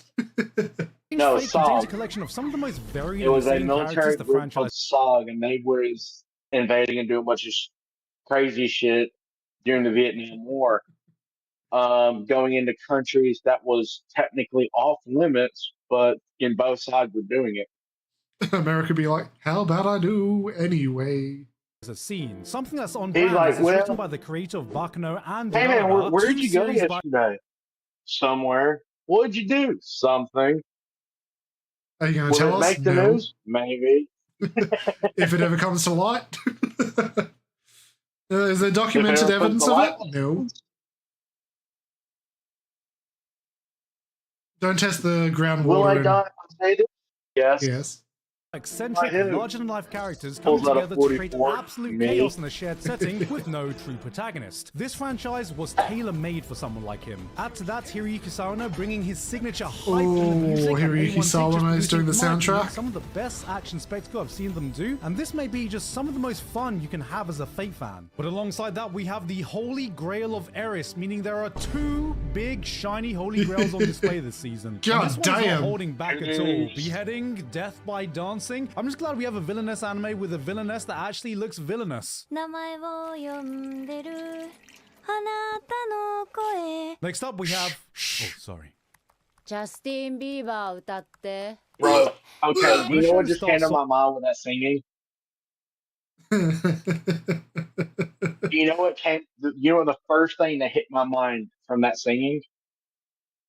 [SPEAKER 13] No,
[SPEAKER 14] Fate contains a
[SPEAKER 13] SOG.
[SPEAKER 14] collection of some of the most varied
[SPEAKER 13] It was a
[SPEAKER 14] and
[SPEAKER 13] military
[SPEAKER 14] characters the
[SPEAKER 13] group
[SPEAKER 14] franchise.
[SPEAKER 13] called SOG, and they were invading and doing a bunch of crazy shit during the Vietnam War. Going into countries that was technically off limits, but in both sides were doing it.
[SPEAKER 1] America be like, how about I do anyway?
[SPEAKER 14] As a scene, something that's on
[SPEAKER 13] He's
[SPEAKER 14] brand
[SPEAKER 13] like,
[SPEAKER 14] is
[SPEAKER 13] well,
[SPEAKER 14] written by the creator of Baccano and
[SPEAKER 13] Hey man,
[SPEAKER 14] Diorama,
[SPEAKER 13] where
[SPEAKER 14] two
[SPEAKER 13] did you go
[SPEAKER 14] series by-
[SPEAKER 13] yesterday? Somewhere. What'd you do? Something.
[SPEAKER 1] Are you going
[SPEAKER 13] Will
[SPEAKER 1] to tell
[SPEAKER 13] it
[SPEAKER 1] us?
[SPEAKER 13] make the
[SPEAKER 1] No.
[SPEAKER 13] news? Maybe.
[SPEAKER 1] If it ever comes to light. Is there documented
[SPEAKER 13] ever
[SPEAKER 1] evidence
[SPEAKER 13] comes to
[SPEAKER 1] of
[SPEAKER 13] light?
[SPEAKER 1] it? No. Don't test the groundwater.
[SPEAKER 13] Will I
[SPEAKER 1] in-
[SPEAKER 13] die updated? Yes.
[SPEAKER 1] Yes.
[SPEAKER 14] Eccentric,
[SPEAKER 13] I do.
[SPEAKER 14] larger-than-life characters coming
[SPEAKER 13] Pulls out a
[SPEAKER 14] together to create
[SPEAKER 13] 44,
[SPEAKER 14] absolute
[SPEAKER 13] me.
[SPEAKER 14] chaos in a shared setting with no true protagonist. This franchise was tailor-made for someone like him. Add to that Hiroyuki Sawano bringing his signature hype in the music, and
[SPEAKER 1] Hiroyuki
[SPEAKER 14] A1 Pictures
[SPEAKER 1] Sawano is doing the
[SPEAKER 14] producing, in my opinion,
[SPEAKER 1] soundtrack.
[SPEAKER 14] some of the best action spectacle I've seen them do, and this may be just some of the most fun you can have as a Fate fan. But alongside that, we have the Holy Grail of Eris, meaning there are 2 big shiny Holy Grails on display this season.
[SPEAKER 1] God
[SPEAKER 14] And this one's not
[SPEAKER 1] damn.
[SPEAKER 14] holding back at all. Beheading, death by dancing. I'm just glad we have a villainous anime with a villainess that actually looks villainous.
[SPEAKER 2] 名前を呼んでる
[SPEAKER 14] Next up, we have. Oh, sorry.
[SPEAKER 16] ジャスティン・ビーバー歌って。
[SPEAKER 13] Bro, okay, you
[SPEAKER 14] The
[SPEAKER 13] know
[SPEAKER 14] show
[SPEAKER 13] what just came
[SPEAKER 14] starts
[SPEAKER 13] to my mind with that singing? You know what came? You know the first thing that hit my mind from that singing?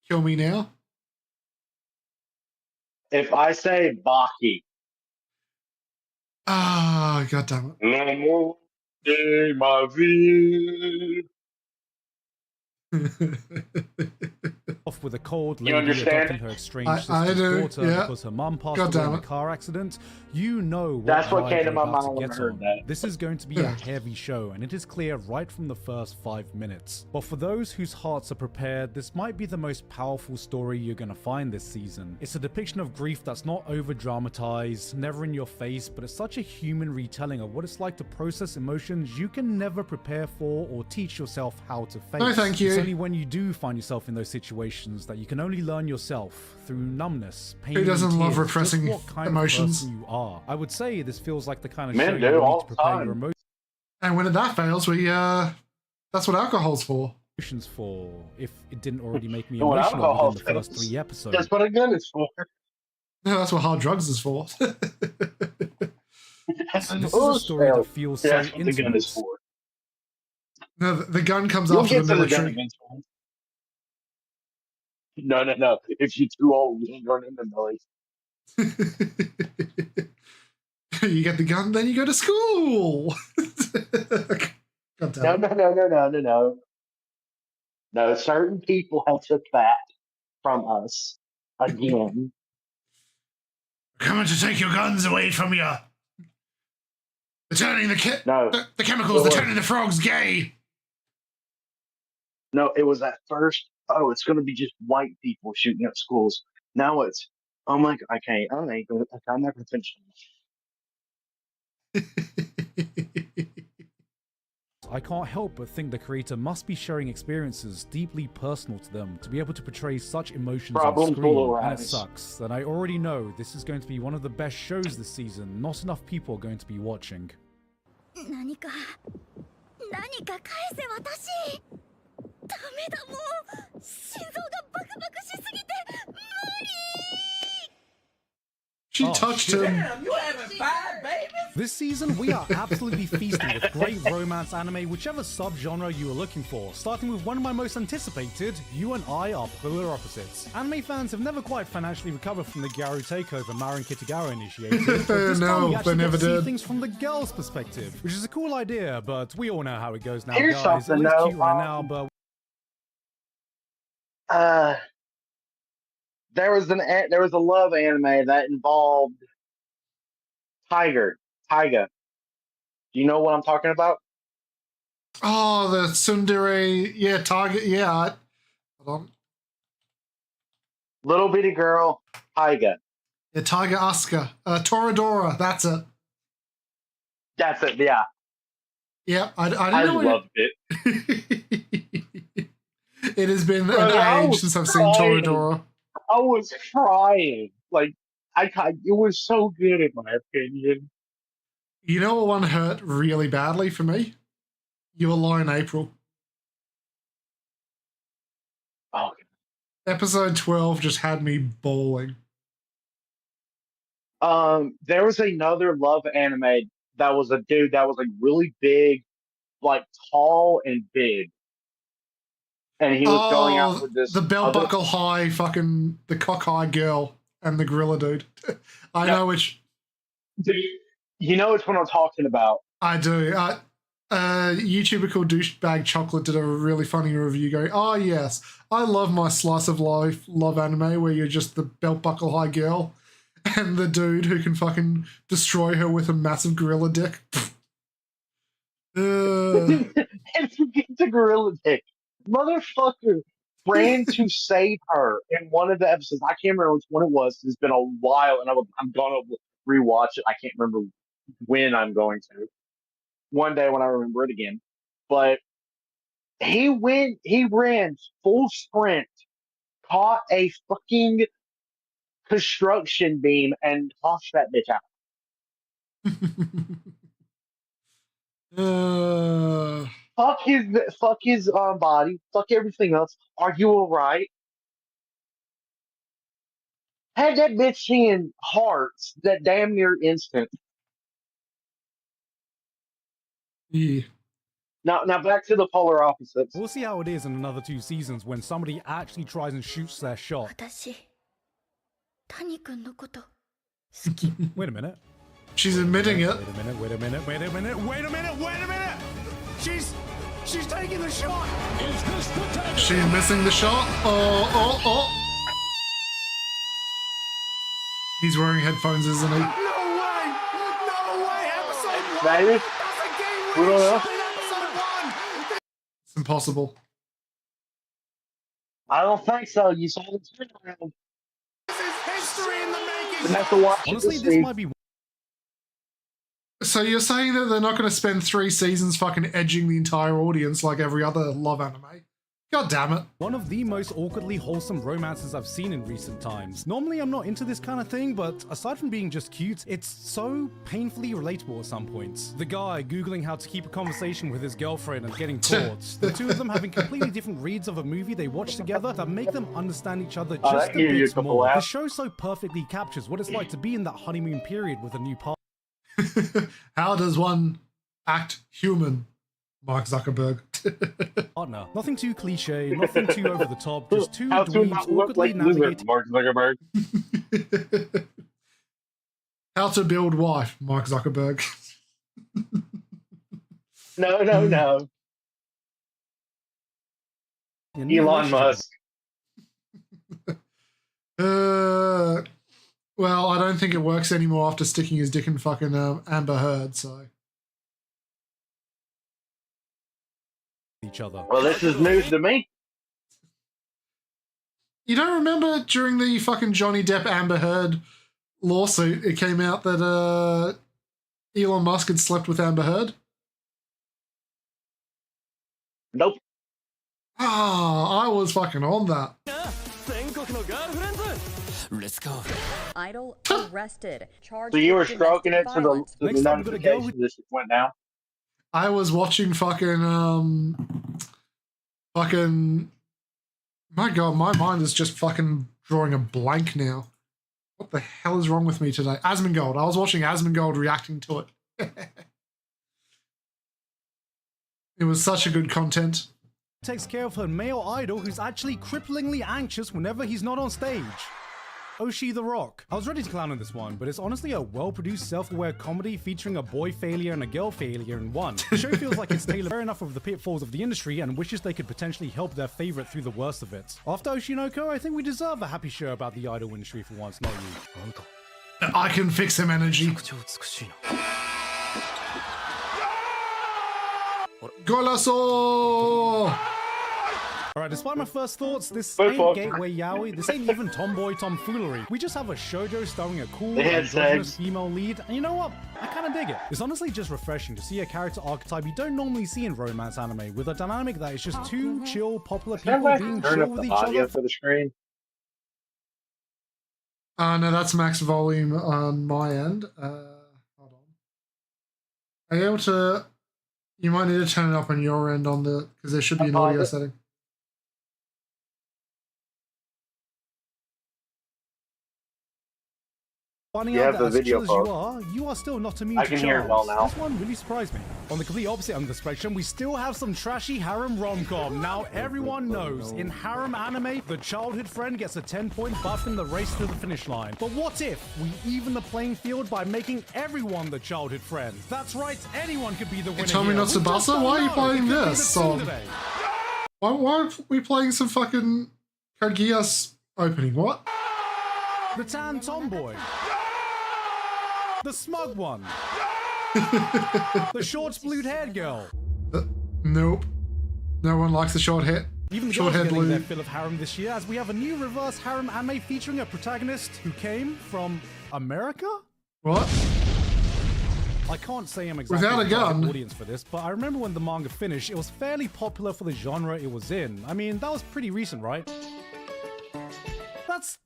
[SPEAKER 1] Kill me now.
[SPEAKER 13] If I say Baki.
[SPEAKER 1] Ah, god damn it.
[SPEAKER 13] L'amour de ma vie.
[SPEAKER 14] Off with a cold
[SPEAKER 13] You
[SPEAKER 14] lady
[SPEAKER 13] understand?
[SPEAKER 14] adopting her estranged
[SPEAKER 1] I
[SPEAKER 14] sister's
[SPEAKER 1] do,
[SPEAKER 14] daughter
[SPEAKER 1] yeah.
[SPEAKER 14] because her mum passed
[SPEAKER 1] God
[SPEAKER 14] away
[SPEAKER 1] damn
[SPEAKER 14] in a
[SPEAKER 1] it.
[SPEAKER 14] car accident. You know what
[SPEAKER 13] That's what
[SPEAKER 14] ride
[SPEAKER 13] came to
[SPEAKER 14] you're
[SPEAKER 13] my
[SPEAKER 14] about
[SPEAKER 13] mind
[SPEAKER 14] to
[SPEAKER 13] when I
[SPEAKER 14] get
[SPEAKER 13] heard
[SPEAKER 14] on.
[SPEAKER 13] that.
[SPEAKER 14] This is going to be a heavy show, and it is clear right from the first 5 minutes. But for those whose hearts are prepared, this might be the most powerful story you're going to find this season. It's a depiction of grief that's not over-dramatized, never in your face, but it's such a human retelling of what it's like to process emotions you can never prepare for or teach yourself how to face.
[SPEAKER 1] No, thank you.
[SPEAKER 14] It's only when you do find yourself in those situations that you can only learn yourself through numbness, pain,
[SPEAKER 1] Who doesn't
[SPEAKER 14] and
[SPEAKER 1] love
[SPEAKER 14] tears,
[SPEAKER 1] repressing
[SPEAKER 14] just what kind
[SPEAKER 1] emotions?
[SPEAKER 14] of person you are. I would say this feels like the kind of
[SPEAKER 13] Men
[SPEAKER 14] show
[SPEAKER 13] do
[SPEAKER 14] you would need
[SPEAKER 13] all
[SPEAKER 14] to
[SPEAKER 13] the
[SPEAKER 14] prepare your
[SPEAKER 13] time.
[SPEAKER 1] And when that fails, that's what alcohol's for.
[SPEAKER 14] emotions for, if it didn't already make me
[SPEAKER 13] You know what
[SPEAKER 14] emotional
[SPEAKER 13] alcohol
[SPEAKER 14] within the first
[SPEAKER 13] fails?
[SPEAKER 14] 3 episodes.
[SPEAKER 13] That's what a gun is for.
[SPEAKER 1] No, that's what hard drugs is for.
[SPEAKER 14] This is a story that feels so
[SPEAKER 13] That's what the gun is
[SPEAKER 14] intimate.
[SPEAKER 13] for.
[SPEAKER 1] No, the gun comes
[SPEAKER 13] You'll
[SPEAKER 1] after
[SPEAKER 13] get
[SPEAKER 1] the
[SPEAKER 13] to the gun
[SPEAKER 1] military.
[SPEAKER 13] eventually. No. If you're too old, you ain't going in the military.
[SPEAKER 1] You get the gun, then you go to school. God damn it.
[SPEAKER 13] No. No, certain people have took that from us again.
[SPEAKER 1] Coming to take your guns away from you. They're turning
[SPEAKER 13] No.
[SPEAKER 1] the chemicals, they're turning the frogs gay.
[SPEAKER 13] No, it was at first, oh, it's going to be just white people shooting at schools. Now it's, oh my God, I'm not going to finish
[SPEAKER 14] I can't help but think the creator must be sharing experiences deeply personal to them to be able to portray such emotions on
[SPEAKER 13] Problems
[SPEAKER 14] screen,
[SPEAKER 13] will
[SPEAKER 14] and it
[SPEAKER 13] arise.
[SPEAKER 14] sucks that I already know this is going to be one of the best shows this season. Not enough people are going to be watching.
[SPEAKER 2] 何か返せ私。ダメだもう。心臓がバクバクしすぎて無理。
[SPEAKER 1] She touched him.
[SPEAKER 7] You having 5 babies?
[SPEAKER 14] This season, we are absolutely feasting with great romance anime, whichever subgenre you are looking for. Starting with one of my most anticipated, You and I Are Polar Opposites. Anime fans have never quite financially recovered from the Gyaru takeover Marin Kitagawa initiated, but this time
[SPEAKER 1] No,
[SPEAKER 14] we
[SPEAKER 1] they
[SPEAKER 14] actually
[SPEAKER 1] never
[SPEAKER 14] get to see
[SPEAKER 1] did.
[SPEAKER 14] things from the girl's perspective, which is a cool idea, but we all know how it goes now,
[SPEAKER 13] Here's
[SPEAKER 14] guys. It
[SPEAKER 13] something,
[SPEAKER 14] looks
[SPEAKER 13] though,
[SPEAKER 14] cute right now, but
[SPEAKER 13] there was a love anime that involved Taiga. Do you know what I'm talking about?
[SPEAKER 1] Oh, the tsundere. Yeah, target. Yeah. Hold on.
[SPEAKER 13] Little bitty girl, Taiga.
[SPEAKER 1] Yeah, Tiger Asuka. Toradora. That's it.
[SPEAKER 13] That's it, yeah.
[SPEAKER 1] Yeah, I
[SPEAKER 13] I
[SPEAKER 1] didn't know
[SPEAKER 13] loved it.
[SPEAKER 1] It has been
[SPEAKER 13] Bro,
[SPEAKER 1] an
[SPEAKER 13] I
[SPEAKER 1] age
[SPEAKER 13] was
[SPEAKER 1] since I've seen
[SPEAKER 13] crying.
[SPEAKER 1] Toradora.
[SPEAKER 13] I was crying. Like, it was so good in my opinion.
[SPEAKER 1] You know what one hurt really badly for me? You Alone, April.
[SPEAKER 13] Oh.
[SPEAKER 1] Episode 12 just had me bawling.
[SPEAKER 13] There was another love anime that was a dude that was like really big, like tall and big. And he was going out with this
[SPEAKER 1] the belt buckle high, fucking the cock high girl and the gorilla dude. I know which.
[SPEAKER 13] Dude, you know which one I'm talking about.
[SPEAKER 1] I do. YouTuber called Douchebag Chocolate did a really funny review going, oh yes, I love my slice of life love anime where you're just the belt buckle high girl and the dude who can fucking destroy her with a massive gorilla dick.
[SPEAKER 13] And forget the gorilla dick. Motherfucker ran to save her in one of the episodes. I can't remember which one it was. It's been a while, and I'm going to rewatch it. I can't remember when I'm going to. One day when I remember it again. But he ran full sprint, caught a fucking construction beam, and tossed that bitch out. fuck his body, fuck everything else. Are you alright? Had that bitch seeing hearts that damn near instant.
[SPEAKER 1] Yeah.
[SPEAKER 13] Now back to the polar opposites.
[SPEAKER 14] We'll see how it is in another 2 seasons when somebody actually tries and shoots their shot.
[SPEAKER 2] 私谷君のこと
[SPEAKER 14] Wait a minute.
[SPEAKER 1] She's admitting it.
[SPEAKER 14] Wait a minute, wait a minute, wait a minute, wait a minute, wait a minute! She's taking the shot! Is this the time?
[SPEAKER 1] She's missing the shot. Oh. He's wearing headphones, isn't he?
[SPEAKER 14] No way! No way! Episode 1!
[SPEAKER 13] Maybe.
[SPEAKER 14] That's a game
[SPEAKER 13] We don't know.
[SPEAKER 14] in episode 1!
[SPEAKER 1] It's impossible.
[SPEAKER 13] I don't think so. You saw the turnaround.
[SPEAKER 14] This is history in the making!
[SPEAKER 13] You have to watch
[SPEAKER 14] Honestly,
[SPEAKER 13] it to
[SPEAKER 14] this
[SPEAKER 13] see.
[SPEAKER 14] might be.
[SPEAKER 1] So you're saying that they're not going to spend 3 seasons fucking edging the entire audience like every other love anime? God damn it.
[SPEAKER 14] One of the most awkwardly wholesome romances I've seen in recent times. Normally I'm not into this kind of thing, but aside from being just cute, it's so painfully relatable at some points. The guy googling how to keep a conversation with his girlfriend and getting caught. The two of them having completely different reads of a movie they watch together that make them understand each other just a bit more. The show so perfectly captures what it's like to be in that honeymoon period with a new partner.
[SPEAKER 1] How does one act human? Mark Zuckerberg.
[SPEAKER 14] Partner. Nothing too cliche, nothing too over the top, just two
[SPEAKER 13] How to
[SPEAKER 14] dweebs
[SPEAKER 13] not look
[SPEAKER 14] awkwardly
[SPEAKER 13] like lizard,
[SPEAKER 14] navigating.
[SPEAKER 13] Mark Zuckerberg.
[SPEAKER 1] How to build wife, Mark Zuckerberg.
[SPEAKER 13] No. Elon Musk.
[SPEAKER 1] Well, I don't think it works anymore after sticking his dick in fucking Amber Heard, so.
[SPEAKER 14] Each other.
[SPEAKER 13] Well, this is news to me.
[SPEAKER 1] You don't remember during the fucking Johnny Depp Amber Heard lawsuit, it came out that Elon Musk had slept with Amber Heard?
[SPEAKER 13] Nope.
[SPEAKER 1] I was fucking on that.
[SPEAKER 15] Let's go.
[SPEAKER 18] Idol arrested. Charged
[SPEAKER 13] So you were
[SPEAKER 18] with
[SPEAKER 13] stroking it to
[SPEAKER 18] domestic
[SPEAKER 13] the
[SPEAKER 18] violence.
[SPEAKER 13] notification this went down?
[SPEAKER 1] I was watching fucking my god, my mind is just fucking drawing a blank now. What the hell is wrong with me today? Asmongold. I was watching Asmongold reacting to it. It was such a good content.
[SPEAKER 14] Takes care of her male idol who's actually cripplingly anxious whenever he's not on stage. Oshi the Rock. I was ready to clown on this one, but it's honestly a well-produced, self-aware comedy featuring a boy failure and a girl failure in one. The show feels like it's tailored fair enough of the pitfalls of the industry and wishes they could potentially help their favorite through the worst of it. After Oshinoko, I think we deserve a happy show about the idol industry for once, not you.
[SPEAKER 1] I can fix him energy. Golazo!
[SPEAKER 14] Alright, despite my first thoughts, this ain't gateway yaoi, this ain't even tomboy tomfoolery. We just have a shoujo starring a cool, androgynous female lead, and you know what? I kinda dig it. It's honestly just refreshing to see a character archetype you don't normally see in romance anime, with a dynamic that is just two chill, popular people being chill with each other.
[SPEAKER 13] For the screen.
[SPEAKER 1] No, that's max volume on my end. Hold on. Are you able to... You might need to turn it up on your end on the... Because there should be an audio setting.
[SPEAKER 14] Finding out that as chill as you are still not immune to
[SPEAKER 13] I can hear it all now.
[SPEAKER 14] This one really surprised me. On the complete opposite end of the spectrum, we still have some trashy harem rom-com. Now, everyone knows, in harem anime, the childhood friend gets a 10-point buff in the race to the finish line. But what if we even the playing field by making everyone the childhood friend? That's right, anyone could be the winner.
[SPEAKER 1] Hey, Tommy not Tsubasa? Why are you playing this song? Why are we playing some fucking Code Geass opening? What?
[SPEAKER 14] The tan tomboy. The smug one. The short blued-haired girl.
[SPEAKER 1] Nope. No one likes the short hair.
[SPEAKER 14] Even the girls are getting their fill of harem this year, as we have a new reverse harem anime featuring a protagonist who came from America?
[SPEAKER 1] What?
[SPEAKER 14] I can't say I'm exactly
[SPEAKER 1] Without a
[SPEAKER 14] the
[SPEAKER 1] gun.
[SPEAKER 14] target audience for this, but I remember when the manga finished, it was fairly popular for the genre it was in. I mean, that was pretty recent, right? That's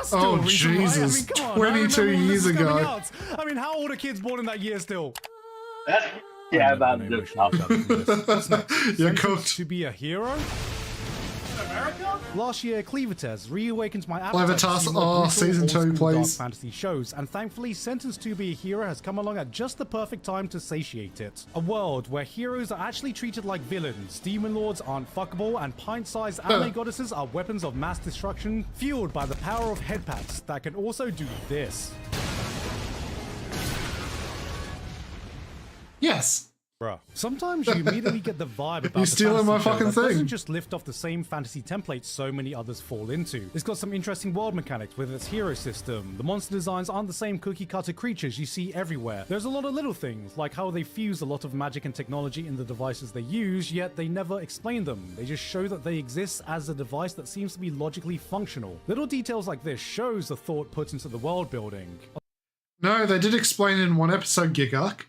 [SPEAKER 14] still recent,
[SPEAKER 1] Jesus,
[SPEAKER 14] right? I mean, come on,
[SPEAKER 1] 22 years ago.
[SPEAKER 14] I mean, how old are kids born in that year still?
[SPEAKER 13] That's Yeah,
[SPEAKER 14] I'm never gonna emotionally recover from this. What's next?
[SPEAKER 1] You're
[SPEAKER 14] Sentenced to be a hero? Last year, Cleavites reawakened my appetite to see more brutal,
[SPEAKER 1] season 2,
[SPEAKER 14] old-school dark
[SPEAKER 1] please.
[SPEAKER 14] fantasy shows, and thankfully, Sentenced to be a Hero has come along at just the perfect time to satiate it. A world where heroes are actually treated like villains, demon lords aren't fuckable, and pint-sized anime goddesses are weapons of mass destruction, fueled by the power of headpats that can also do this.
[SPEAKER 1] Yes.
[SPEAKER 14] Bruh. Sometimes you immediately get the vibe about
[SPEAKER 1] You're
[SPEAKER 14] the
[SPEAKER 1] stealing my
[SPEAKER 14] fantasy show
[SPEAKER 1] fucking
[SPEAKER 14] that
[SPEAKER 1] thing.
[SPEAKER 14] doesn't just lift off the same fantasy templates so many others fall into. It's got some interesting world mechanics with its hero system. The monster designs aren't the same cookie cutter creatures you see everywhere. There's a lot of little things, like how they fuse a lot of magic and technology in the devices they use, yet they never explain them. They just show that they exist as a device that seems to be logically functional. Little details like this shows the thought put into the world building.
[SPEAKER 1] No, they did explain it in one episode, Giguk.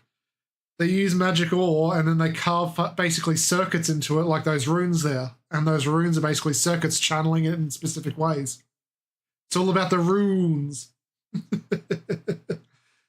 [SPEAKER 1] They use magic ore and then they carve basically circuits into it, like those runes there. And those runes are basically circuits channeling it in specific ways. It's all about the runes.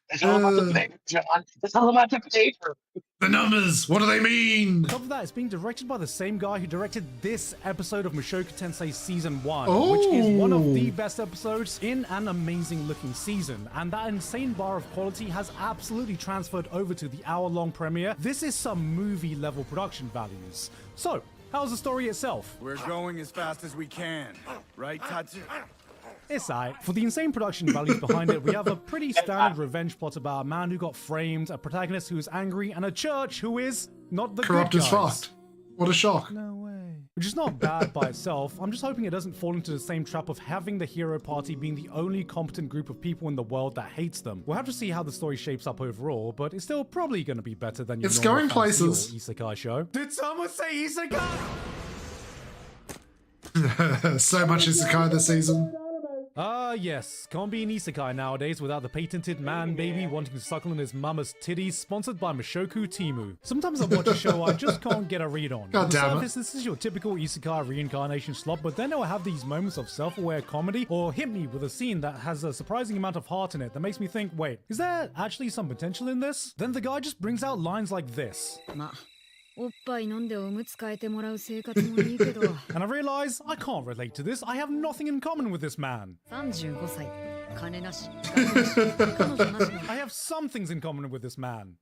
[SPEAKER 13] It's all about the paper, John. It's all about the paper.
[SPEAKER 1] The numbers, what do they mean?
[SPEAKER 14] On top of that, it's being directed by the same guy who directed this episode of Mushoku Tensei Season 1, which is one of the best episodes in an amazing looking season. And that insane bar of quality has absolutely transferred over to the hour-long premiere. This is some movie-level production values. So, how's the story itself?
[SPEAKER 19] We're going as fast as we can. Right, Tatsu?
[SPEAKER 14] It's aight. For the insane production values behind it, we have a pretty standard revenge plot about a man who got framed, a protagonist who is angry, and a church who is not the
[SPEAKER 1] Corrupt
[SPEAKER 14] good
[SPEAKER 1] as
[SPEAKER 14] guys.
[SPEAKER 1] fuck. What a shock.
[SPEAKER 14] No way. Which is not bad by itself. I'm just hoping it doesn't fall into the same trap of having the hero party being the only competent group of people in the world that hates them. We'll have to see how the story shapes up overall, but it's still probably going to be better than your
[SPEAKER 1] It's
[SPEAKER 14] normal
[SPEAKER 1] going
[SPEAKER 14] fantasy or
[SPEAKER 1] places.
[SPEAKER 14] isekai show. Did someone say isekai?
[SPEAKER 1] So much isekai this season.
[SPEAKER 14] Yes. Can't be an isekai nowadays without the patented man baby wanting to suckle on his mama's titties, sponsored by Mushoku Timu. Sometimes I watch a show I just can't get a read on.
[SPEAKER 1] God
[SPEAKER 14] On the
[SPEAKER 1] damn it.
[SPEAKER 14] surface, this is your typical isekai reincarnation slop, but then it will have these moments of self-aware comedy or hit me with a scene that has a surprising amount of heart in it that makes me think, wait, is there actually some potential in this? Then the guy just brings out lines like this.
[SPEAKER 2] おっぱい飲んでおむつ替えてもらう生活もいいけど
[SPEAKER 14] And I realize I can't relate to this. I have nothing in common with this man.
[SPEAKER 2] 35歳金なし学なし彼女なしの
[SPEAKER 14] I have some things in common with this man.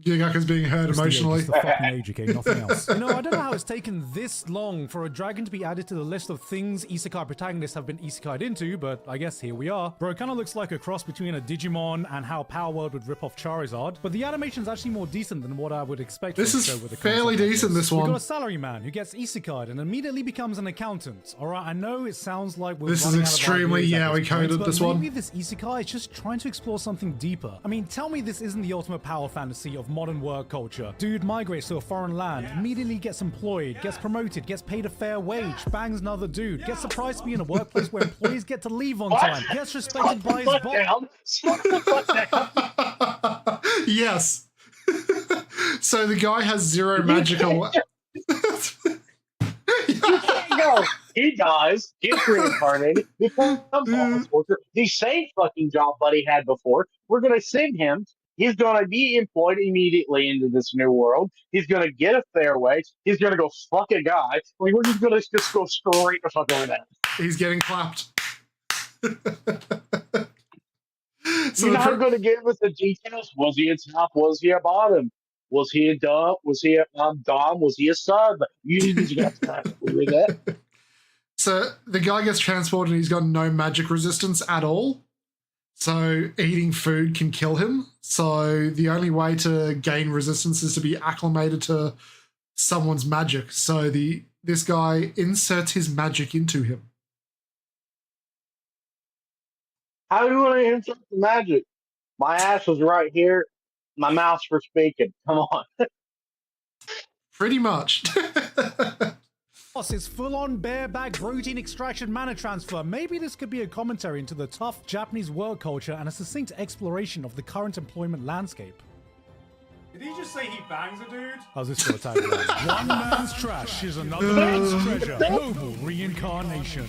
[SPEAKER 1] Giguk is being hurt emotionally.
[SPEAKER 14] Just the fucking age, okay? Nothing else. You know, I don't know how it's taken this long for a dragon to be added to the list of things isekai protagonists have been isekai'd into, but I guess here we are. Bro, it kind of looks like a cross between a Digimon and how Power World would rip off Charizard, but the animation's actually more decent than what I would expect.
[SPEAKER 1] This
[SPEAKER 14] from a
[SPEAKER 1] is
[SPEAKER 14] show with a
[SPEAKER 1] fairly
[SPEAKER 14] concept like
[SPEAKER 1] decent, this
[SPEAKER 14] We
[SPEAKER 1] one.
[SPEAKER 14] got a salaryman who gets isekai'd and immediately becomes an accountant. All right, I know it sounds like we're
[SPEAKER 1] This is
[SPEAKER 14] running out of
[SPEAKER 1] extremely
[SPEAKER 14] ideas at
[SPEAKER 1] yaoi
[SPEAKER 14] this point,
[SPEAKER 1] coded,
[SPEAKER 14] but
[SPEAKER 1] this one.
[SPEAKER 14] maybe this isekai is just trying to explore something deeper. I mean, tell me this isn't the ultimate power fantasy of modern work culture. Dude migrates to a foreign land, immediately gets employed, gets promoted, gets paid a fair wage, bangs another dude, gets surprised to be in a workplace where employees get to leave on time, gets respected by his boss.
[SPEAKER 1] Yes. So the guy has zero magical.
[SPEAKER 13] No, he dies, gets reincarnated, becomes a soldier. The same fucking job buddy had before. We're gonna send him. He's gonna be employed immediately into this new world. He's gonna get a fair wage. He's gonna go fuck a guy. We're just gonna go straight the fuck over that.
[SPEAKER 1] He's getting clapped. So
[SPEAKER 13] You're not going to give us the details. Was he a top? Was he a bottom? Was he a dom? Was he a dom? Was he a sub? You just got to with that.
[SPEAKER 1] So the guy gets transported and he's got no magic resistance at all. So eating food can kill him. So the only way to gain resistance is to be acclimated to someone's magic. So this guy inserts his magic into him.
[SPEAKER 13] How do you want to insert the magic? My ass was right here. My mouth's for speaking. Come on.
[SPEAKER 1] Pretty much.
[SPEAKER 14] Plus, it's full-on bareback protein extraction mana transfer. Maybe this could be a commentary into the tough Japanese work culture and a succinct exploration of the current employment landscape.
[SPEAKER 20] Did he just say he bangs a dude?
[SPEAKER 14] How's this for a tagline? One man's trash is another man's treasure. Noble reincarnation.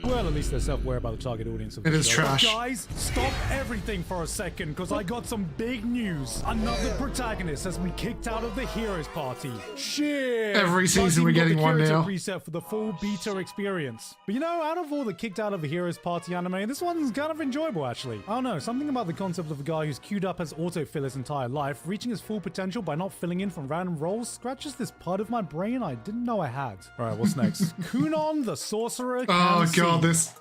[SPEAKER 14] Well, at least they're self-aware about the target audience of the
[SPEAKER 1] It is
[SPEAKER 14] show.
[SPEAKER 1] trash.
[SPEAKER 14] Guys, stop everything for a second, because I got some big news. Another protagonist has been kicked out of the Heroes Party. Shit!
[SPEAKER 1] Every season
[SPEAKER 14] Guys,
[SPEAKER 1] we're
[SPEAKER 14] even got
[SPEAKER 1] getting
[SPEAKER 14] the
[SPEAKER 1] one
[SPEAKER 14] Kirito
[SPEAKER 1] now.
[SPEAKER 14] preset for the full beta experience. But you know, out of all the kicked out of the Heroes Party anime, this one's kind of enjoyable, actually. I don't know, something about the concept of a guy who's queued up as autofill his entire life, reaching his full potential by not filling in from random roles, scratches this part of my brain I didn't know I had. Alright, what's next? Kunon the Sorcerer can see.
[SPEAKER 1] God, this.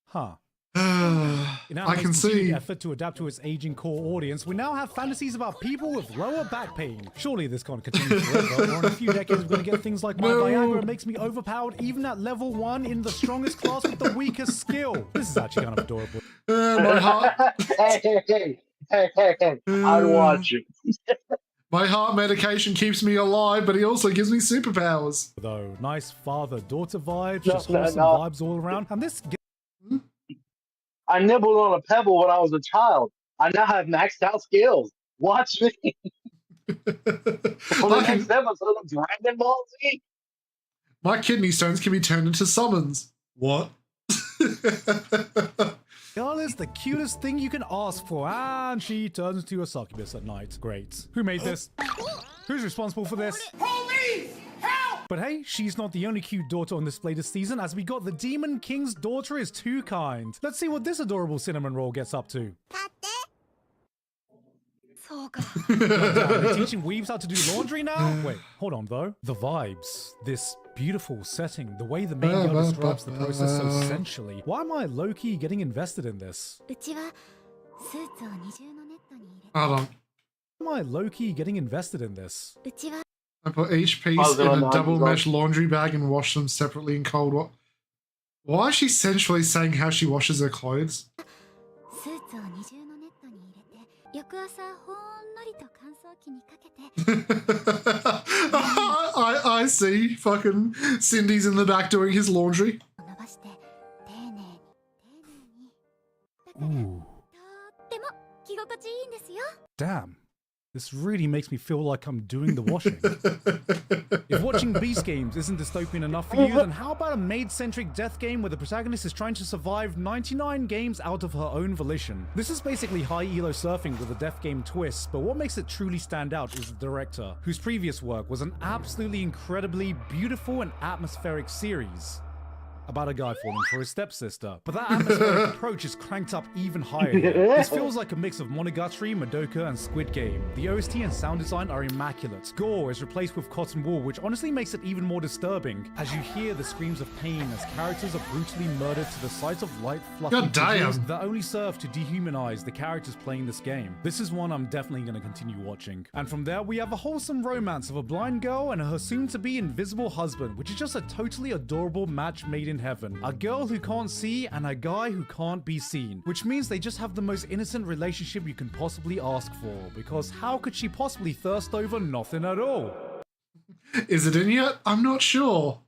[SPEAKER 14] Huh.
[SPEAKER 1] I can see.
[SPEAKER 14] Effort to adapt to its aging core audience, we now have fantasies about people with lower back pain. Surely this can't continue forever, or in a few decades we're gonna get things like my Viagra makes me overpowered even at level 1 in the strongest class with the weakest skill. This is actually kind of adorable.
[SPEAKER 1] My heart.
[SPEAKER 13] hey, I'd watch it.
[SPEAKER 1] My heart medication keeps me alive, but he also gives me superpowers.
[SPEAKER 14] Though, nice father-daughter vibes, just wholesome vibes all around, and this...
[SPEAKER 13] I nibbled on a pebble when I was a child. I now have maxed out skills. Watch me. For the next episode of Dragon Ball Z.
[SPEAKER 1] My kidney stones can be turned into summons. What?
[SPEAKER 14] Girl is the cutest thing you can ask for, and she turns into a succubus at night. Great. Who made this? Who's responsible for this?
[SPEAKER 7] Police! Help!
[SPEAKER 14] But hey, she's not the only cute daughter on display this season, as we got the Demon King's daughter is too kind. Let's see what this adorable cinnamon roll gets up to. They're teaching weaves how to do laundry now? Wait, hold on though. The vibes, this beautiful setting, the way the main girl describes the process so sensually. Why am I low-key getting invested in this?
[SPEAKER 1] Hold on.
[SPEAKER 14] Why am I low-key getting invested in this?
[SPEAKER 1] I put each piece in a double mesh laundry bag and wash them separately in cold water. Why is she sensually saying how she washes her clothes? I see fucking Cindy's in the back doing his laundry.
[SPEAKER 14] Ooh. Damn. This really makes me feel like I'm doing the washing. If watching Beast games isn't dystopian enough for you, then how about a maid-centric death game where the protagonist is trying to survive 99 games out of her own volition? This is basically high elo surfing with a death game twist, but what makes it truly stand out is the director, whose previous work was an absolutely incredibly beautiful and atmospheric series about a guy falling for his stepsister. But that atmospheric approach is cranked up even higher here. This feels like a mix of Monogatari, Madoka, and Squid Game. The OST and sound design are immaculate. Gore is replaced with cotton wool, which honestly makes it even more disturbing, as you hear the screams of pain as characters are brutally murdered to the sight of light, fluffy visuals that only serve to dehumanize the characters playing this game. This is one I'm definitely going to continue watching. And from there, we have a wholesome romance of a blind girl and her soon-to-be invisible husband, which is just a totally adorable match made in heaven. A girl who can't see and a guy who can't be seen, which means they just have the most innocent relationship you can possibly ask for, because how could she possibly thirst over nothing at all?
[SPEAKER 1] Is it in yet? I'm not sure.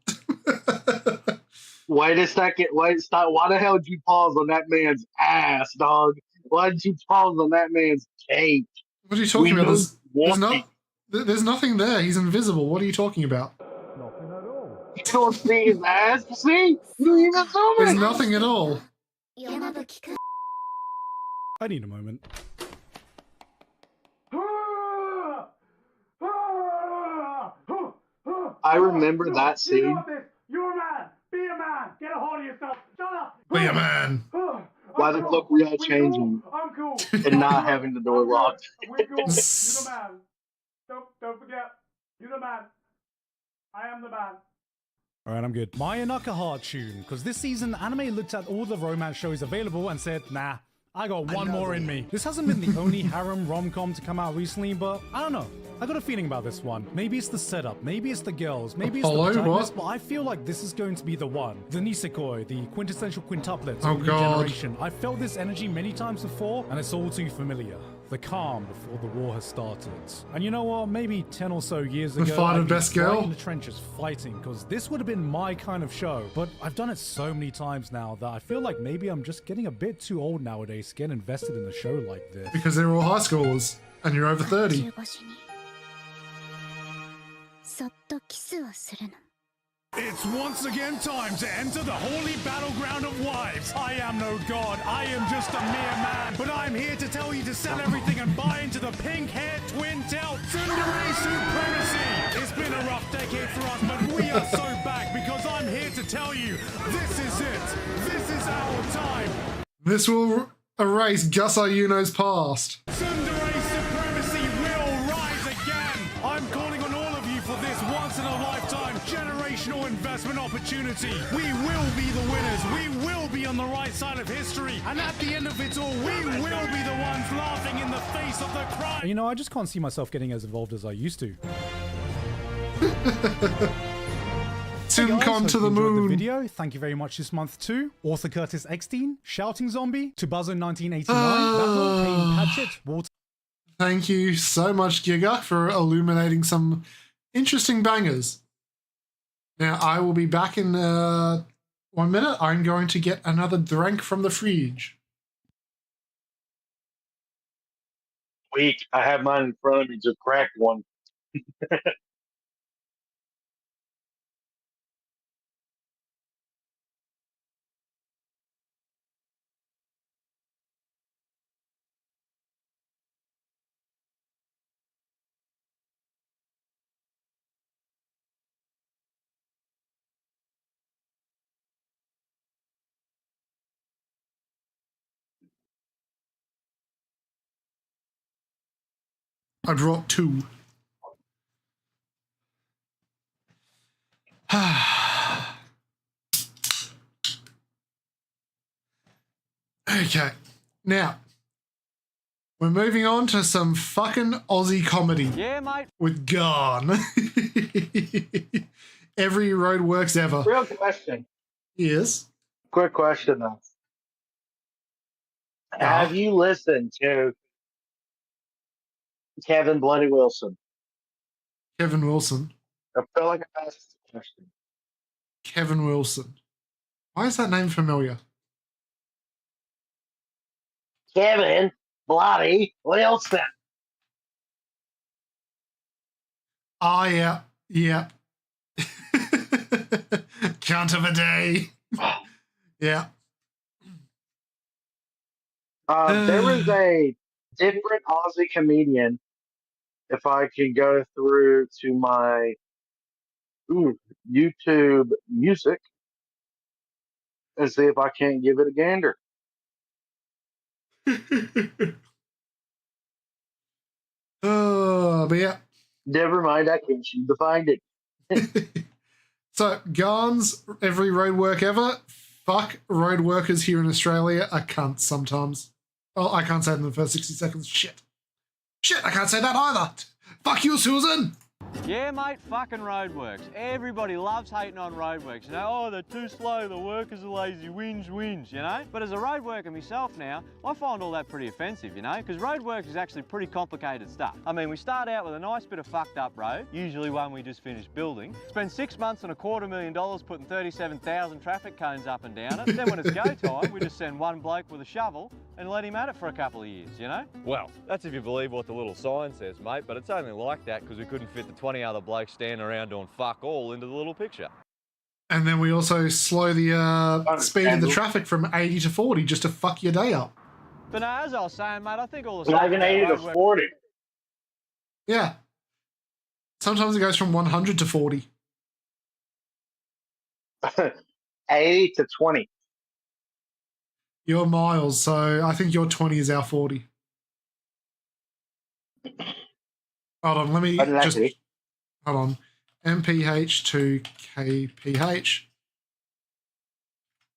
[SPEAKER 13] Wait a second. Wait, stop. Why the hell did you pause on that man's ass, dog? Why did you pause on that man's cake?
[SPEAKER 1] What are you talking about? There's nothing there. He's invisible. What are you talking about?
[SPEAKER 13] You don't see his ass? See? You even zoom in.
[SPEAKER 1] There's nothing at all.
[SPEAKER 14] I need a moment.
[SPEAKER 13] I remember that scene.
[SPEAKER 20] You're a man. Be a man. Get a hold of yourself. Shut up.
[SPEAKER 1] Be a man.
[SPEAKER 13] Why the fuck we all changing
[SPEAKER 20] I'm cool.
[SPEAKER 13] and not having the door locked?
[SPEAKER 20] We're cool. You're the man. Don't forget. You're the man. I am the man.
[SPEAKER 14] Alright, I'm good. My Nakahara tune, because this season, anime looked at all the romance shows available and said, nah, I got one more in me. This hasn't been the only harem rom-com to come out recently, but I don't know. I got a feeling about this one. Maybe it's the setup, maybe it's the girls, maybe it's the protagonist, but I feel like this is going to be the one. The Nisekoi, the quintessential quintuplets of the new generation. I've felt this energy many times before, and it's all too familiar. The calm before the war has started. And you know what? Maybe 10 or so years ago, I'd be right in the trenches fighting, because this would have been my kind of show. But I've done it so many times now that I feel like maybe I'm just getting a bit too old nowadays to get invested in a show like this.
[SPEAKER 1] Because they're all high schoolers, and you're over 30.
[SPEAKER 14] It's once again time to enter the holy battleground of wives. I am no god, I am just a mere man, but I'm here to tell you to sell everything and buy into the pink-haired twin tilt tsundere supremacy. It's been a rough decade for us, but we are so back because I'm here to tell you, this is it. This is our time.
[SPEAKER 1] This will erase Gus Ayuno's past.
[SPEAKER 14] Tsundere supremacy will rise again. I'm calling on all of you for this once-in-a-lifetime generational investment opportunity. We will be the winners. We will be on the right side of history. And at the end of it all, we will be the ones laughing in the face of the crime. You know, I just can't see myself getting as involved as I used to.
[SPEAKER 1] Simcon to the moon.
[SPEAKER 14] The video. Thank you very much this month to Author Curtis Eckstein, Shouting Zombie, to Buzzo1989, Battle, Payne Patchett, Walter.
[SPEAKER 1] Thank you so much, Giga, for illuminating some interesting bangers. Now, I will be back in 1 minute. I'm going to get another drink from the fridge.
[SPEAKER 13] Weak. I have mine in front of me, just cracked one.
[SPEAKER 1] I brought 2. Okay, now we're moving on to some fucking Aussie comedy.
[SPEAKER 21] Yeah, mate.
[SPEAKER 1] With Gone. Every road works ever.
[SPEAKER 13] Real question.
[SPEAKER 1] Yes.
[SPEAKER 13] Quick question though. Have you listened to Kevin Bloody Wilson?
[SPEAKER 1] Kevin Wilson.
[SPEAKER 13] I feel like I asked this question.
[SPEAKER 1] Kevin Wilson. Why is that name familiar?
[SPEAKER 13] Kevin Bloody Wilson.
[SPEAKER 1] Oh, yeah. Yeah. Count of a day. Yeah.
[SPEAKER 13] There was a different Aussie comedian. If I can go through to my YouTube music and see if I can't give it a gander.
[SPEAKER 1] But yeah.
[SPEAKER 13] Never mind, I can't seem to find it.
[SPEAKER 1] So, Garn's Every Road Work Ever. Fuck road workers here in Australia are cunts sometimes. Oh, I can't say it in the first 60 seconds. Shit, I can't say that either. Fuck you, Susan.
[SPEAKER 21] Yeah, mate, fucking roadworks. Everybody loves hating on roadworks. You know, oh, they're too slow, the workers are lazy, whinge, you know? But as a road worker myself now, I find all that pretty offensive, you know? Because road work is actually pretty complicated stuff. I mean, we start out with a nice bit of fucked up road, usually one we just finished building, spend 6 months and $250,000 putting 37,000 traffic cones up and down it. Then when it's go time, we just send one bloke with a shovel and let him at it for a couple of years, you know? Well, that's if you believe what the little sign says, mate, but it's only like that because we couldn't fit the 20 other blokes standing around doing fuck all into the little picture.
[SPEAKER 1] And then we also slow the speed of the traffic from 80 to 40 just to fuck your day up.
[SPEAKER 21] But no, as I was saying, mate, I think all the
[SPEAKER 13] Not even 80 to 40.
[SPEAKER 1] Yeah. Sometimes it goes from 100 to 40.
[SPEAKER 13] 80 to 20.
[SPEAKER 1] Your miles, so I think your 20 is our 40. Hold on, let me just... Hold on. MPH to KPH.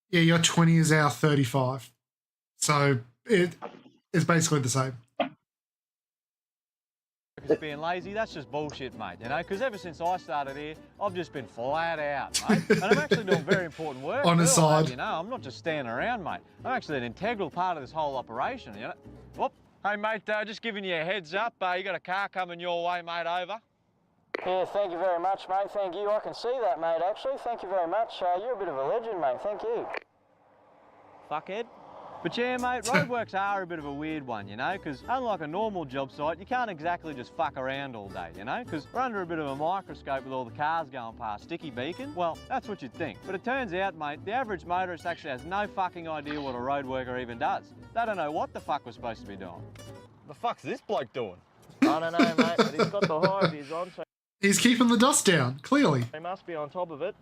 [SPEAKER 1] Yeah, your 20 is our 35. So it's basically the same.
[SPEAKER 21] Being lazy, that's just bullshit, mate, you know, because ever since I started here, I've just been flat out, mate. And I'm actually doing very important work.
[SPEAKER 1] On his side.
[SPEAKER 21] You know, I'm not just standing around, mate. I'm actually an integral part of this whole operation, you know. Whoop. Hey, mate, just giving you a heads up. You got a car coming your way, mate, over.
[SPEAKER 22] Yeah, thank you very much, mate. Thank you. I can see that, mate, actually. Thank you very much. You're a bit of a legend, mate. Thank you.
[SPEAKER 21] Fuckhead. But yeah, mate, roadworks are a bit of a weird one, you know, because unlike a normal job site, you can't exactly just fuck around all day, you know, because we're under a bit of a microscope with all the cars going past. Sticky beacon? Well, that's what you'd think. But it turns out, mate, the average motorist actually has no fucking idea what a road worker even does. They don't know what the fuck we're supposed to be doing.
[SPEAKER 4] The fuck's this bloke doing? I don't know, mate, but he's got the high vis on, so
[SPEAKER 1] He's keeping the dust down, clearly.
[SPEAKER 4] he must be on top of it.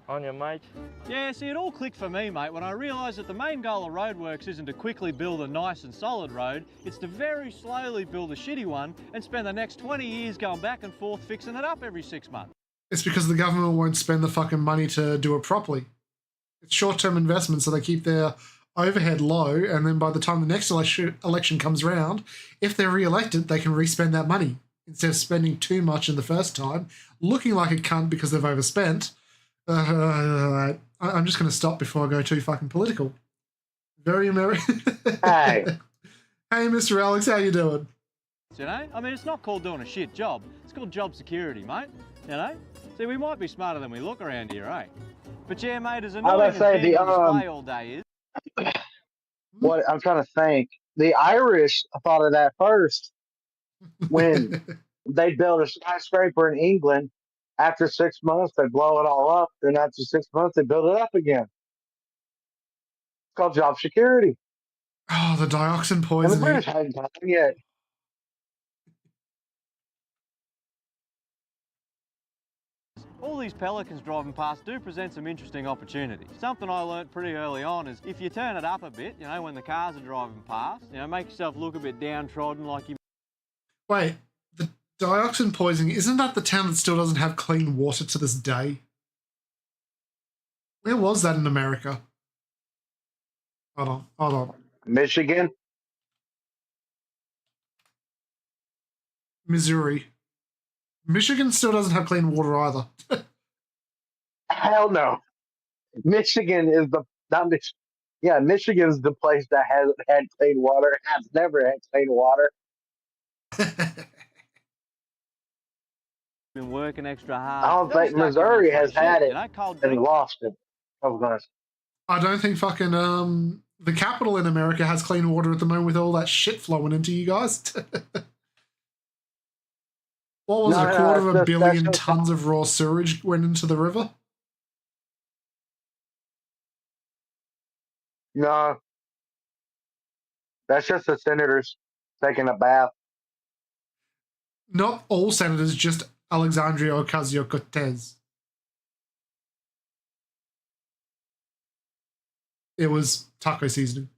[SPEAKER 4] On your mate.
[SPEAKER 21] Yeah, see, it all clicked for me, mate, when I realised that the main goal of roadworks isn't to quickly build a nice and solid road, it's to very slowly build a shitty one and spend the next 20 years going back and forth fixing it up every 6 months.
[SPEAKER 1] It's because the government won't spend the fucking money to do it properly. It's short-term investment, so they keep their overhead low, and then by the time the next election comes around, if they're re-elected, they can re-spend that money. Instead of spending too much in the first time, looking like a cunt because they've overspent. I'm just going to stop before I go too fucking political. Very American.
[SPEAKER 13] Hey.
[SPEAKER 1] Hey, Mr. Alex, how you doing?
[SPEAKER 21] You know? I mean, it's not called doing a shit job. It's called job security, mate. You know? See, we might be smarter than we look around here, eh? But yeah, mate, as annoying as being on display all day is...
[SPEAKER 13] What I'm trying to think. The Irish thought of that first when they built a skyscraper in England. After 6 months, they blow it all up. Then after 6 months, they build it up again. It's called job security.
[SPEAKER 1] Oh, the dioxin
[SPEAKER 13] And the
[SPEAKER 1] poisoning.
[SPEAKER 13] British hadn't done it yet.
[SPEAKER 21] All these pelicans driving past do present some interesting opportunities. Something I learnt pretty early on is if you turn it up a bit, you know, when the cars are driving past, you know, make yourself look a bit downtrodden like you...
[SPEAKER 1] Wait, the dioxin poisoning, isn't that the town that still doesn't have clean water to this day? Where was that in America? Hold on.
[SPEAKER 13] Michigan?
[SPEAKER 1] Missouri. Michigan still doesn't have clean water either.
[SPEAKER 13] Hell no. Michigan is Michigan's the place that hasn't had clean water. Has never had clean water.
[SPEAKER 21] Been working extra hard.
[SPEAKER 13] I don't think Missouri has had it and lost it.
[SPEAKER 1] I don't think fucking the capital in America has clean water at the moment with all that shit flowing into you guys. What was it? A quarter of a billion tons of raw sewage went into the river?
[SPEAKER 13] No. That's just the senators taking a bath.
[SPEAKER 1] Not all senators, just Alexandria Ocasio-Cortez. It was taco seasoning.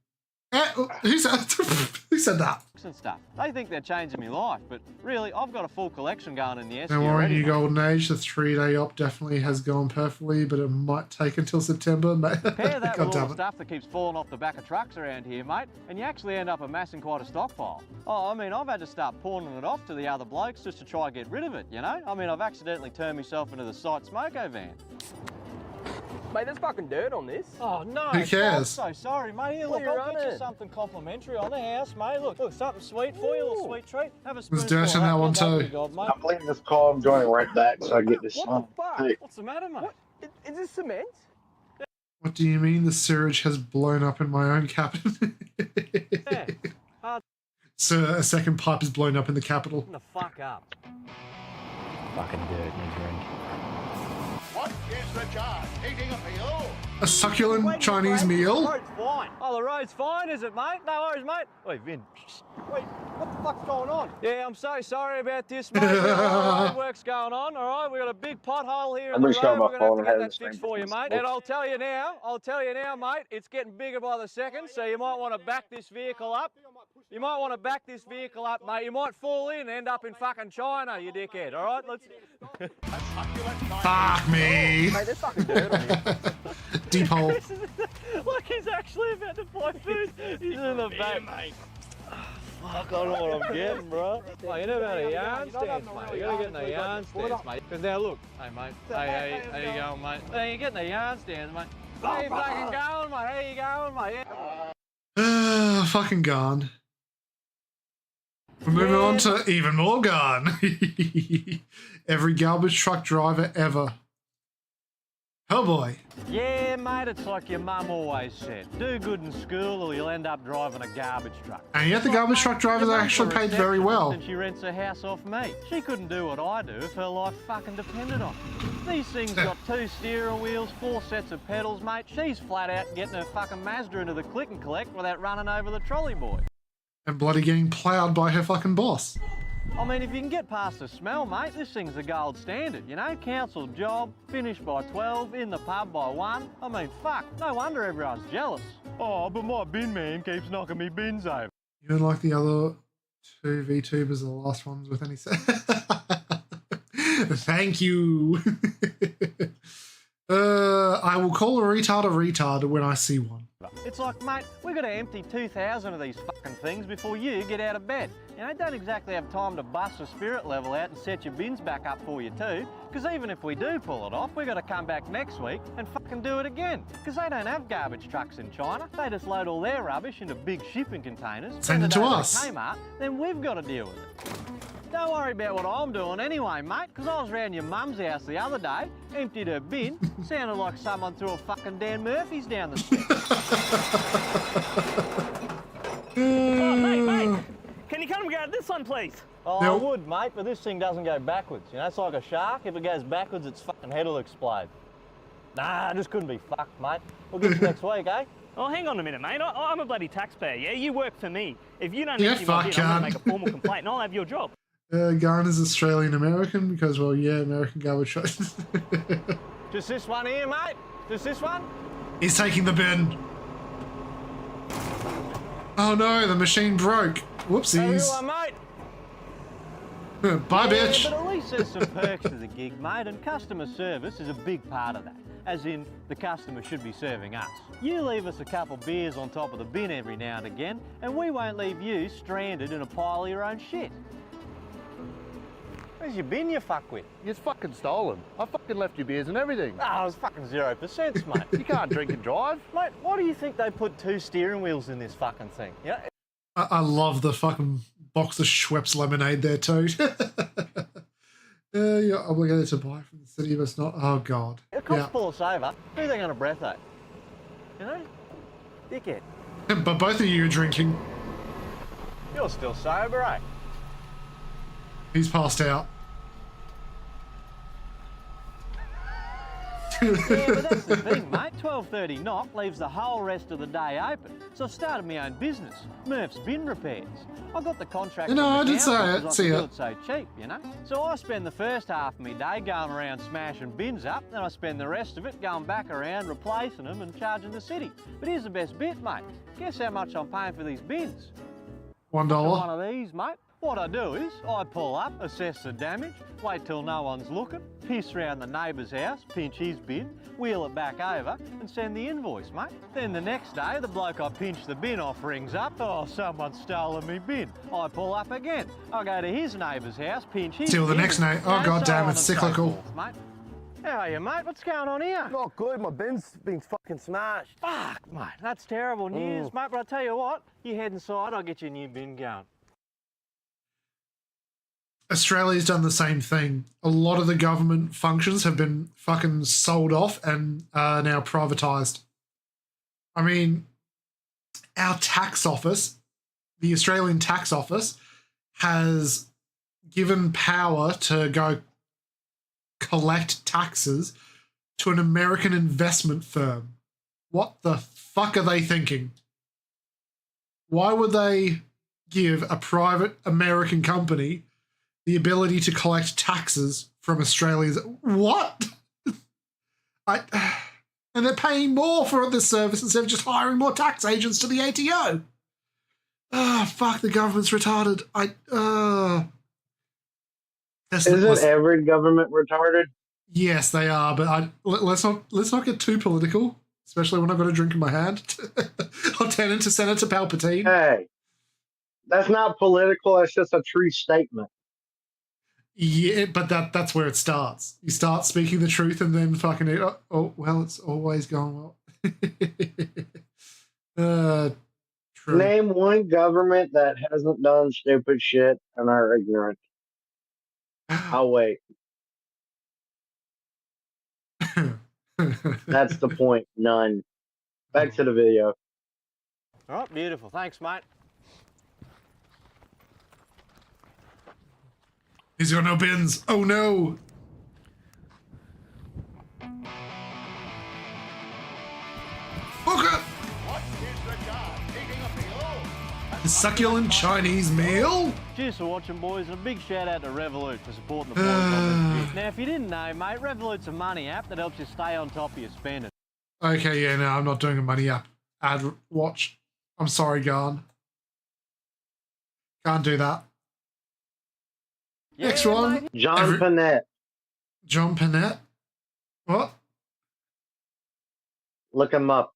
[SPEAKER 1] Who said that?
[SPEAKER 21] And stuff. They think they're changing my life, but really, I've got a full collection going in the SU.
[SPEAKER 1] Don't worry, New Golden Age, the 3-day op definitely has gone perfectly, but it might take until September.
[SPEAKER 21] Pair that with all the stuff that keeps falling off the back of trucks around here, mate, and you actually end up amassing quite a stockpile. Oh, I mean, I've had to start pawning it off to the other blokes just to try and get rid of it, you know? I mean, I've accidentally turned myself into the Sight Smoko van.
[SPEAKER 4] Mate, there's fucking dirt on this.
[SPEAKER 21] Oh, no.
[SPEAKER 1] Who cares?
[SPEAKER 21] I'm so sorry, mate. Here, look, I'll get you something complimentary on the house, mate. Look, something sweet for you, a little sweet treat. Have a spoonful.
[SPEAKER 1] There's dirt in that one too.
[SPEAKER 13] I'm leaving this call. I'm joining right back so I get this.
[SPEAKER 21] What the fuck? What's the matter, mate?
[SPEAKER 4] Is this cement?
[SPEAKER 1] What do you mean the sewage has blown up in my own cabin? So a second pipe is blown up in the capital.
[SPEAKER 21] The fuck up.
[SPEAKER 4] Fucking dirt in a drink.
[SPEAKER 10] What is the job? Eating a meal?
[SPEAKER 1] A succulent Chinese meal?
[SPEAKER 21] The road's fine. Oh, the road's fine, is it, mate? No worries, mate. Wait, Vin. Wait, what the fuck's going on? Yeah, I'm so sorry about this, mate. We've got a lot of work's going on, all right? We've got a big pothole here in the road. We're going to have to get that fixed for you, mate. And I'll tell you now, mate, it's getting bigger by the second, so you might want to back this vehicle up. You might want to back this vehicle up, mate. You might fall in and end up in fucking China, you dickhead, all right? Let's...
[SPEAKER 1] Fuck me.
[SPEAKER 4] Mate, there's fucking dirt on here.
[SPEAKER 1] Deep hole.
[SPEAKER 21] Look, he's actually about to buy food. He's in the back.
[SPEAKER 4] Mate.
[SPEAKER 21] Fuck, I don't know what I'm getting, bro. Oh, you know about a yarn stance, mate. You gotta get in the yarn stance, mate. Because now look, hey, mate. Hey, how you going, mate? Hey, you're getting the yarn stance, mate. How you fucking going, mate? How you going, mate?
[SPEAKER 1] Fucking gone. We're moving on to even more gone. Every garbage truck driver ever. Oh boy.
[SPEAKER 21] Yeah, mate, it's like your mum always said. Do good in school or you'll end up driving a garbage truck.
[SPEAKER 1] And yet the garbage truck drivers are actually paid very well.
[SPEAKER 21] And she rents her house off me. She couldn't do what I do if her life fucking depended on it. These things got 2 steering wheels, 4 sets of pedals, mate. She's flat out getting her fucking Mazda into the click and collect without running over the trolley boy.
[SPEAKER 1] And bloody getting ploughed by her fucking boss.
[SPEAKER 21] I mean, if you can get past the smell, mate, this thing's the gold standard, you know? Council job, finished by 12, in the pub by 1. I mean, fuck, no wonder everyone's jealous. Oh, but my bin man keeps knocking me bins over.
[SPEAKER 1] You don't like the other 2 VTubers, the last ones with any sense? Thank you. I will call a retard when I see one.
[SPEAKER 21] It's like, mate, we've got to empty 2,000 of these fucking things before you get out of bed. You know, don't exactly have time to bust the spirit level out and set your bins back up for you too, because even if we do pull it off, we've got to come back next week and fucking do it again, because they don't have garbage trucks in China. They just load all their rubbish into big shipping containers.
[SPEAKER 1] Send it to us.
[SPEAKER 21] Kmart, then we've got to deal with it. Don't worry about what I'm doing anyway, mate, because I was round your mum's house the other day, emptied her bin, sounded like someone threw a fucking Dan Murphy's down the steps.
[SPEAKER 22] Oh, mate, can you come and grab this one, please?
[SPEAKER 21] Oh,
[SPEAKER 22] No.
[SPEAKER 21] I would, mate, but this thing doesn't go backwards. You know, it's like a shark. If it goes backwards, its fucking head will explode. Nah, I just couldn't be fucked, mate. We'll get you next week, eh?
[SPEAKER 22] Oh, hang on a minute, mate. I'm a bloody taxpayer, yeah? You work for me. If you don't
[SPEAKER 1] Yeah,
[SPEAKER 22] empty my bin,
[SPEAKER 1] fuck,
[SPEAKER 22] I'm going
[SPEAKER 1] cunt.
[SPEAKER 22] to make a formal complaint and I'll have your job.
[SPEAKER 1] Garner's Australian-American because, well, yeah, American garbage trucks.
[SPEAKER 21] Just this one here, mate? Just this one?
[SPEAKER 1] He's taking the bin. Oh no, the machine broke. Whoopsies.
[SPEAKER 21] So you are, mate.
[SPEAKER 1] Bye,
[SPEAKER 21] Yeah,
[SPEAKER 1] bitch.
[SPEAKER 21] but at least there's some perks to the gig, mate, and customer service is a big part of that. As in, the customer should be serving us. You leave us a couple beers on top of the bin every now and again, and we won't leave you stranded in a pile of your own shit. Where's your bin, you fuckwit?
[SPEAKER 5] It's fucking stolen. I fucking left your beers and everything.
[SPEAKER 21] Ah, it was fucking 0%, mate.
[SPEAKER 5] You can't drink and drive.
[SPEAKER 21] Mate, why do you think they put 2 steering wheels in this fucking thing? You know,
[SPEAKER 1] I love the fucking box of Schweppes lemonade there, too. You're obligated to buy from the city, but it's not. Oh, God.
[SPEAKER 21] It costs pull us over. Who they going to breath at? You know? Dickhead.
[SPEAKER 1] But both of you are drinking.
[SPEAKER 21] You're still sober, eh?
[SPEAKER 1] He's passed out.
[SPEAKER 21] Yeah, but that's the thing, mate. 12:30 knock leaves the whole rest of the day open. So I've started my own business, Murph's Bin Repairs. I got the contract.
[SPEAKER 1] You know,
[SPEAKER 21] from the
[SPEAKER 1] I did say
[SPEAKER 21] council
[SPEAKER 1] it.
[SPEAKER 21] 'cause
[SPEAKER 1] See
[SPEAKER 21] I could
[SPEAKER 1] ya.
[SPEAKER 21] do it so cheap, you know. So I spend the first half of my day going around smashing bins up, then I spend the rest of it going back around replacing them and charging the city. But here's the best bit, mate. Guess how much I'm paying for these bins?
[SPEAKER 1] $1.
[SPEAKER 21] One of these, mate. What I do is, I pull up, assess the damage, wait till no one's looking, piss round the neighbour's house, pinch his bin, wheel it back over and send the invoice, mate. Then the next day, the bloke I pinched the bin off rings up, oh, someone's stolen me bin. I pull up again. I go to his neighbour's house, pinch his
[SPEAKER 1] Till the
[SPEAKER 21] bin,
[SPEAKER 1] next night. Oh,
[SPEAKER 21] and
[SPEAKER 1] God
[SPEAKER 21] so
[SPEAKER 1] damn,
[SPEAKER 21] on
[SPEAKER 1] it's
[SPEAKER 21] and so
[SPEAKER 1] cyclical.
[SPEAKER 21] forth, mate. How are you, mate? What's going on here?
[SPEAKER 17] Not good. My bin's been fucking smashed.
[SPEAKER 21] Fuck, mate. That's terrible news, mate. But I tell you what, you head inside, I'll get you a new bin going.
[SPEAKER 1] Australia's done the same thing. A lot of the government functions have been fucking sold off and are now privatised. I mean, our tax office, the Australian tax office, has given power to go collect taxes to an American investment firm. What the fuck are they thinking? Why would they give a private American company the ability to collect taxes from Australia's... What? And they're paying more for this service instead of just hiring more tax agents to the ATO. Fuck, the government's retarded.
[SPEAKER 13] Isn't every government retarded?
[SPEAKER 1] Yes, they are, but let's not get too political, especially when I've got a drink in my hand. I'll turn into Senator Palpatine.
[SPEAKER 13] Hey, that's not political. That's just a true statement.
[SPEAKER 1] Yeah, but that's where it starts. You start speaking the truth and then fucking well, it's always going well. True.
[SPEAKER 13] Name one government that hasn't done stupid shit and are ignorant. I'll wait. That's the point. None. Back to the video.
[SPEAKER 22] Oh, beautiful. Thanks, mate.
[SPEAKER 1] He's got no bins. Oh no. Booker! The succulent Chinese meal?
[SPEAKER 21] Cheers for watching, boys, and a big shout out to Revolut for supporting the boys on this. Now, if you didn't know, mate, Revolut's a money app that helps you stay on top of your spending.
[SPEAKER 1] Okay, yeah, no, I'm not doing a money app ad watch. I'm sorry, Garn. Can't do that.
[SPEAKER 21] Yeah,
[SPEAKER 1] Next one.
[SPEAKER 21] mate.
[SPEAKER 13] John Panette.
[SPEAKER 1] John Panette? What?
[SPEAKER 13] Look him up.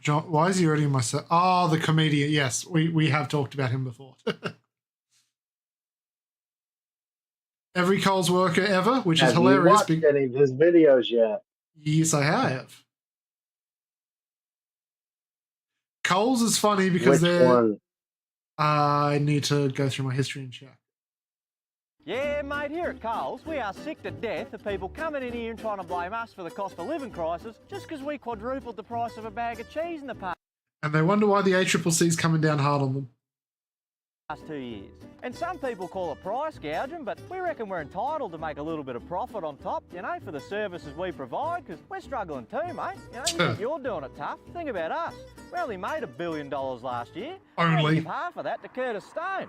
[SPEAKER 1] John, why is he already in my set? Oh, the comedian. Yes, we have talked about him before. Every Coles worker ever, which is hilarious.
[SPEAKER 13] Have you watched any of his videos yet?
[SPEAKER 1] Yes, I have. Coles is funny because
[SPEAKER 13] Which one?
[SPEAKER 1] I need to go through my history and check.
[SPEAKER 21] Yeah, mate, here at Coles, we are sick to death of people coming in here and trying to blame us for the cost of living crisis just because we quadrupled the price of a bag of cheese in the past
[SPEAKER 1] And they wonder why the ACCC's coming down hard on them.
[SPEAKER 21] 2 years. And some people call it price gouging, but we reckon we're entitled to make a little bit of profit on top, you know, for the services we provide, because we're struggling too, mate. You know, you think you're doing it tough. Think about us. We only made $1 billion last year.
[SPEAKER 1] Only.
[SPEAKER 21] Give half of that to Curtis Stone.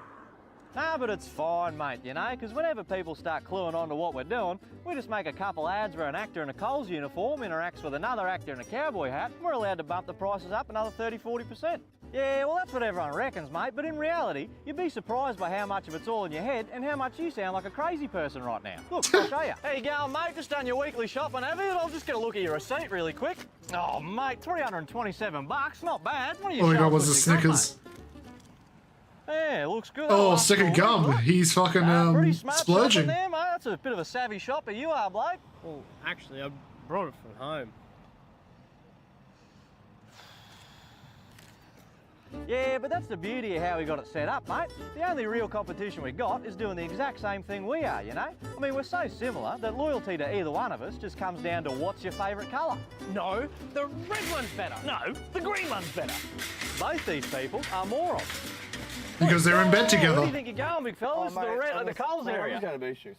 [SPEAKER 21] Nah, but it's fine, mate, you know, because whenever people start cluing on to what we're doing, we just make a couple ads where an actor in a Coles uniform interacts with another actor in a cowboy hat, and we're allowed to bump the prices up another 30–40%. Yeah, well, that's what everyone reckons, mate, but in reality, you'd be surprised by how much of it's all in your head and how much you sound like a crazy person right now. Look, I'll show you. How you going, mate? Just done your weekly shopping, have you? I'll just get a look at your receipt really quick. Oh, mate, $327, not bad. What are you
[SPEAKER 1] All he got
[SPEAKER 21] shopping
[SPEAKER 1] was the
[SPEAKER 21] with your gum,
[SPEAKER 1] Snickers.
[SPEAKER 21] mate? Yeah, looks good.
[SPEAKER 1] Oh, stick of gum. He's fucking
[SPEAKER 21] Pretty smart
[SPEAKER 1] splurging.
[SPEAKER 21] shopping there, mate. That's a bit of a savvy shopper you are, Blake.
[SPEAKER 3] Well, actually, I brought it from home.
[SPEAKER 21] Yeah, but that's the beauty of how we got it set up, mate. The only real competition we got is doing the exact same thing we are, you know? I mean, we're so similar that loyalty to either one of us just comes down to what's your favourite colour.
[SPEAKER 3] No, the red one's better. No, the green one's better.
[SPEAKER 21] Both these people are morons.
[SPEAKER 1] Because they're in bed
[SPEAKER 21] Where do
[SPEAKER 1] together.
[SPEAKER 21] you think you're going, big fella? This is the Coles area.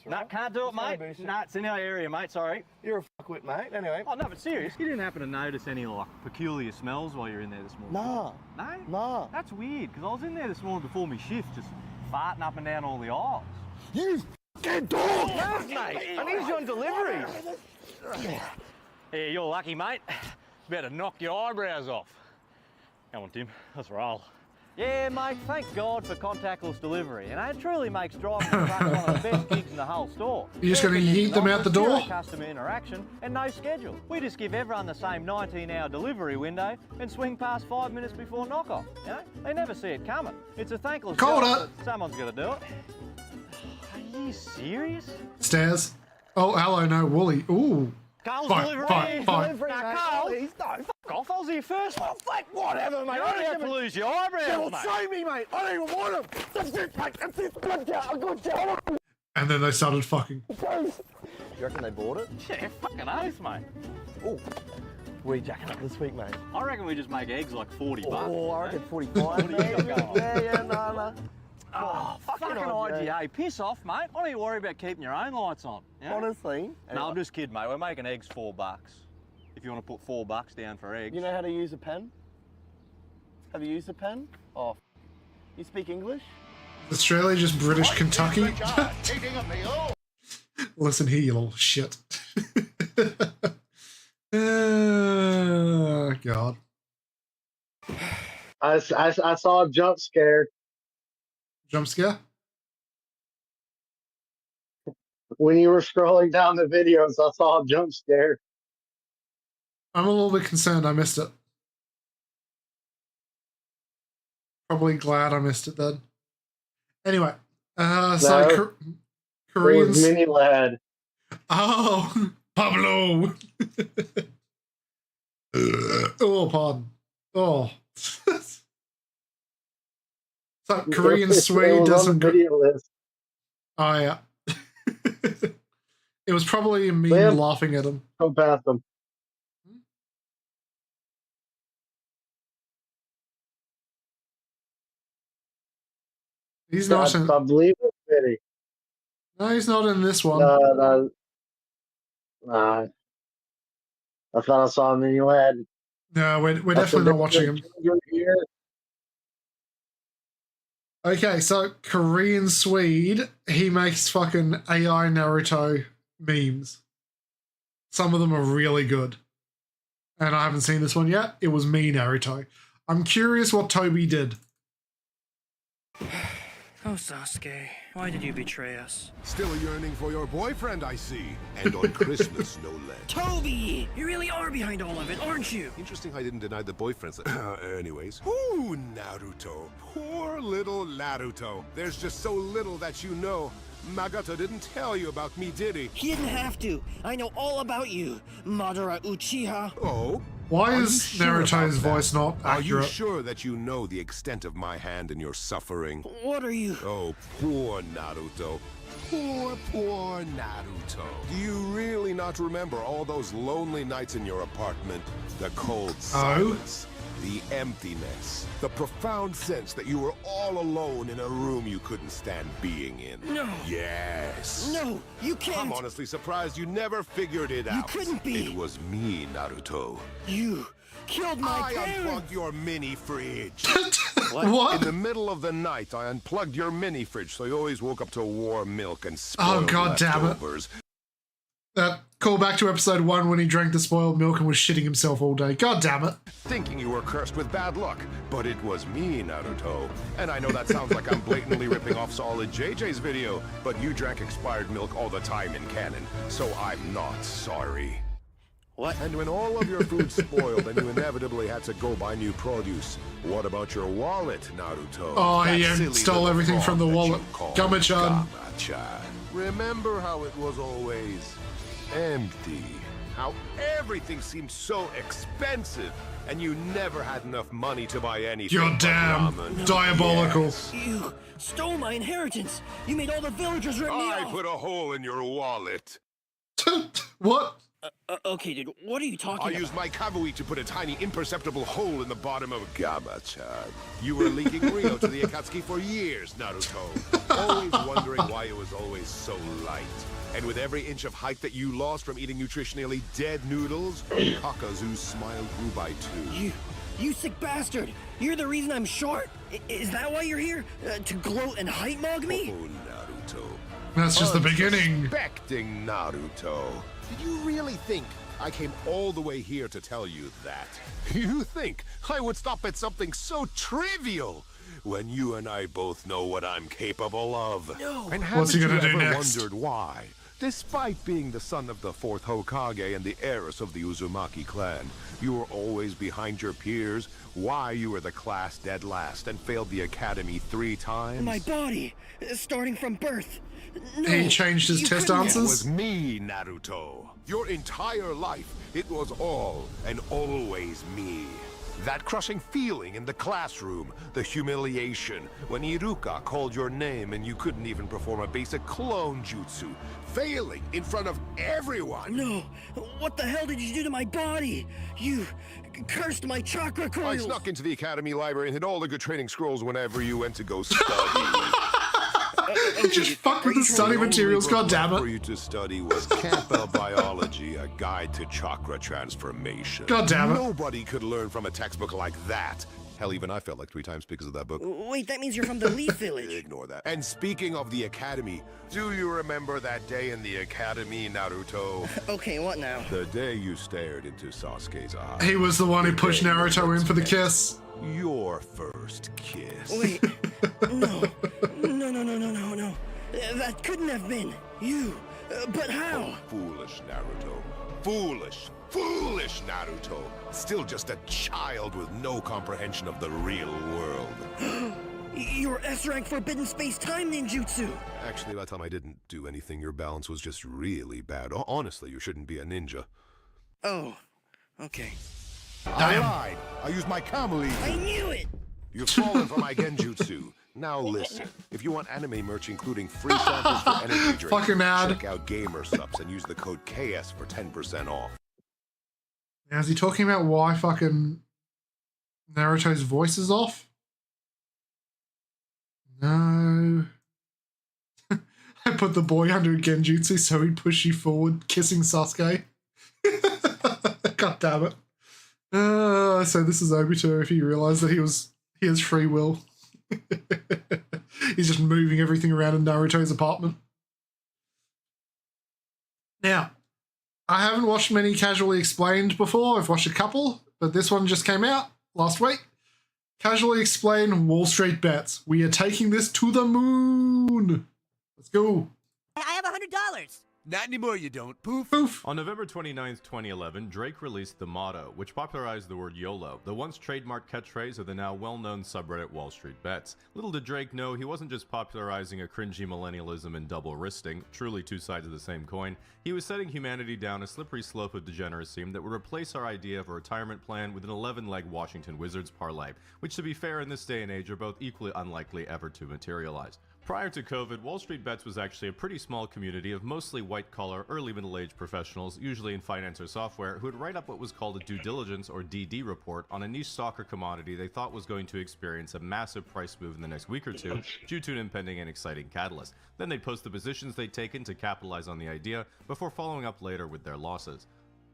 [SPEAKER 21] No, can't do it, mate. No, it's in our area, mate, sorry.
[SPEAKER 4] You're a fuckwit, mate. Anyway.
[SPEAKER 21] Oh, no, but serious, you didn't happen to notice any, like, peculiar smells while you were in there this morning?
[SPEAKER 4] Nah.
[SPEAKER 21] No?
[SPEAKER 4] Nah.
[SPEAKER 21] That's weird, because I was in there this morning before my shift, just farting up and down all the aisles.
[SPEAKER 4] You fucking dog!
[SPEAKER 21] No, mate. I need you on deliveries. Yeah, you're lucky, mate. About to knock your eyebrows off. Come on, Tim. Let's roll. Yeah, mate, thank God for contactless delivery. You know, it truly makes driving the truck one of the best gigs in the whole store.
[SPEAKER 1] You're just going to yeet them out the door?
[SPEAKER 21] Zero customer interaction and no schedule. We just give everyone the same 19-hour delivery window and swing past 5 minutes before knock-off. You know, they never see it coming. It's a thankless
[SPEAKER 1] Called
[SPEAKER 21] job,
[SPEAKER 1] it.
[SPEAKER 21] but someone's got to do it. Are you serious?
[SPEAKER 1] Stairs. Oh, hello, no, Wooly. Ooh.
[SPEAKER 21] Carl's
[SPEAKER 1] Fine,
[SPEAKER 21] delivery.
[SPEAKER 1] fine, fine.
[SPEAKER 21] Delivery, now, Carl. No, fuck off. I was here first. Oh, fuck, whatever, mate. I don't have to lose your eyebrows, mate.
[SPEAKER 4] Show me, mate. I don't even want them. That's it, mate. That's it. Good job. Good job.
[SPEAKER 1] And then they started fucking.
[SPEAKER 4] You reckon they bought it?
[SPEAKER 21] Yeah, fucking oath, mate.
[SPEAKER 4] Oh. What are you jacking up this week, mate?
[SPEAKER 21] I reckon we just make eggs like 40 bucks.
[SPEAKER 4] Oh, I reckon 45.
[SPEAKER 21] What do you got going on?
[SPEAKER 4] Yeah, no.
[SPEAKER 21] Oh, fucking IGA. Piss off, mate. Why don't you worry about keeping your own lights on? You know?
[SPEAKER 4] Honestly.
[SPEAKER 21] No, I'm just kidding, mate. We're making eggs $4. If you want to put $4 down for eggs.
[SPEAKER 4] You know how to use a pen? Have you used a pen? Oh, you speak English?
[SPEAKER 1] Australia just British Kentucky? Listen here, you little shit. Oh, God.
[SPEAKER 13] I saw a jump scare.
[SPEAKER 1] Jump scare?
[SPEAKER 13] When you were scrolling down the videos, I saw a jump scare.
[SPEAKER 1] I'm a little bit concerned I missed it. Probably glad I missed it then. Anyway, so Koreans.
[SPEAKER 13] It was Mini Lad.
[SPEAKER 1] Oh, Pablo. Oh, pardon. Oh. So Korean Swede
[SPEAKER 13] It was on
[SPEAKER 1] doesn't
[SPEAKER 13] the
[SPEAKER 1] go.
[SPEAKER 13] video list.
[SPEAKER 1] Oh yeah. It was probably me
[SPEAKER 13] Liam,
[SPEAKER 1] laughing at him.
[SPEAKER 13] Go past them.
[SPEAKER 1] He's not in.
[SPEAKER 13] I believe it's Fitty.
[SPEAKER 1] No, he's not in this one.
[SPEAKER 13] No. I thought I saw him in your head.
[SPEAKER 1] No, we're definitely not watching him.
[SPEAKER 13] Here.
[SPEAKER 1] Okay, so Korean Swede, he makes fucking AI Naruto memes. Some of them are really good. And I haven't seen this one yet. It was me, Naruto. I'm curious what Toby did.
[SPEAKER 6] Oh, Sasuke, why did you betray us?
[SPEAKER 8] Still yearning for your boyfriend, I see. And on Christmas, no less.
[SPEAKER 6] Toby! You really are behind all of it, aren't you?
[SPEAKER 8] Interesting I didn't deny the boyfriends. Anyways. Ooh, Naruto. Poor little Naruto. There's just so little that you know. Nagata didn't tell you about me, did he?
[SPEAKER 6] He didn't have to. I know all about you, Madara Uchiha.
[SPEAKER 8] Oh?
[SPEAKER 1] Why is Naruto's
[SPEAKER 8] about
[SPEAKER 1] voice
[SPEAKER 8] that?
[SPEAKER 1] not
[SPEAKER 8] Are you
[SPEAKER 1] accurate?
[SPEAKER 8] sure that you know the extent of my hand in your suffering?
[SPEAKER 6] What are you?
[SPEAKER 8] Oh, poor Naruto. Poor Naruto. Do you really not remember all those lonely nights in your apartment? The cold silence, the emptiness, the profound sense that you were all alone in a room you couldn't stand being in.
[SPEAKER 6] No.
[SPEAKER 8] Yes.
[SPEAKER 6] No, you can't.
[SPEAKER 8] I'm honestly surprised you never figured it out.
[SPEAKER 6] You couldn't be.
[SPEAKER 8] It was me, Naruto.
[SPEAKER 6] You killed my
[SPEAKER 8] I
[SPEAKER 6] parents.
[SPEAKER 8] unplugged your mini fridge.
[SPEAKER 1] What?
[SPEAKER 8] In the middle of the night, I unplugged your mini fridge, so you always woke up to warm milk and spoiled
[SPEAKER 1] Oh, God damn it.
[SPEAKER 8] leftovers.
[SPEAKER 1] Call back to episode 1 when he drank the spoiled milk and was shitting himself all day. God damn it.
[SPEAKER 8] Thinking you were cursed with bad luck, but it was me, Naruto. And I know that sounds like I'm blatantly ripping off Solid JJ's video, but you drank expired milk all the time in canon, so I'm not sorry.
[SPEAKER 6] What?
[SPEAKER 8] And when all of your food spoiled and you inevitably had to go buy new produce, what about your wallet, Naruto?
[SPEAKER 1] Oh,
[SPEAKER 8] That
[SPEAKER 1] he
[SPEAKER 8] silly
[SPEAKER 1] stole
[SPEAKER 8] little
[SPEAKER 1] everything from the
[SPEAKER 8] frog that
[SPEAKER 1] wallet.
[SPEAKER 8] you called
[SPEAKER 1] Gama-chan.
[SPEAKER 8] Gama-chan. Remember how it was always empty? How everything seemed so expensive, and you never had enough money to buy anything.
[SPEAKER 1] You're
[SPEAKER 8] but
[SPEAKER 1] damn
[SPEAKER 8] ramen.
[SPEAKER 1] diabolical.
[SPEAKER 8] Yes.
[SPEAKER 6] You stole my inheritance. You made all the villagers rip me
[SPEAKER 8] I
[SPEAKER 6] off.
[SPEAKER 8] put a hole in your wallet.
[SPEAKER 1] What?
[SPEAKER 6] Okay, dude, what are you talking
[SPEAKER 8] I
[SPEAKER 6] about?
[SPEAKER 8] used my kavui to put a tiny imperceptible hole in the bottom of Gama-chan. You were leaking Rio to the Akatsuki for years, Naruto. Always wondering why it was always so light. And with every inch of height that you lost from eating nutritionally dead noodles, Kakazu's smile grew by 2.
[SPEAKER 6] You sick bastard! You're the reason I'm short? Is that why you're here? To gloat and height mog me?
[SPEAKER 8] Oh, Naruto.
[SPEAKER 1] That's just the beginning.
[SPEAKER 8] Unsuspecting Naruto. Did you really think I came all the way here to tell you that? You think I would stop at something so trivial when you and I both know what I'm capable of?
[SPEAKER 6] No.
[SPEAKER 8] And
[SPEAKER 1] What's he
[SPEAKER 8] haven't
[SPEAKER 1] gonna
[SPEAKER 8] you
[SPEAKER 1] do
[SPEAKER 8] ever
[SPEAKER 1] next?
[SPEAKER 8] wondered why? Despite being the son of the 4th Hokage and the heiress of the Uzumaki clan, you were always behind your peers. Why you were the class dead last and failed the academy 3 times?
[SPEAKER 6] My body, starting from birth. No,
[SPEAKER 1] He changed his
[SPEAKER 6] you
[SPEAKER 1] test
[SPEAKER 6] couldn't-
[SPEAKER 8] It
[SPEAKER 1] answers?
[SPEAKER 8] was me, Naruto. Your entire life, it was all and always me. That crushing feeling in the classroom, the humiliation, when Iruka called your name and you couldn't even perform a basic clone jutsu, failing in front of everyone.
[SPEAKER 6] No, what the hell did you do to my body? You cursed my chakra
[SPEAKER 8] I
[SPEAKER 6] coils.
[SPEAKER 8] snuck into the academy library and hid all the good training scrolls whenever you went to go study.
[SPEAKER 1] Just fuck with the study materials, god damn
[SPEAKER 8] For
[SPEAKER 1] it.
[SPEAKER 8] you to study was Campbell Biology, a guide to chakra transformation.
[SPEAKER 1] God damn it.
[SPEAKER 8] Nobody could learn from a textbook like that. Hell, even I felt like 3 times because of that book.
[SPEAKER 6] Wait, that means you're from the Leaf Village.
[SPEAKER 8] Ignore that. And speaking of the academy, do you remember that day in the academy, Naruto?
[SPEAKER 6] Okay, what now?
[SPEAKER 8] The day you stared into Sasuke's eyes.
[SPEAKER 1] He was the one who pushed Naruto in for the kiss.
[SPEAKER 8] Your first kiss.
[SPEAKER 6] Wait, no. That couldn't have been you. But how?
[SPEAKER 8] Oh, foolish Naruto. Foolish Naruto. Still just a child with no comprehension of the real world.
[SPEAKER 6] Your S-rank forbidden space-time ninjutsu.
[SPEAKER 8] Actually, by the time I didn't do anything, your balance was just really bad. Honestly, you shouldn't be a ninja.
[SPEAKER 6] Oh, okay.
[SPEAKER 8] I lied. I used my Kamui.
[SPEAKER 6] I knew it.
[SPEAKER 8] You've fallen for my genjutsu. Now listen, if you want anime merch including free samples for energy drinks,
[SPEAKER 1] Fucking ad.
[SPEAKER 8] check out Gamer Subs and use the code KS for 10% off.
[SPEAKER 1] Now, is he talking about why fucking Naruto's voice is off? No. I put the boy under a genjutsu so he'd push you forward, kissing Sasuke. God damn it. So this is Obito if he realized that he has free will. He's just moving everything around in Naruto's apartment. Now, I haven't watched many Casually Explained before. I've watched a couple, but this one just came out last week. Casually Explained Wall Street Bets. We are taking this to the moon. Let's go.
[SPEAKER 11] I have $100.
[SPEAKER 19] Not anymore, you don't. Poof.
[SPEAKER 1] Poof.
[SPEAKER 12] On November 29th, 2011, Drake released the motto, which popularized the word YOLO, the once trademark catchphrase of the now well-known subreddit Wall Street Bets. Little did Drake know he wasn't just popularizing a cringy millennialism and double wristing, truly two sides of the same coin. He was setting humanity down a slippery slope of degeneracy that would replace our idea of a retirement plan with an 11-leg Washington Wizards parlay, which to be fair in this day and age are both equally unlikely ever to materialize. Prior to COVID, Wall Street Bets was actually a pretty small community of mostly white-collar, early middle-aged professionals, usually in finance or software, who would write up what was called a due diligence or DD report on a niche stock or commodity they thought was going to experience a massive price move in the next week or two due to an impending and exciting catalyst. Then they'd post the positions they'd taken to capitalize on the idea before following up later with their losses.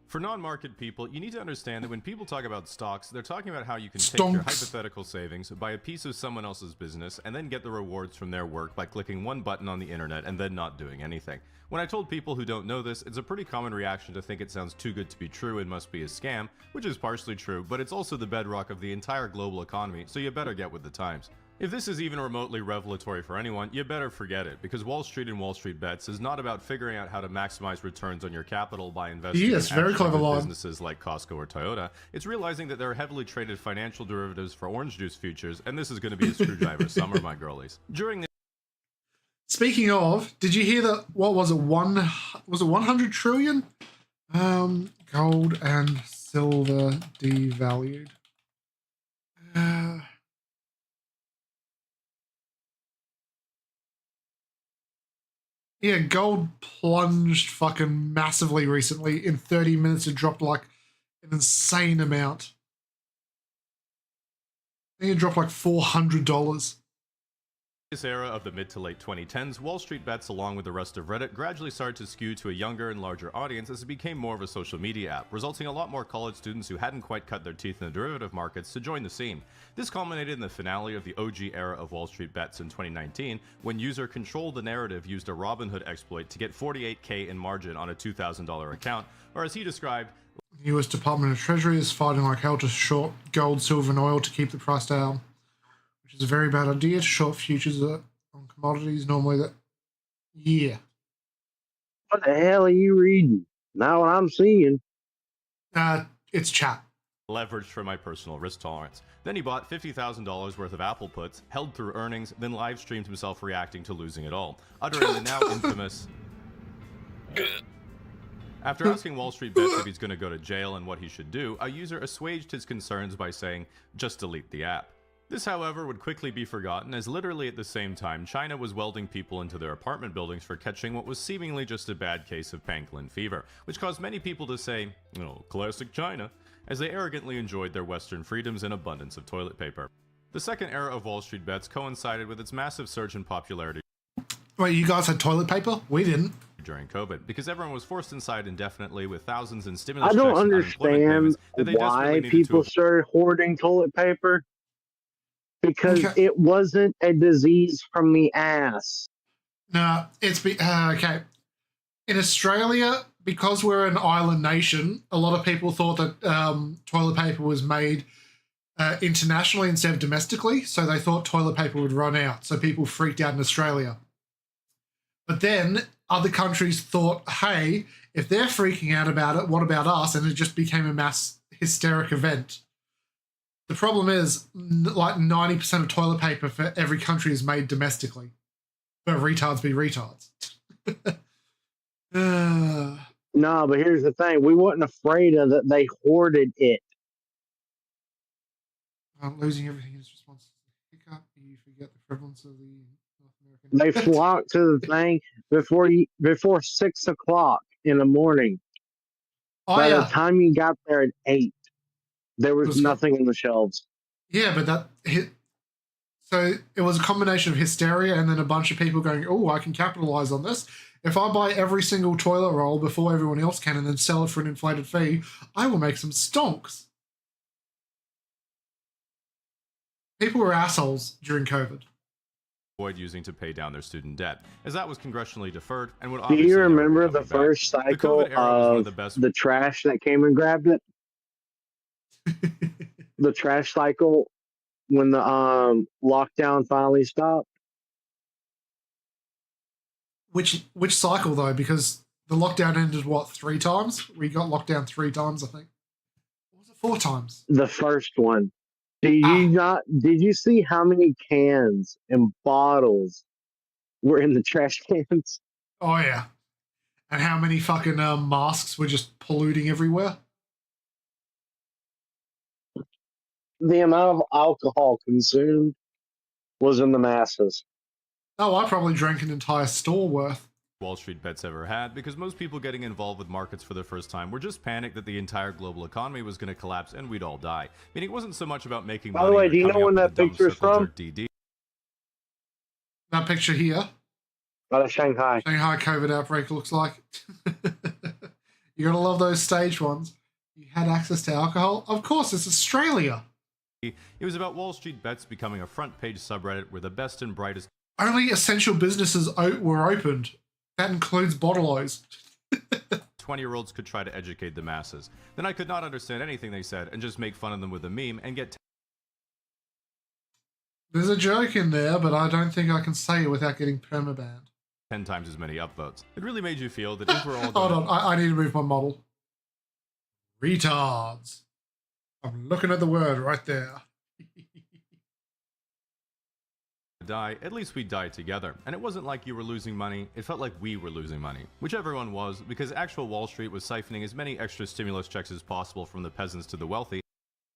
[SPEAKER 12] For non-market people, you need to understand that when people talk about stocks, they're talking about how you can take your hypothetical savings, buy a piece of someone else's business, and then get the rewards from their work by clicking one button on the internet and then not doing anything. When I told people who don't know this, it's a pretty common reaction to think it sounds too good to be true and must be a scam, which is partially true, but it's also the bedrock of the entire global economy, so you better get with the times. If this is even remotely revelatory for anyone, you better forget it, because Wall Street and Wall Street Bets is not about figuring out how to maximize returns on your capital by investing in
[SPEAKER 1] very clever line.
[SPEAKER 12] businesses like Costco or Toyota. It's realizing that there are heavily traded financial derivatives for orange juice futures, and this is going to be a screwdriver summer, my girlies. During the
[SPEAKER 1] Speaking of, did you hear that? What was it? Was it 100 trillion? Gold and silver devalued. Yeah, gold plunged fucking massively recently. In 30 minutes, it dropped like an insane amount. I think it dropped like $400.
[SPEAKER 12] this era of the mid to late 2010s, Wall Street Bets, along with the rest of Reddit, gradually started to skew to a younger and larger audience as it became more of a social media app, resulting in a lot more college students who hadn't quite cut their teeth in the derivative markets to join the scene. This culminated in the finale of the OG era of Wall Street Bets in 2019, when user Control the Narrative used a Robinhood exploit to get $48K in margin on a $2,000 account, or as he described,
[SPEAKER 1] The US Department of Treasury is fighting like hell to short gold, silver, and oil to keep the price down, which is a very bad idea to short futures on commodities normally that year.
[SPEAKER 13] What the hell are you reading? Not what I'm seeing.
[SPEAKER 1] It's chat.
[SPEAKER 12] Leveraged for my personal risk tolerance. Then he bought $50,000 worth of Apple puts, held through earnings, then live streamed himself reacting to losing it all, uttering the now infamous... After asking Wall Street Bets if he's going to go to jail and what he should do, a user assuaged his concerns by saying, just delete the app. This, however, would quickly be forgotten as literally at the same time, China was welding people into their apartment buildings for catching what was seemingly just a bad case of pangolin fever, which caused many people to say, oh, classic China, as they arrogantly enjoyed their Western freedoms and abundance of toilet paper. The second era of Wall Street Bets coincided with its massive surge in popularity.
[SPEAKER 1] Wait, you guys had toilet paper? We didn't.
[SPEAKER 12] During COVID, because everyone was forced inside indefinitely with thousands in stimulus
[SPEAKER 13] I don't
[SPEAKER 12] checks and unemployment
[SPEAKER 13] understand
[SPEAKER 12] payments that they
[SPEAKER 13] why
[SPEAKER 12] desperately needed
[SPEAKER 13] people
[SPEAKER 12] to
[SPEAKER 13] started hoarding toilet paper. Because it wasn't a disease from the ass.
[SPEAKER 1] No, it's okay. In Australia, because we're an island nation, a lot of people thought that toilet paper was made internationally instead of domestically, so they thought toilet paper would run out, so people freaked out in Australia. But then other countries thought, hey, if they're freaking out about it, what about us? And it just became a mass hysteric event. The problem is, like 90% of toilet paper for every country is made domestically. But retards be retards.
[SPEAKER 13] No, but here's the thing. We wasn't afraid of that. They hoarded it.
[SPEAKER 1] Losing everything in response to the hiccup. you forget the prevalence of the North American.
[SPEAKER 13] They flocked to the thing before 6 o'clock in the morning.
[SPEAKER 1] Oh,
[SPEAKER 13] By
[SPEAKER 1] yeah.
[SPEAKER 13] the time you got there at 8, there was nothing in the shelves.
[SPEAKER 1] Yeah, but that hit. So it was a combination of hysteria and then a bunch of people going, "Oh, I can capitalize on this. If I buy every single toilet roll before everyone else can and then sell it for an inflated fee, I will make some stonks." People were assholes during COVID.
[SPEAKER 12] Avoid using to pay down their student debt, as that was congressionally deferred and would
[SPEAKER 13] Do
[SPEAKER 12] obviously
[SPEAKER 13] you
[SPEAKER 12] never be
[SPEAKER 13] remember the
[SPEAKER 12] coming back.
[SPEAKER 13] first
[SPEAKER 12] The
[SPEAKER 13] cycle
[SPEAKER 12] COVID era was one
[SPEAKER 13] of
[SPEAKER 12] the best.
[SPEAKER 13] the trash that came and grabbed it? The trash cycle when the lockdown finally stopped?
[SPEAKER 1] Which cycle though? Because the lockdown ended what, 3 times? We got locked down 3 times, I think. Or was it 4 times?
[SPEAKER 13] The first one. Did you see how many cans and bottles were in the trash cans?
[SPEAKER 1] Oh yeah. And how many fucking masks were just polluting everywhere?
[SPEAKER 13] The amount of alcohol consumed was in the masses.
[SPEAKER 1] Oh, I probably drank an entire store worth.
[SPEAKER 12] Wall Street bets ever had, because most people getting involved with markets for the first time were just panicked that the entire global economy was going to collapse and we'd all die. Meaning it wasn't so much about making money.
[SPEAKER 13] By the way,
[SPEAKER 12] or
[SPEAKER 13] do you
[SPEAKER 12] coming
[SPEAKER 13] know
[SPEAKER 12] up
[SPEAKER 13] when
[SPEAKER 12] with
[SPEAKER 13] that
[SPEAKER 12] a dumb
[SPEAKER 13] picture's
[SPEAKER 12] circle
[SPEAKER 13] from?
[SPEAKER 12] jerk DD.
[SPEAKER 1] That picture here.
[SPEAKER 13] Out of Shanghai.
[SPEAKER 1] Shanghai COVID outbreak looks like. You gotta love those staged ones. You had access to alcohol? Of course, it's Australia.
[SPEAKER 12] It was about Wall Street bets becoming a front page subreddit where the best and brightest
[SPEAKER 1] Only essential businesses were opened. That includes bottle-os.
[SPEAKER 12] 20-year-olds could try to educate the masses. Then I could not understand anything they said and just make fun of them with a meme and get
[SPEAKER 1] There's a joke in there, but I don't think I can say it without getting permabanned.
[SPEAKER 12] 10 times as many upvotes. It really made you feel that if we're all
[SPEAKER 1] Hold
[SPEAKER 12] going
[SPEAKER 1] on, I need to move my model. Retards. I'm looking at the word right there.
[SPEAKER 12] to die, at least we'd die together. And it wasn't like you were losing money, it felt like we were losing money. Which everyone was, because actual Wall Street was siphoning as many extra stimulus checks as possible from the peasants to the wealthy.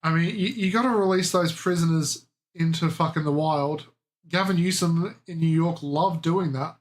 [SPEAKER 1] I mean, you gotta release those prisoners into fucking the wild. Gavin Newsom in New York loved doing that.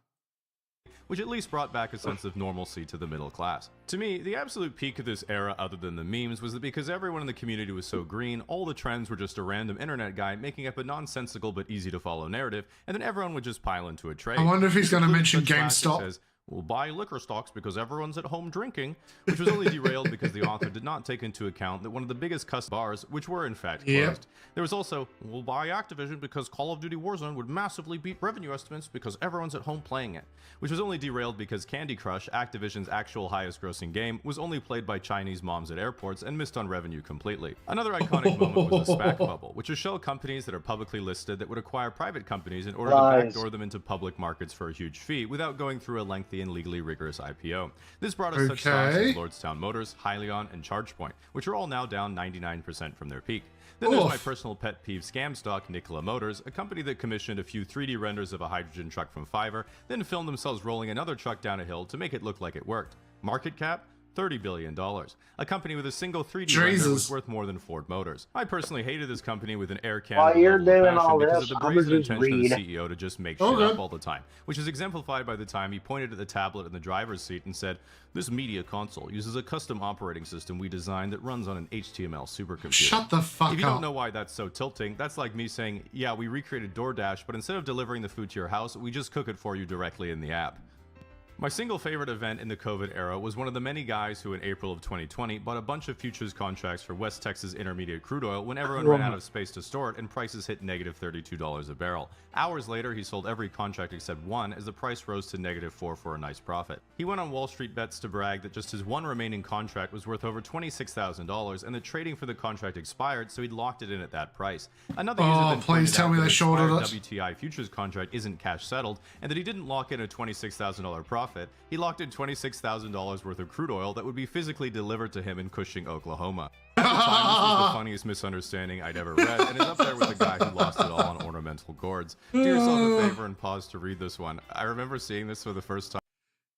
[SPEAKER 12] Which at least brought back a sense of normalcy to the middle class. To me, the absolute peak of this era, other than the memes, was that because everyone in the community was so green, all the trends were just a random internet guy making up a nonsensical but easy to follow narrative, and then everyone would just pile into a trade.
[SPEAKER 1] I wonder if he's going to mention
[SPEAKER 12] Such classics
[SPEAKER 1] GameStop.
[SPEAKER 12] as, we'll buy liquor stocks because everyone's at home drinking, which was only derailed because the author did not take into account that one of the biggest bars, which were in fact closed.
[SPEAKER 1] Yep.
[SPEAKER 12] There was also, we'll buy Activision because Call of Duty Warzone would massively beat revenue estimates because everyone's at home playing it, which was only derailed because Candy Crush, Activision's actual highest grossing game, was only played by Chinese moms at airports and missed on revenue completely. Another iconic moment was the SPAC bubble, which is show companies that are publicly listed that would acquire private companies in order to backdoor them into public markets for a huge fee without going through a lengthy and legally rigorous IPO. This brought us such stocks as Lordstown Motors, Hyliion, and ChargePoint, which are all now down 99% from their peak. Then there's my personal pet peeve scam stock, Nikola Motors, a company that commissioned a few 3D renders of a hydrogen truck from Fiverr, then filmed themselves rolling another truck down a hill to make it look like it worked. Market cap? $30 billion. A company with a single 3D render was worth more than Ford Motors. I personally hated this company with an Air Canada
[SPEAKER 13] While you're
[SPEAKER 12] level of
[SPEAKER 13] doing
[SPEAKER 12] passion
[SPEAKER 13] all
[SPEAKER 12] because
[SPEAKER 13] this,
[SPEAKER 12] of the
[SPEAKER 13] I'm
[SPEAKER 12] brazen
[SPEAKER 13] gonna just
[SPEAKER 12] intention of the
[SPEAKER 13] read.
[SPEAKER 12] CEO to just make shit up all the time, which is exemplified by the time he pointed at the tablet in the driver's seat and said, "This media console uses a custom operating system we designed that runs on an HTML supercomputer."
[SPEAKER 1] Shut the fuck
[SPEAKER 12] If you
[SPEAKER 1] up.
[SPEAKER 12] don't know why that's so tilting, that's like me saying, yeah, we recreated DoorDash, but instead of delivering the food to your house, we just cook it for you directly in the app. My single favorite event in the COVID era was one of the many guys who in April of 2020 bought a bunch of futures contracts for West Texas Intermediate crude oil when everyone ran out of space to store it and prices hit negative $32 a barrel. Hours later, he sold every contract except one as the price rose to -4 for a nice profit. He went on Wall Street Bets to brag that just his one remaining contract was worth over $26,000 and that trading for the contract expired, so he'd locked it in at that price. Another user then
[SPEAKER 1] please
[SPEAKER 12] pointed
[SPEAKER 1] tell
[SPEAKER 12] out
[SPEAKER 1] me
[SPEAKER 12] that
[SPEAKER 1] they
[SPEAKER 12] the
[SPEAKER 1] shorted
[SPEAKER 12] expired
[SPEAKER 1] it.
[SPEAKER 12] WTI futures contract isn't cash settled and that he didn't lock in a $26,000 profit. He locked in $26,000 worth of crude oil that would be physically delivered to him in Cushing, Oklahoma. At the time, this was the funniest misunderstanding I'd ever read, and is up there with the guy who lost it all on ornamental gourds. Do yourself a favor and pause to read this one. I remember seeing this for the first time.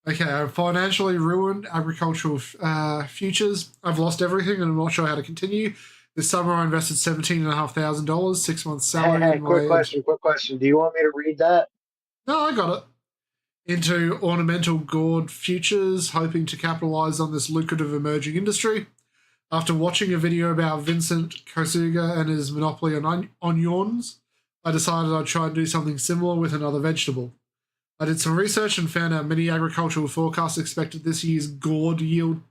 [SPEAKER 1] Okay, I've financially ruined agricultural futures. I've lost everything and I'm not sure how to continue. This summer I invested $17,500, 6 months salary.
[SPEAKER 13] Hey,
[SPEAKER 1] in
[SPEAKER 13] quick
[SPEAKER 1] my
[SPEAKER 13] question. Do you want me to read that?
[SPEAKER 1] No, I got it. Into ornamental gourd futures, hoping to capitalize on this lucrative emerging industry. After watching a video about Vincent Kosuga and his monopoly on onions, I decided I'd try and do something similar with another vegetable. I did some research and found out many agricultural forecasts expected this year's gourd yield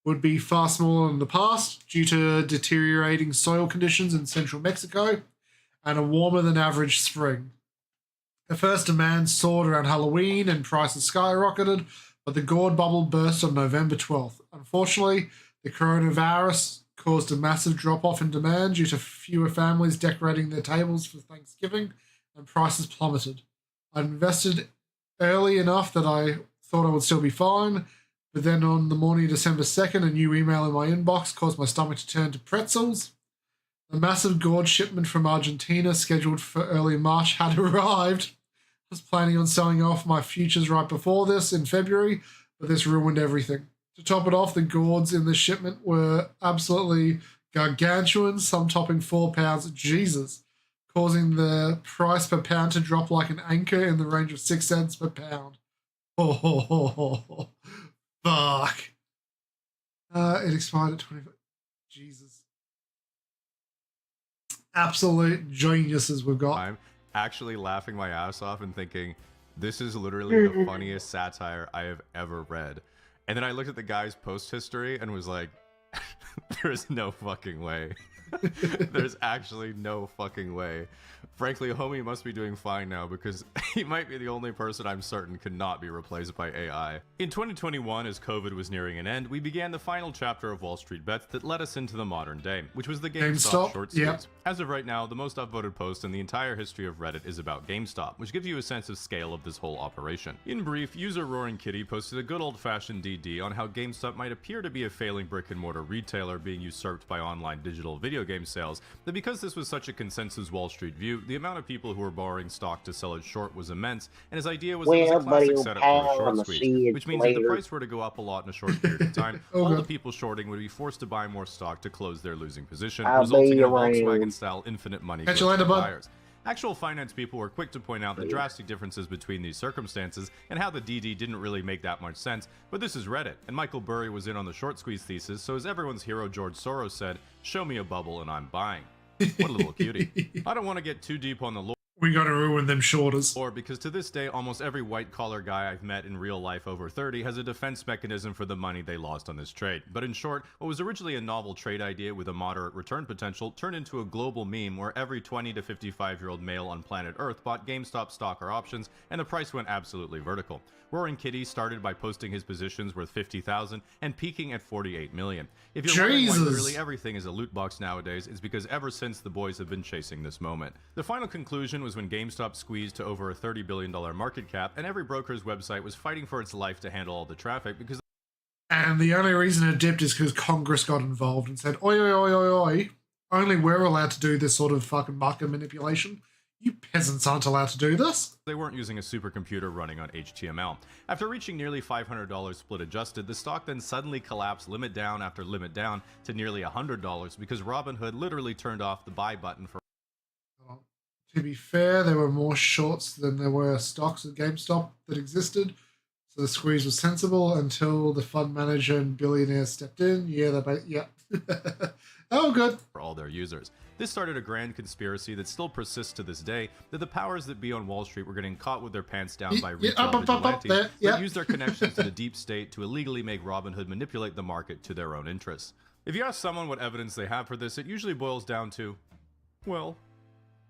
[SPEAKER 1] would be far smaller than the past due to deteriorating soil conditions in central Mexico and a warmer than average spring. The first demand soared around Halloween and prices skyrocketed, but the gourd bubble burst on November 12th. Unfortunately, the coronavirus caused a massive drop-off in demand due to fewer families decorating their tables for Thanksgiving, and prices plummeted. I invested early enough that I thought I would still be fine, but then on the morning of December 2nd, a new email in my inbox caused my stomach to turn to pretzels. The massive gourd shipment from Argentina, scheduled for early March, had arrived. I was planning on selling off my futures right before this in February, but this ruined everything. To top it off, the gourds in the shipment were absolutely gargantuan, some topping 4 pounds. Jesus. Causing the price per pound to drop like an anchor in the range of 6 cents per pound. Oh, fuck. It expired at 25. Jesus. Absolute geniuses we've got.
[SPEAKER 12] I'm actually laughing my ass off and thinking, this is literally the funniest satire I have ever read. And then I looked at the guy's post history and was like, there's no fucking way. There's actually no fucking way. Frankly, homie must be doing fine now because he might be the only person I'm certain could not be replaced by AI. In 2021, as COVID was nearing an end, we began the final chapter of Wall Street Bets that led us into the modern day, which was the GameStop short squeeze.
[SPEAKER 1] Yep.
[SPEAKER 12] As of right now, the most upvoted post in the entire history of Reddit is about GameStop, which gives you a sense of scale of this whole operation. In brief, user Roaring Kitty posted a good old-fashioned DD on how GameStop might appear to be a failing brick-and-mortar retailer being usurped by online digital video game sales, that because this was such a consensus Wall Street view, the amount of people who were borrowing stock to sell it short was immense, and his idea was it was a classic setup for a short squeeze, which means if the price were to go up a lot in a short period of time, all the people shorting would be forced to buy more stock to close their losing position, resulting in a Volkswagen-style infinite money growth for buyers. Actual finance people were quick to point out the drastic differences between these circumstances and how the DD didn't really make that much sense, but this is Reddit, and Michael Burry was in on the short squeeze thesis, so as everyone's hero George Soros said, show me a bubble and I'm buying. What a little cutie. I don't want to get too deep on the lore.
[SPEAKER 1] We gotta ruin them shorters.
[SPEAKER 12] Or because to this day, almost every white-collar guy I've met in real life over 30 has a defense mechanism for the money they lost on this trade. But in short, what was originally a novel trade idea with a moderate return potential turned into a global meme where every 20 to 55-year-old male on planet Earth bought GameStop stock or options, and the price went absolutely vertical. Roaring Kitty started by posting his positions worth $50,000 and peaking at $48 million. If you're wondering why literally everything is a loot box nowadays, it's because ever since the boys have been chasing this moment. The final conclusion was when GameStop squeezed to over a $30 billion market cap, and every broker's website was fighting for its life to handle all the traffic because...
[SPEAKER 1] And the only reason it dipped is because Congress got involved and said, oi, oi, oi, oi, oi, only we're allowed to do this sort of fucking market manipulation. You peasants aren't allowed to do this.
[SPEAKER 12] They weren't using a supercomputer running on HTML. After reaching nearly $500 split adjusted, the stock then suddenly collapsed limit down after limit down to nearly $100 because Robinhood literally turned off the buy button for...
[SPEAKER 1] To be fair, there were more shorts than there were stocks at GameStop that existed. So the squeeze was sensible until the fund manager and billionaire stepped in. Yeah, oh, good.
[SPEAKER 12] For all their users. This started a grand conspiracy that still persists to this day, that the powers that be on Wall Street were getting caught with their pants down by retail vigilantes that used their connections to the deep state to illegally make Robinhood manipulate the market to their own interests. If you ask someone what evidence they have for this, it usually boils down to, well,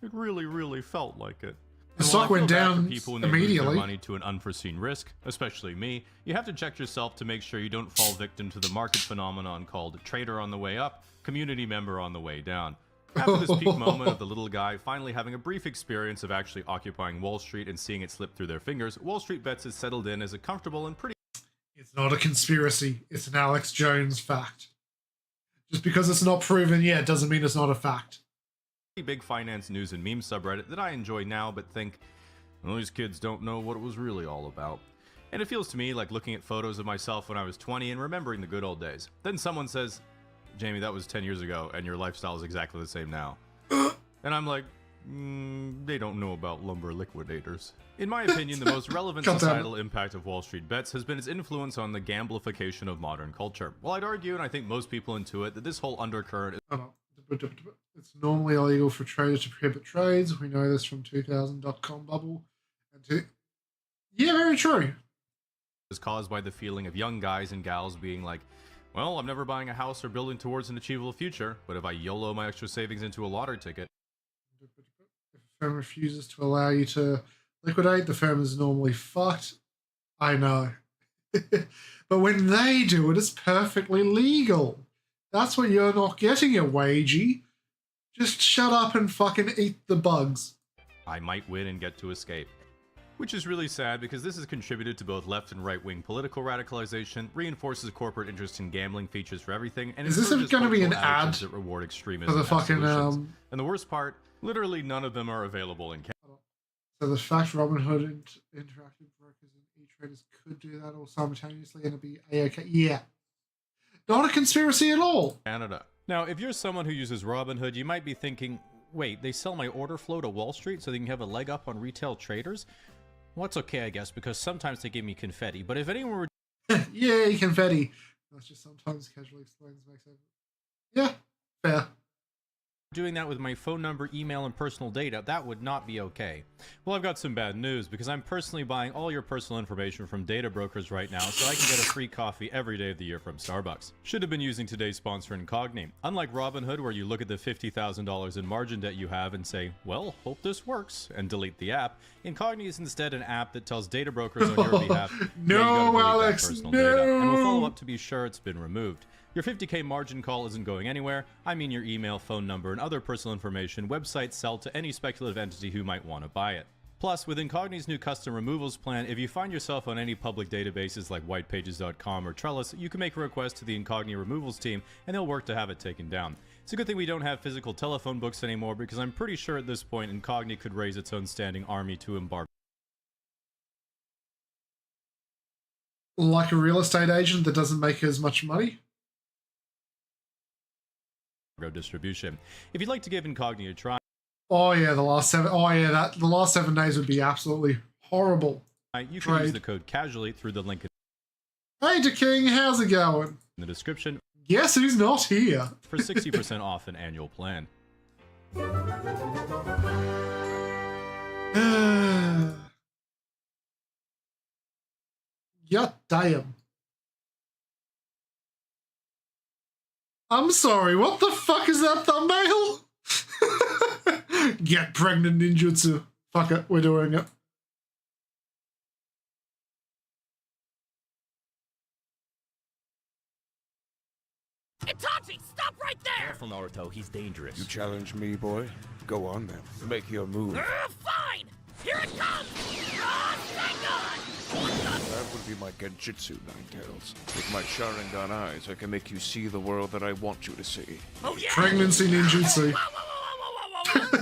[SPEAKER 12] it really felt like it.
[SPEAKER 1] The stock went down
[SPEAKER 12] people when they lose their money to an unforeseen risk, especially me. You have to check yourself to make sure you don't fall victim to the market phenomenon called trader on the way up, community member on the way down. After this peak moment of the little guy finally having a brief experience of actually occupying Wall Street and seeing it slip through their fingers, Wall Street Bets has settled in as a comfortable and pretty...
[SPEAKER 1] It's not a conspiracy. It's an Alex Jones fact. Just because it's not proven yet doesn't mean it's not a fact.
[SPEAKER 12] Big finance news and meme subreddit that I enjoy now but think, well, these kids don't know what it was really all about. And it feels to me like looking at photos of myself when I was 20 and remembering the good old days. Then someone says, Jamie, that was 10 years ago, and your lifestyle is exactly the same now. And I'm like, they don't know about lumber liquidators. In my opinion, the most relevant societal impact of Wall Street Bets has been its influence on the gamblification of modern culture. Well, I'd argue, and I think most people intuit, that this whole undercurrent is...
[SPEAKER 1] It's normally illegal for traders to prohibit trades. We know this from 2000.com bubble. Yeah, very true.
[SPEAKER 12] ...is caused by the feeling of young guys and gals being like, well, I'm never buying a house or building towards an achievable future, but if I YOLO my extra savings into a lottery ticket...
[SPEAKER 1] If a firm refuses to allow you to liquidate, the firm is normally fucked. I know. But when they do it, it's perfectly legal. That's when you're not getting a wagey. Just shut up and fucking eat the bugs.
[SPEAKER 12] I might win and get to escape. Which is really sad because this has contributed to both left and right-wing political radicalization, reinforces corporate interest in gambling features for everything, and
[SPEAKER 1] is this going to be an ad
[SPEAKER 12] that reward extremism
[SPEAKER 1] for the fucking
[SPEAKER 12] and the worst part, literally none of them are available in Canada.
[SPEAKER 1] So the fact Robinhood and interactive brokers and e-traders could do that all simultaneously and it'd be a-okay. Yeah. Not a conspiracy at all.
[SPEAKER 12] Canada. Now, if you're someone who uses Robinhood, you might be thinking, wait, they sell my order flow to Wall Street so they can have a leg up on retail traders? Well, it's okay, I guess, because sometimes they give me confetti. But if anyone were...
[SPEAKER 1] Yay, confetti. That's just sometimes casually explains makes sense. Yeah, fair.
[SPEAKER 12] Doing that with my phone number, email, and personal data, that would not be okay. Well, I've got some bad news, because I'm personally buying all your personal information from data brokers right now, so I can get a free coffee every day of the year from Starbucks. Should have been using today's sponsor, Incogni. Unlike Robinhood, where you look at the $50,000 in margin debt you have and say, well, hope this works, and delete the app, Incogni is instead an app that tells data brokers on your behalf,
[SPEAKER 1] no, Alex,
[SPEAKER 12] personal
[SPEAKER 1] no.
[SPEAKER 12] data, and will follow up to be sure it's been removed. Your 50K margin call isn't going anywhere. I mean your email, phone number, and other personal information websites sell to any speculative entity who might want to buy it. Plus, with Incogni's new custom removals plan, if you find yourself on any public databases like whitepages.com or Trellis, you can make a request to the Incogni removals team, and they'll work to have it taken down. It's a good thing we don't have physical telephone books anymore, because I'm pretty sure at this point Incogni could raise its own standing army to embargo.
[SPEAKER 1] Like a real estate agent that doesn't make as much money?
[SPEAKER 12] Distribution. If you'd like to give Incogni a try,
[SPEAKER 1] oh yeah, the last 7 days would be absolutely horrible.
[SPEAKER 12] You can use the code casually through the link
[SPEAKER 1] Hey DeKing, how's it going?
[SPEAKER 12] in the description.
[SPEAKER 1] Guess who's not here?
[SPEAKER 12] For 60% off an annual plan.
[SPEAKER 1] God damn. I'm sorry, what the fuck is that thumbnail? Get pregnant ninjutsu. Fuck it, we're doing it.
[SPEAKER 9] Itachi, stop right there!
[SPEAKER 10] Careful, Naruto, he's dangerous. You challenge me, boy? Go on then. Make your move.
[SPEAKER 9] Fine! Here it comes! Oh, thank God!
[SPEAKER 10] That would be my genjutsu, Ninetales. With my Sharingan eyes, I can make you see the world that I want you to see.
[SPEAKER 9] Oh, yeah?
[SPEAKER 1] Pregnancy ninjutsu.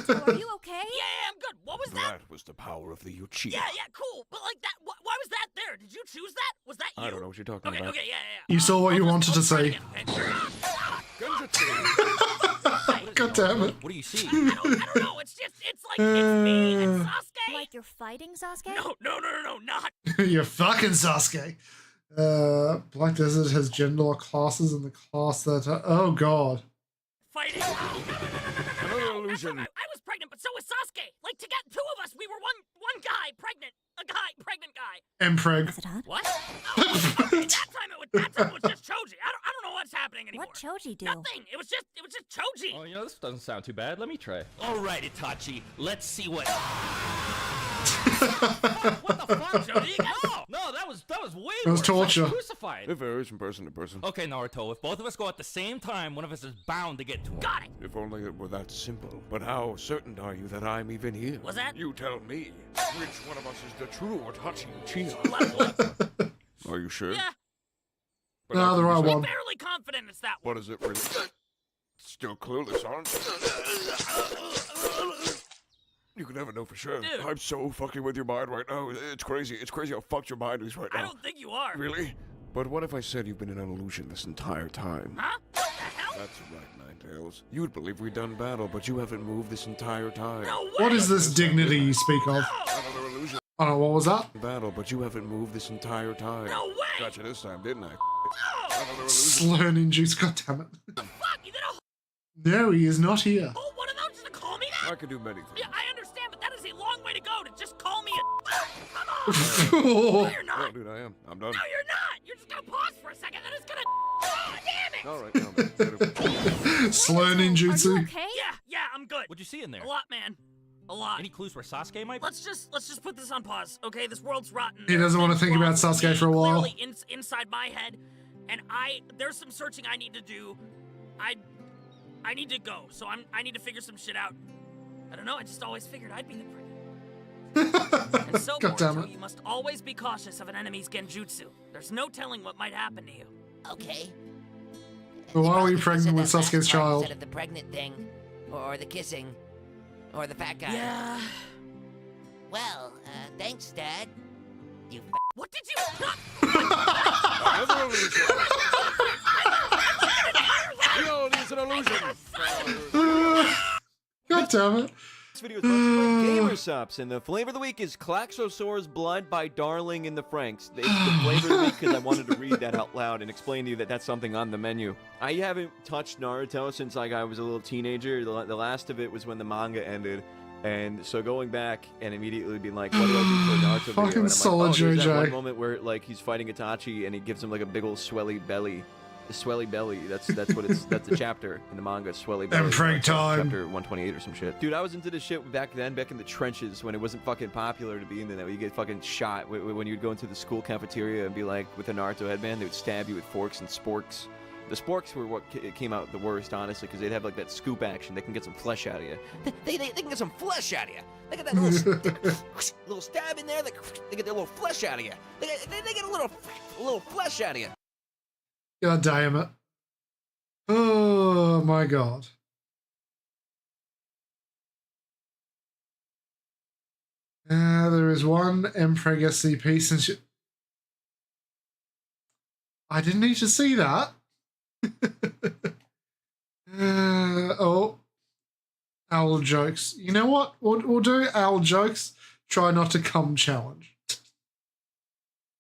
[SPEAKER 2] Are you okay?
[SPEAKER 9] Yeah, I'm good. What was that?
[SPEAKER 10] That was the power of the Uchiha.
[SPEAKER 9] Yeah, cool. But like that, why was that there? Did you choose that? Was that you?
[SPEAKER 10] I don't know what you're talking about.
[SPEAKER 9] Okay, yeah.
[SPEAKER 1] You saw what you wanted to see. God damn it.
[SPEAKER 10] What do you see?
[SPEAKER 9] I don't know. It's like, it's me and Sasuke.
[SPEAKER 2] Like you're fighting Sasuke?
[SPEAKER 9] No, not.
[SPEAKER 1] You're fucking Sasuke. Black Desert has gender classes in the class that oh god.
[SPEAKER 9] Fighting.
[SPEAKER 10] Another illusion.
[SPEAKER 9] I was pregnant, but so was Sasuke. Like, to get two of us, we were one guy pregnant. A guy, pregnant guy.
[SPEAKER 1] Impreg.
[SPEAKER 2] Is it hot?
[SPEAKER 9] What? Oh, okay, that time it was just Choji. I don't know what's happening anymore.
[SPEAKER 2] What Choji do?
[SPEAKER 9] Nothing. It was just Choji.
[SPEAKER 16] Oh, this doesn't sound too bad. Let me try.
[SPEAKER 10] All right, Itachi. Let's see what.
[SPEAKER 16] What the fuck, Jody? No, that was way
[SPEAKER 1] It was
[SPEAKER 16] worse.
[SPEAKER 1] torture.
[SPEAKER 16] Like crucified.
[SPEAKER 10] It varies from person to person.
[SPEAKER 16] Okay, Naruto, if both of us go at the same time, one of us is bound to get to him.
[SPEAKER 9] Got it.
[SPEAKER 10] If only it were that simple. But how certain are you that I'm even here?
[SPEAKER 9] Was that?
[SPEAKER 10] You tell me. Which one of us is the true Itachi Uchiha? Are you sure?
[SPEAKER 9] Yeah.
[SPEAKER 10] But
[SPEAKER 1] No,
[SPEAKER 10] how
[SPEAKER 1] the
[SPEAKER 10] can you
[SPEAKER 1] right
[SPEAKER 10] say-
[SPEAKER 1] one.
[SPEAKER 9] Fairly confident it's that one.
[SPEAKER 10] What is it really? Still clueless, aren't you? You can never know for sure.
[SPEAKER 9] Dude.
[SPEAKER 10] I'm so fucking with your mind right now. It's crazy. It's crazy how fucked your mind is right now.
[SPEAKER 9] I don't think you are.
[SPEAKER 10] Really? But what if I said you've been in an illusion this entire time?
[SPEAKER 9] Huh? What the hell?
[SPEAKER 15] That's right, Ninetales. You'd believe we'd done battle, but you haven't moved this entire time.
[SPEAKER 1] What is this dignity you speak of?
[SPEAKER 15] Another illusion.
[SPEAKER 1] Oh, what was that?
[SPEAKER 15] Battle, but you haven't moved this entire time.
[SPEAKER 9] No way!
[SPEAKER 15] Got you this time, didn't I?
[SPEAKER 1] Slur ninjutsu, goddammit. No, he is not here.
[SPEAKER 9] Oh, one of those just to call me that?
[SPEAKER 15] I could do many things.
[SPEAKER 9] Yeah, I understand, but that is a long way to go to just call me a... Come on! No, you're not!
[SPEAKER 15] No, dude, I am. I'm done.
[SPEAKER 9] No, you're not! You're just gonna pause for a second, then it's gonna... Oh, damn it!
[SPEAKER 15] All right, no,
[SPEAKER 1] Slur ninjutsu.
[SPEAKER 9] Okay? Yeah, I'm good.
[SPEAKER 16] What'd you see in there?
[SPEAKER 9] A lot, man. A lot.
[SPEAKER 16] Any clues where Sasuke might be?
[SPEAKER 9] Let's just put this on pause, okay? This world's rotten.
[SPEAKER 1] He doesn't want to think about Sasuke for a while.
[SPEAKER 9] Clearly inside my head, and there's some searching I need to do. I need to go, so I need to figure some shit out. I don't know, I just always figured I'd be the predator. And so, Boruto, you must always be cautious of an enemy's genjutsu. There's no telling what might happen to you.
[SPEAKER 11] Okay.
[SPEAKER 1] But why were you pregnant with Sasuke's child?
[SPEAKER 11] Instead of the pregnant thing, or the kissing, or the fat guy.
[SPEAKER 9] Yeah.
[SPEAKER 11] Well, thanks, Dad. You.
[SPEAKER 9] What did you?
[SPEAKER 15] Reality is an illusion.
[SPEAKER 1] God damn it.
[SPEAKER 6] This video is brought to you by Gamersups, and the flavor of the week is Klaxosaur's Blood by Darling and the Franks. It's the flavor of the week because I wanted to read that out loud and explain to you that that's something on the menu. I haven't touched Naruto since like I was a little teenager. The last of it was when the manga ended. And so going back and immediately being like, what do I do for a Naruto video?
[SPEAKER 1] Fucking
[SPEAKER 6] And I'm like,
[SPEAKER 1] solid
[SPEAKER 6] there's that
[SPEAKER 1] JJ.
[SPEAKER 6] one moment where like he's fighting Itachi and he gives him like a big old swelly belly. The swelly belly. That's what it's. That's the chapter in the manga. Swelly belly.
[SPEAKER 1] Prank time.
[SPEAKER 6] Chapter 128 or some shit. Dude, I was into this shit back then, back in the trenches when it wasn't fucking popular to be into that. Where you get fucking shot when you'd go into the school cafeteria and be like with a Naruto headband. They would stab you with forks and sporks. The sporks were what came out the worst, honestly, because they'd have like that scoop action. They can get some flesh out of you.
[SPEAKER 11] They can get some flesh out of you. They get that little little stab in there. They get their little flesh out of you. They get a little flesh out of you.
[SPEAKER 1] God damn it. Oh my god. There is one Mpreg SCP since you... I didn't need to see that. Oh. Owl jokes. You know what? We'll do owl jokes. Try not to come challenge.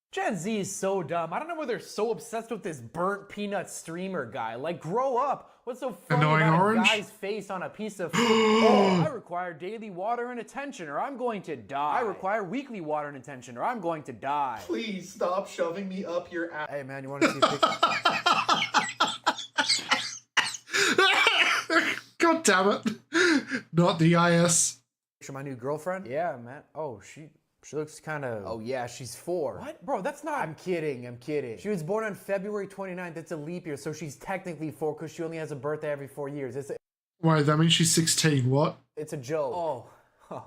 [SPEAKER 18] Gen Z is so dumb. I don't know why they're so obsessed with this burnt peanut streamer guy. Like, grow up. What's so funny
[SPEAKER 1] Annoying
[SPEAKER 18] about
[SPEAKER 1] orange?
[SPEAKER 18] a guy's face on a piece of oh, I require daily water and attention or I'm going to die. I require weekly water and attention or I'm going to die.
[SPEAKER 23] Please stop shoving me up your ass.
[SPEAKER 18] Hey man, you want to see a picture?
[SPEAKER 1] God damn it. Not the IS.
[SPEAKER 18] My new girlfriend? Yeah, man. Oh, she looks kind of... Oh, yeah, she's 4. What? Bro, that's not... I'm kidding. She was born on February 29th. It's a leap year, so she's technically 4 because she only has a birthday every 4 years.
[SPEAKER 1] Wait, that means she's 16. What?
[SPEAKER 18] It's a joke. Oh.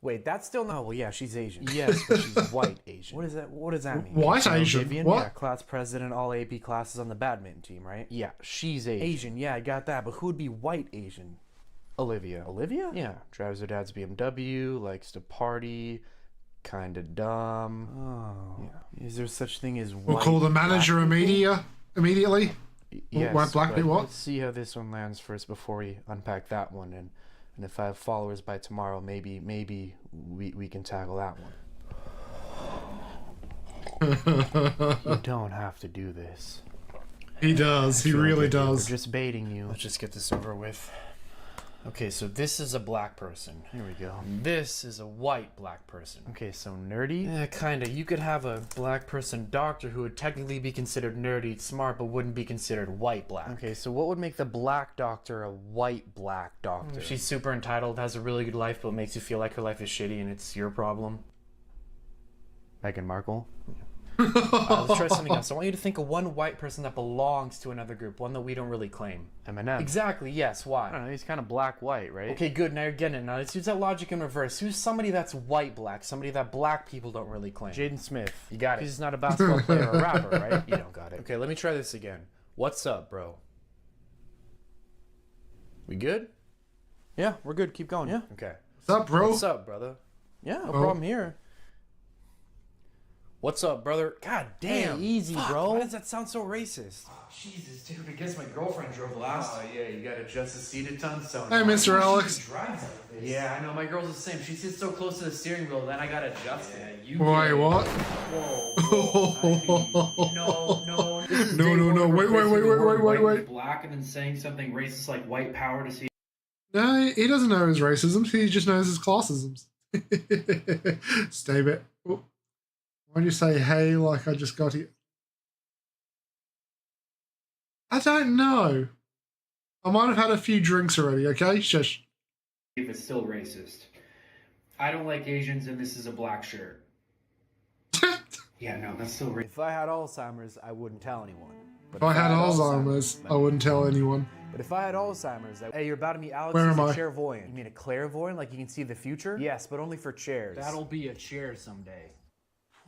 [SPEAKER 18] Wait, that's still not... Oh, well, yeah, she's Asian. Yes, but she's white Asian. What does that mean?
[SPEAKER 1] White Asian?
[SPEAKER 18] Vivian?
[SPEAKER 1] What?
[SPEAKER 18] Yeah, class president, all AP classes on the badminton team, right? Yeah, she's Asian. Asian, yeah, I got that. But who would be white Asian? Olivia. Olivia? Yeah. Drives her dad's BMW, likes to party, kinda dumb. Oh. Yeah. Is there such thing as white?
[SPEAKER 1] We'll call the manager immediately.
[SPEAKER 18] Yes,
[SPEAKER 1] White black
[SPEAKER 18] but
[SPEAKER 1] people. What?
[SPEAKER 18] Let's see how this one lands first before we unpack that one. And if I have followers by tomorrow, maybe we can tackle that one. You don't have to do this.
[SPEAKER 1] He does. He really does.
[SPEAKER 18] We're just baiting you. Let's just get this over with. Okay, so this is a black person. Here we go. This is a white black person. Okay, so nerdy? Yeah, kinda. You could have a black person doctor who would technically be considered nerdy, smart, but wouldn't be considered white black. Okay, so what would make the black doctor a white black doctor? She's super entitled, has a really good life, but makes you feel like her life is shitty and it's your problem. Meghan Markle? Let's try something else. I want you to think of one white person that belongs to another group, one that we don't really claim. Eminem. Exactly, yes. Why? I don't know, he's kind of black-white, right? Okay, good. Now you're getting it. Now let's use that logic in reverse. Who's somebody that's white-black? Somebody that black people don't really claim? Jaden Smith. You got it. Because he's not a basketball player or a rapper, right? You don't got it. Okay, let me try this again. What's up, bro? We good? Yeah, we're good. Keep going. Yeah. Okay.
[SPEAKER 1] What's up, bro?
[SPEAKER 18] What's up, brother? Yeah, no problem here. What's up, brother? God damn.
[SPEAKER 7] Hey, easy, bro.
[SPEAKER 18] Why does that sound so racist?
[SPEAKER 7] Jesus, dude, I guess my girlfriend drove last.
[SPEAKER 18] Oh, yeah, you gotta adjust the seat a ton, so.
[SPEAKER 1] Hey, Mr. Alex.
[SPEAKER 7] Yeah, I know, my girl's the same. She sits so close to the steering wheel, then I gotta adjust it. You
[SPEAKER 1] Wait, what? No. Wait.
[SPEAKER 7] Black and then saying something racist like white power to see.
[SPEAKER 1] No, he doesn't know his racisms. He just knows his classisms. Stave it. Why'd you say hey like I just got here? I don't know. I might have had a few drinks already, okay? Shush.
[SPEAKER 7] If it's still racist. I don't like Asians and this is a black shirt. Yeah, no, that's still racist.
[SPEAKER 14] If I had Alzheimer's, I wouldn't tell anyone. But
[SPEAKER 1] If I had Alzheimer's, I wouldn't tell anyone.
[SPEAKER 14] But if I had Alzheimer's, hey, you're about to meet Alex.
[SPEAKER 1] Where
[SPEAKER 14] He's
[SPEAKER 1] am
[SPEAKER 14] a
[SPEAKER 1] I?
[SPEAKER 14] clairvoyant. You mean a clairvoyant, like you can see the future? Yes, but only for chairs.
[SPEAKER 7] That'll be a chair someday.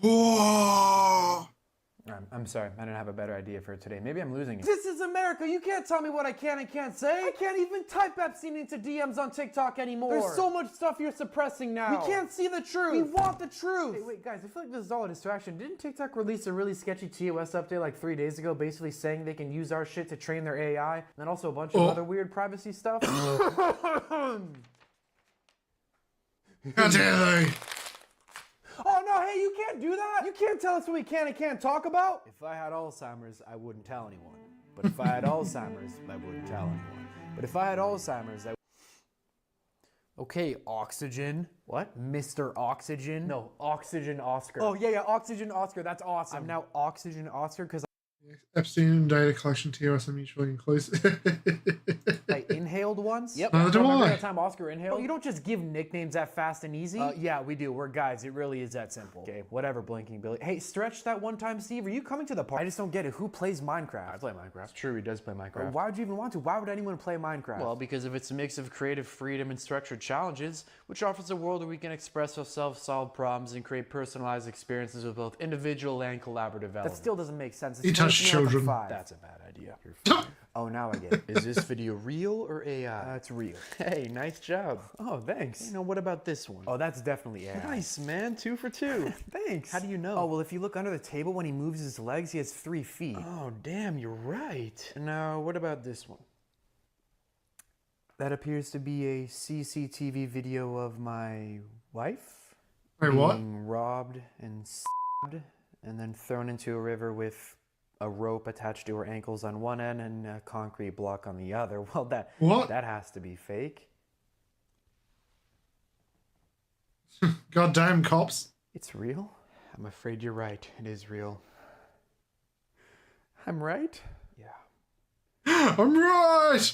[SPEAKER 1] Whoa!
[SPEAKER 14] I'm sorry, I didn't have a better idea for today. Maybe I'm losing it.
[SPEAKER 20] This is America. You can't tell me what I can and can't say. I can't even type Epstein into DMs on TikTok anymore. There's so much stuff you're suppressing now. We can't see the truth. We want the truth.
[SPEAKER 14] Hey, wait, guys, I feel like this is all a distraction. Didn't TikTok release a really sketchy TOS update like 3 days ago, basically saying they can use our shit to train their AI, and then also a bunch of other weird privacy stuff?
[SPEAKER 1] How dare they?
[SPEAKER 20] Oh no, hey, you can't do that. You can't tell us what we can and can't talk about.
[SPEAKER 14] If I had Alzheimer's, I wouldn't tell anyone. But if I had Alzheimer's, I wouldn't tell anyone. But if I had Alzheimer's, I... Okay, Oxygen. What? Mr. Oxygen? No, Oxygen Oscar.
[SPEAKER 20] Oh yeah, Oxygen Oscar. That's awesome.
[SPEAKER 14] I'm now Oxygen Oscar because
[SPEAKER 1] Epstein data collection TOS are mutually inclusive.
[SPEAKER 14] I inhaled once?
[SPEAKER 1] Yep. Neither do
[SPEAKER 14] Remember
[SPEAKER 1] I.
[SPEAKER 14] that time Oscar inhaled?
[SPEAKER 20] Oh, you don't just give nicknames that fast and easy.
[SPEAKER 14] Yeah, we do. We're guys. It really is that simple. Okay, whatever, Blinking Billy. Hey, Stretch, that one time, Steve, are you coming to the party? I just don't get it. Who plays Minecraft? I play Minecraft. It's true, he does play Minecraft. Why would you even want to? Why would anyone play Minecraft? Well, because if it's a mix of creative freedom and structured challenges, which offers a world where we can express ourselves, solve problems, and create personalized experiences with both individual and collaborative elements.
[SPEAKER 20] That still doesn't make sense.
[SPEAKER 1] You touch children.
[SPEAKER 14] That's a bad idea. Oh, now I get it. Is this video real or AI? It's real. Hey, nice job. Oh, thanks. You know, what about this one? Oh, that's definitely AI. Nice, man. 2 for 2. Thanks. How do you know? Oh, well, if you look under the table when he moves his legs, he has 3 feet. Oh, damn, you're right. Now, what about this one? That appears to be a CCTV video of my wife.
[SPEAKER 1] Wait, what?
[SPEAKER 14] Being robbed and stabbed and then thrown into a river with a rope attached to her ankles on one end and a concrete block on the other. Well, that has to be fake.
[SPEAKER 1] Goddamn cops.
[SPEAKER 14] It's real? I'm afraid you're right. It is real. I'm right? Yeah.
[SPEAKER 1] I'm right!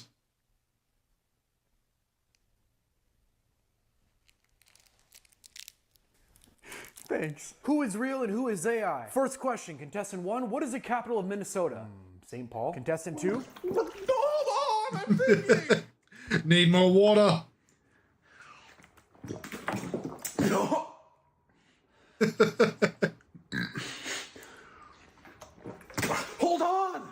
[SPEAKER 14] Thanks.
[SPEAKER 20] Who is real and who is AI? First question, contestant 1, what is the capital of Minnesota?
[SPEAKER 14] St. Paul.
[SPEAKER 20] Contestant 2.
[SPEAKER 1] Hold on, I'm thinking. Need more water.
[SPEAKER 20] Hold on!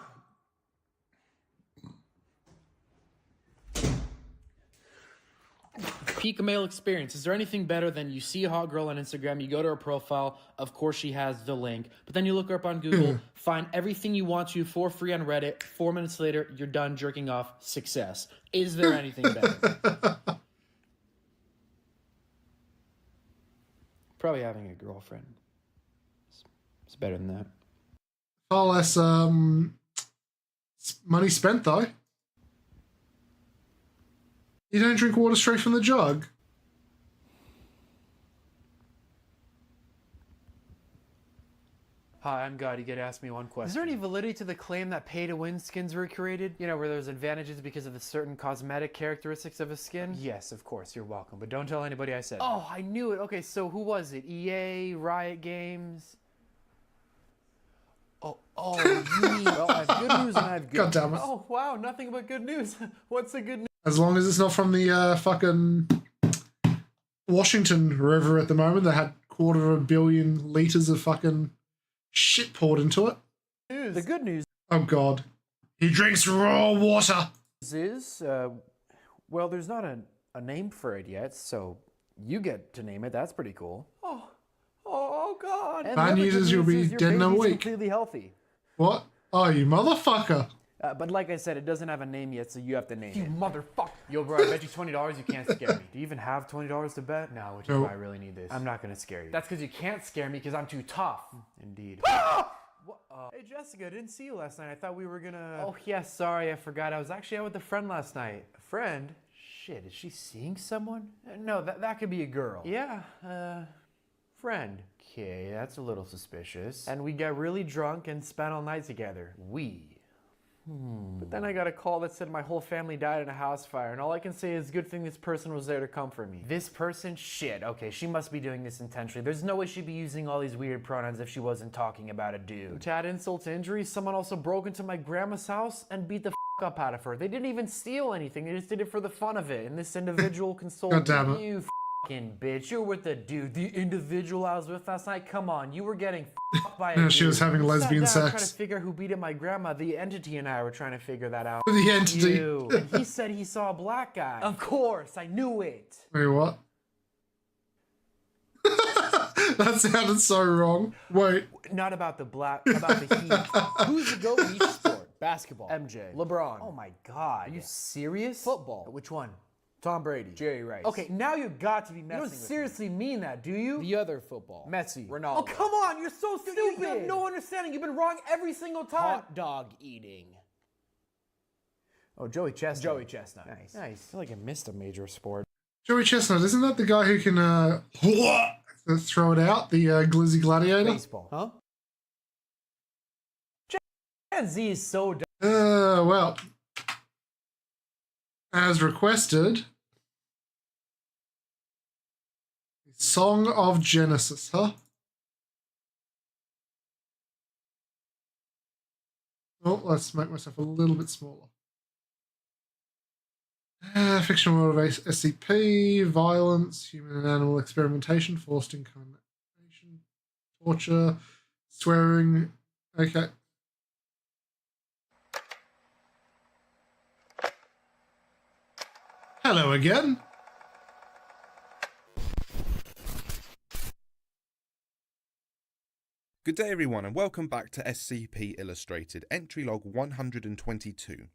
[SPEAKER 20] Peak male experience. Is there anything better than you see a hot girl on Instagram, you go to her profile, of course she has the link, but then you look her up on Google, find everything you want to for free on Reddit, 4 minutes later, you're done jerking off, success. Is there anything better?
[SPEAKER 14] Probably having a girlfriend. It's better than that.
[SPEAKER 1] Far less money spent though. You don't drink water straight from the jug.
[SPEAKER 14] Hi, I'm God. You get to ask me one question. Is there any validity to the claim that pay-to-win skins were created? You know, where there's advantages because of the certain cosmetic characteristics of a skin? Yes, of course. You're welcome. But don't tell anybody I said. Oh, I knew it. Okay, so who was it? EA, Riot Games? Oh, you mean... Well, I have good news and I have good
[SPEAKER 1] God damn it.
[SPEAKER 14] Oh, wow. Nothing but good news. What's the good news?
[SPEAKER 1] As long as it's not from the fucking Washington River at the moment that had 250 million liters of fucking shit poured into it.
[SPEAKER 14] The good news
[SPEAKER 1] Oh God. He drinks raw water.
[SPEAKER 14] is, well, there's not a name for it yet, so you get to name it. That's pretty cool.
[SPEAKER 20] Oh
[SPEAKER 18] Oh God! And
[SPEAKER 1] Bad
[SPEAKER 18] the other
[SPEAKER 1] news
[SPEAKER 18] good
[SPEAKER 1] is you'll be
[SPEAKER 18] is your
[SPEAKER 1] dead in a
[SPEAKER 18] baby's
[SPEAKER 1] week.
[SPEAKER 18] completely healthy.
[SPEAKER 1] What? Oh, you motherfucker.
[SPEAKER 18] But like I said, it doesn't have a name yet, so you have to name it. You motherfucker! Yo, bro, I bet you $20 you can't scare me. Do you even have $20 to bet? No, which is
[SPEAKER 1] Nope.
[SPEAKER 18] why I really need this. I'm not gonna scare you. That's because you can't scare me because I'm too tough. Indeed. What? Hey Jessica, I didn't see you last night. I thought we were gonna... Oh yeah, sorry, I forgot. I was actually out with a friend last night. A friend? Shit, is she seeing someone? No, that could be a girl. Yeah, friend. Okay, that's a little suspicious. And we got really drunk and spent all night together. But then I got a call that said my whole family died in a house fire, and all I can say is good thing this person was there to comfort me. This person? Shit, okay, she must be doing this intentionally. There's no way she'd be using all these weird pronouns if she wasn't talking about a dude. To add insult to injury, someone also broke into my grandma's house and beat the up out of her. They didn't even steal anything, they just did it for the fun of it, and this individual consoled
[SPEAKER 1] God damn it.
[SPEAKER 18] you fucking bitch. You're with the dude, the individual I was with last night. Come on, you were getting fucked by a
[SPEAKER 1] No, she was
[SPEAKER 18] dude.
[SPEAKER 1] having
[SPEAKER 18] We sat
[SPEAKER 1] lesbian
[SPEAKER 18] down
[SPEAKER 1] sex.
[SPEAKER 18] trying to figure who beat up my grandma. The entity and I were trying to figure that out.
[SPEAKER 1] The entity.
[SPEAKER 18] You. And he said he saw a black guy. Of course, I knew it.
[SPEAKER 1] Wait, what? That sounded so wrong. Wait.
[SPEAKER 18] Not about the black, about the Heat. Who's the GOAT in each sport? Basketball. MJ. LeBron. Oh my God. Are you serious? Football. Which one? Tom Brady. Jerry Rice. Okay, now you got to be messing with me. You don't seriously mean that, do you? The other football. Messi. Ronaldo. Oh, come on, you're so stupid. You have no understanding. You've been wrong every single time. Hot dog eating. Oh, Joey Chestnut. Joey Chestnut. Nice. Nice. I feel like I missed a major sport.
[SPEAKER 1] Joey Chestnut, isn't that the guy who can throw it out? The Glizzy Gladiator?
[SPEAKER 18] Baseball. Huh? Gen Z is so dumb.
[SPEAKER 1] Well, as requested, Song of Genesis, huh? Oh, let's make myself a little bit smaller. Fictional world of SCP, violence, human and animal experimentation, forced incarnation, torture, swearing. Okay. Hello again.
[SPEAKER 5] Good day everyone and welcome back to SCP Illustrated, entry log 122.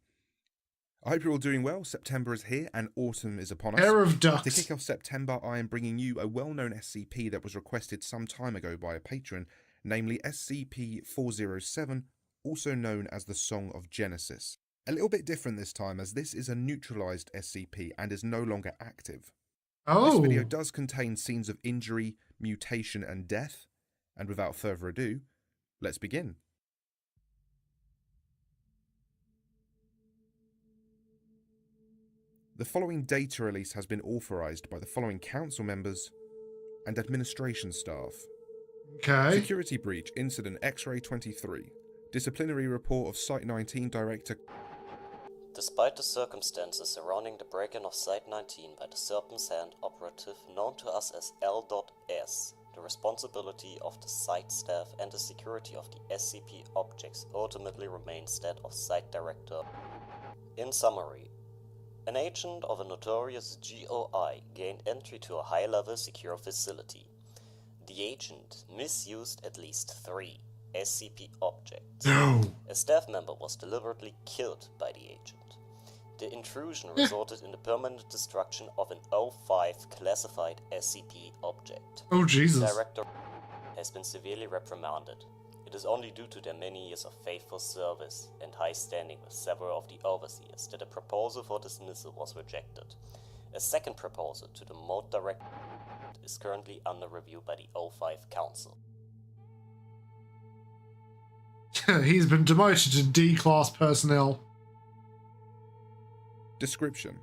[SPEAKER 5] I hope you're all doing well. September is here and autumn is upon us.
[SPEAKER 1] Pair of ducks.
[SPEAKER 5] To kick off September, I am bringing you a well-known SCP that was requested some time ago by a patron, namely SCP-407, also known as the Song of Genesis. A little bit different this time, as this is a neutralized SCP and is no longer active.
[SPEAKER 1] Oh.
[SPEAKER 5] This video does contain scenes of injury, mutation and death, and without further ado, let's begin. The following data release has been authorized by the following council members and administration staff.
[SPEAKER 1] Okay.
[SPEAKER 5] Security breach incident X-ray 23. Disciplinary report of Site 19 director.
[SPEAKER 17] Despite the circumstances surrounding the break-in of Site-19 by the Serpent's Hand operative known to us as L.S., the responsibility of the site staff and the security of the SCP objects ultimately remains that of Site Director. In summary, an agent of a notorious GOI gained entry to a high-level secure facility. The agent misused at least 3 SCP objects.
[SPEAKER 1] No.
[SPEAKER 17] A staff member was deliberately killed by the agent. The intrusion resulted in the permanent destruction of an O5 classified SCP object.
[SPEAKER 1] Oh, Jesus.
[SPEAKER 17] The director has been severely reprimanded. It is only due to their many years of faithful service and high standing with several of the overseers that a proposal for dismissal was rejected. A second proposal to demote director is currently under review by the O5 Council.
[SPEAKER 1] He's been demoted to D-class personnel.
[SPEAKER 5] Description: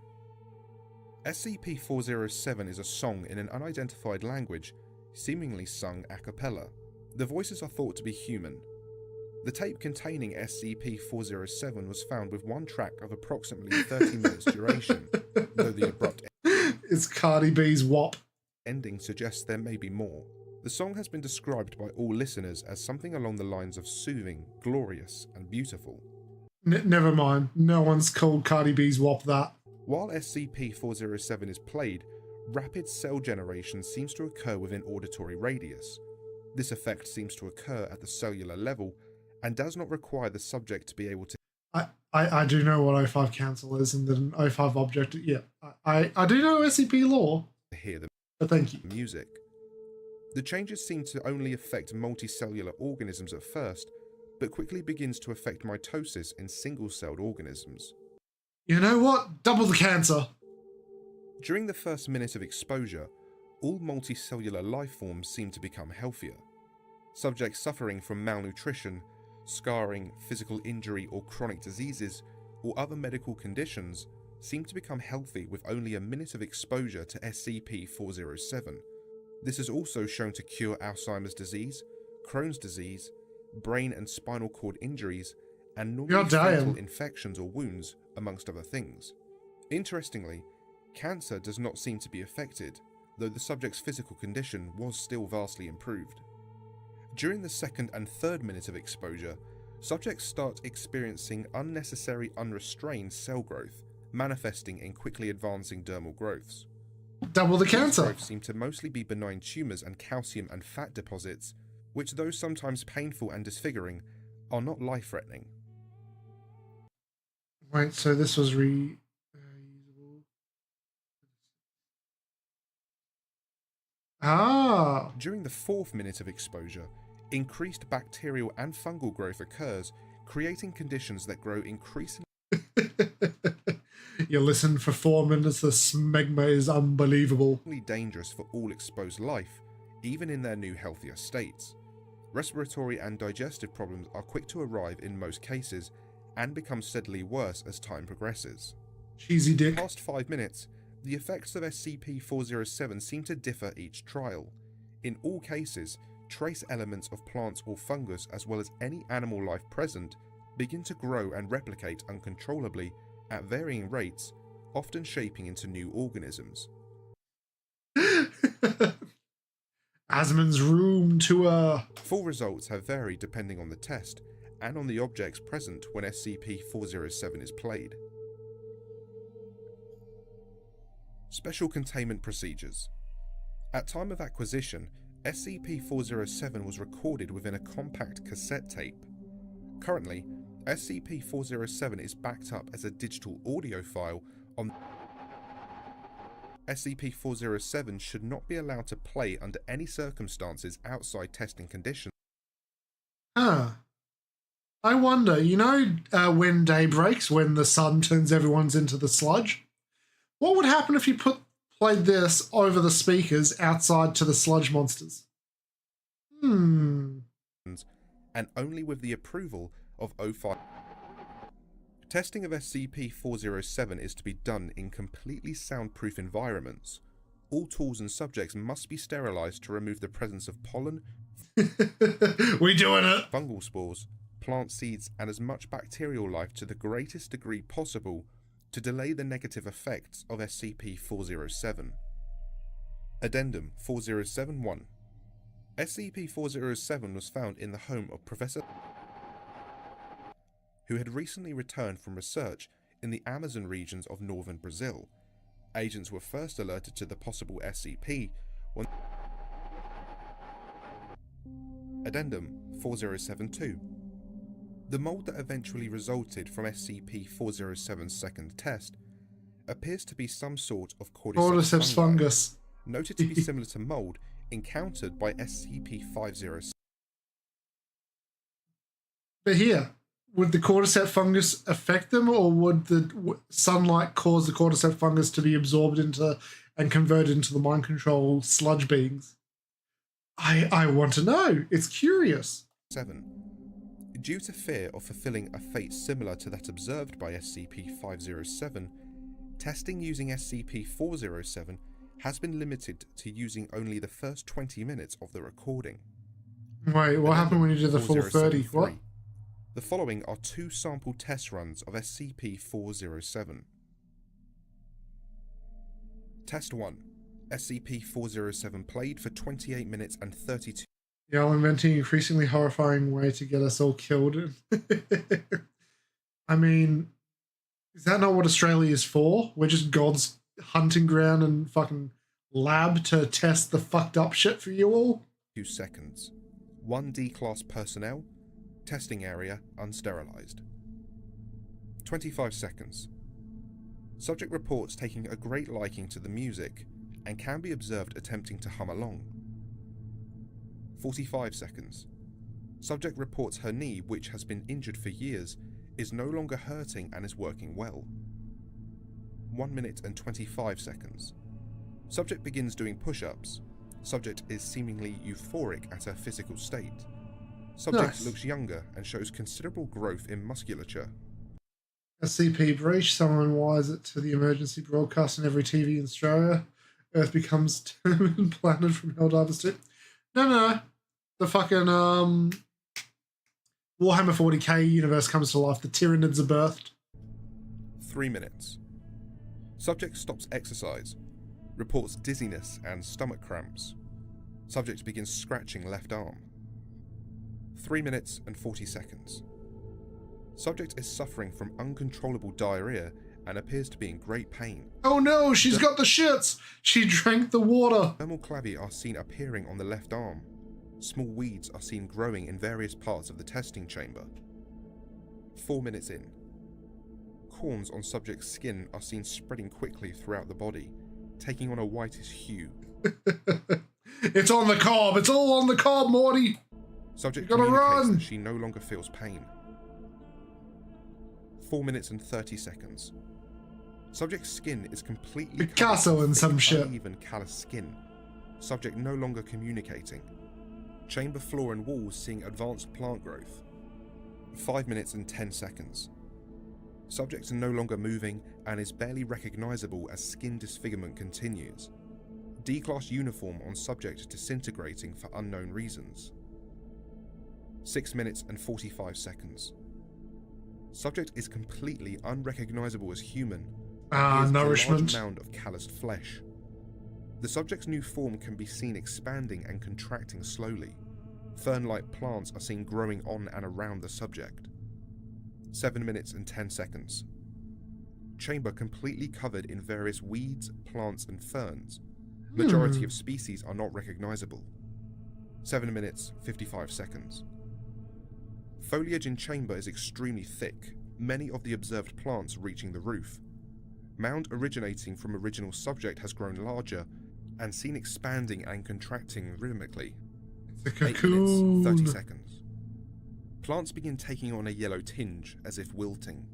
[SPEAKER 5] SCP-407 is a song in an unidentified language, seemingly sung a cappella. The voices are thought to be human. The tape containing SCP-407 was found with one track of approximately 30 minutes duration, though the abrupt
[SPEAKER 1] It's Cardi B's WAP
[SPEAKER 5] ending suggests there may be more. The song has been described by all listeners as something along the lines of soothing, glorious, and beautiful.
[SPEAKER 1] Never mind. No one's called Cardi B's WAP that.
[SPEAKER 5] While SCP-407 is played, rapid cell generation seems to occur within auditory radius. This effect seems to occur at the cellular level and does not require the subject to be able to
[SPEAKER 1] I do know what O5 cancel is and that an O5 object, yeah. I do know SCP lore.
[SPEAKER 5] hear the
[SPEAKER 1] But thank you.
[SPEAKER 5] music. The changes seem to only affect multicellular organisms at first, but quickly begins to affect mitosis in single-celled organisms.
[SPEAKER 1] You know what? Double the cancer.
[SPEAKER 5] During the first minute of exposure, all multicellular life forms seem to become healthier. Subjects suffering from malnutrition, scarring, physical injury or chronic diseases, or other medical conditions seem to become healthy with only a minute of exposure to SCP-407. This is also shown to cure Alzheimer's disease, Crohn's disease, brain and spinal cord injuries, and normally fatal infections or wounds, amongst other things. Interestingly, cancer does not seem to be affected, though the subject's physical condition was still vastly improved. During the second and third minute of exposure, subjects start experiencing unnecessary unrestrained cell growth, manifesting in quickly advancing dermal growths.
[SPEAKER 1] Double the cancer.
[SPEAKER 5] These growths seem to mostly be benign tumours and calcium and fat deposits, which, though sometimes painful and disfiguring, are not life-threatening.
[SPEAKER 1] Wait, so this was reusable. Ah.
[SPEAKER 5] During the fourth minute of exposure, increased bacterial and fungal growth occurs, creating conditions that grow increasingly.
[SPEAKER 1] You listen for 4 minutes, the smegma is unbelievable.
[SPEAKER 5] Dangerous for all exposed life, even in their new healthier states. Respiratory and digestive problems are quick to arrive in most cases and become steadily worse as time progresses.
[SPEAKER 1] Cheesy dick.
[SPEAKER 5] Past 5 minutes, the effects of SCP-407 seem to differ each trial. In all cases, trace elements of plants or fungus as well as any animal life present begin to grow and replicate uncontrollably at varying rates, often shaping into new organisms.
[SPEAKER 1] Asmon's room tour.
[SPEAKER 5] Full results have varied depending on the test and on the objects present when SCP-407 is played. Special containment procedures. At time of acquisition, SCP-407 was recorded within a compact cassette tape. Currently, SCP-407 is backed up as a digital audio file on SCP-407 should not be allowed to play under any circumstances outside testing conditions.
[SPEAKER 1] Huh. I wonder, you know when day breaks, when the sun turns everyone's into the sludge? What would happen if you played this over the speakers outside to the sludge monsters?
[SPEAKER 5] And only with the approval of O5. Testing of SCP-407 is to be done in completely soundproof environments. All tools and subjects must be sterilized to remove the presence of pollen,
[SPEAKER 1] we doing it,
[SPEAKER 5] fungal spores, plant seeds, and as much bacterial life to the greatest degree possible to delay the negative effects of SCP-407. Addendum 407-1. SCP-407 was found in the home of Professor who had recently returned from research in the Amazon regions of northern Brazil. Agents were first alerted to the possible SCP when Addendum 407-2. The mold that eventually resulted from SCP-407's second test appears to be some sort of
[SPEAKER 1] cordyceps fungus,
[SPEAKER 5] noted to be similar to mold encountered by SCP-507.
[SPEAKER 1] But here, would the cordyceps fungus affect them, or would the sunlight cause the cordyceps fungus to be absorbed into and converted into the mind control sludge beings? I want to know. It's curious.
[SPEAKER 5] 7. Due to fear of fulfilling a fate similar to that observed by SCP-507, testing using SCP-407 has been limited to using only the first 20 minutes of the recording.
[SPEAKER 1] Wait, what happened when you did the full 30? What?
[SPEAKER 5] The following are 2 sample test runs of SCP-407. Test 1. SCP-407 played for 28 minutes and 32.
[SPEAKER 1] Yeah, I'm inventing an increasingly horrifying way to get us all killed. I mean, is that not what Australia is for? We're just God's hunting ground and fucking lab to test the fucked up shit for you all?
[SPEAKER 5] 2 seconds. 1 D-class personnel, testing area unsterilized. 25 seconds. Subject reports taking a great liking to the music and can be observed attempting to hum along. 45 seconds. Subject reports her knee, which has been injured for years, is no longer hurting and is working well. 1 minute and 25 seconds. Subject begins doing push-ups. Subject is seemingly euphoric at her physical state. Subject looks younger and shows considerable growth in musculature.
[SPEAKER 1] SCP breach. Someone wires it to the emergency broadcast on every TV in Australia. Earth becomes determined planet from Helldivers 2. No. The fucking Warhammer 40k universe comes to life. The Tyranids are birthed.
[SPEAKER 5] 3 minutes. Subject stops exercise. Reports dizziness and stomach cramps. Subject begins scratching left arm. 3 minutes and 40 seconds. Subject is suffering from uncontrollable diarrhea and appears to be in great pain.
[SPEAKER 1] Oh no, she's got the shits! She drank the water!
[SPEAKER 5] Thermoclavi are seen appearing on the left arm. Small weeds are seen growing in various parts of the testing chamber. 4 minutes in. Corns on subject's skin are seen spreading quickly throughout the body, taking on a whitish hue.
[SPEAKER 1] It's on the cob! It's all on the cob, Morty!
[SPEAKER 5] Subject
[SPEAKER 1] You gotta
[SPEAKER 5] communicates
[SPEAKER 1] run!
[SPEAKER 5] that she no longer feels pain. 4 minutes and 30 seconds. Subject's skin is completely
[SPEAKER 1] Picasso and some shit.
[SPEAKER 5] Uneven callous skin. Subject no longer communicating. Chamber floor and walls seeing advanced plant growth. 5 minutes and 10 seconds. Subject no longer moving and is barely recognizable as skin disfigurement continues. D-class uniform on subject disintegrating for unknown reasons. 6 minutes and 45 seconds. Subject is completely unrecognizable as human. Appears
[SPEAKER 1] nourishment.
[SPEAKER 5] A large mound of calloused flesh. The subject's new form can be seen expanding and contracting slowly. Fern-like plants are seen growing on and around the subject. 7 minutes and 10 seconds. Chamber completely covered in various weeds, plants and ferns. Majority of species are not recognizable. 7 minutes, 55 seconds. Foliage in chamber is extremely thick, many of the observed plants reaching the roof. Mound originating from original subject has grown larger and seen expanding and contracting rhythmically.
[SPEAKER 1] It's a
[SPEAKER 5] 8
[SPEAKER 1] cocoon.
[SPEAKER 5] minutes, 30 seconds. Plants begin taking on a yellow tinge, as if wilting.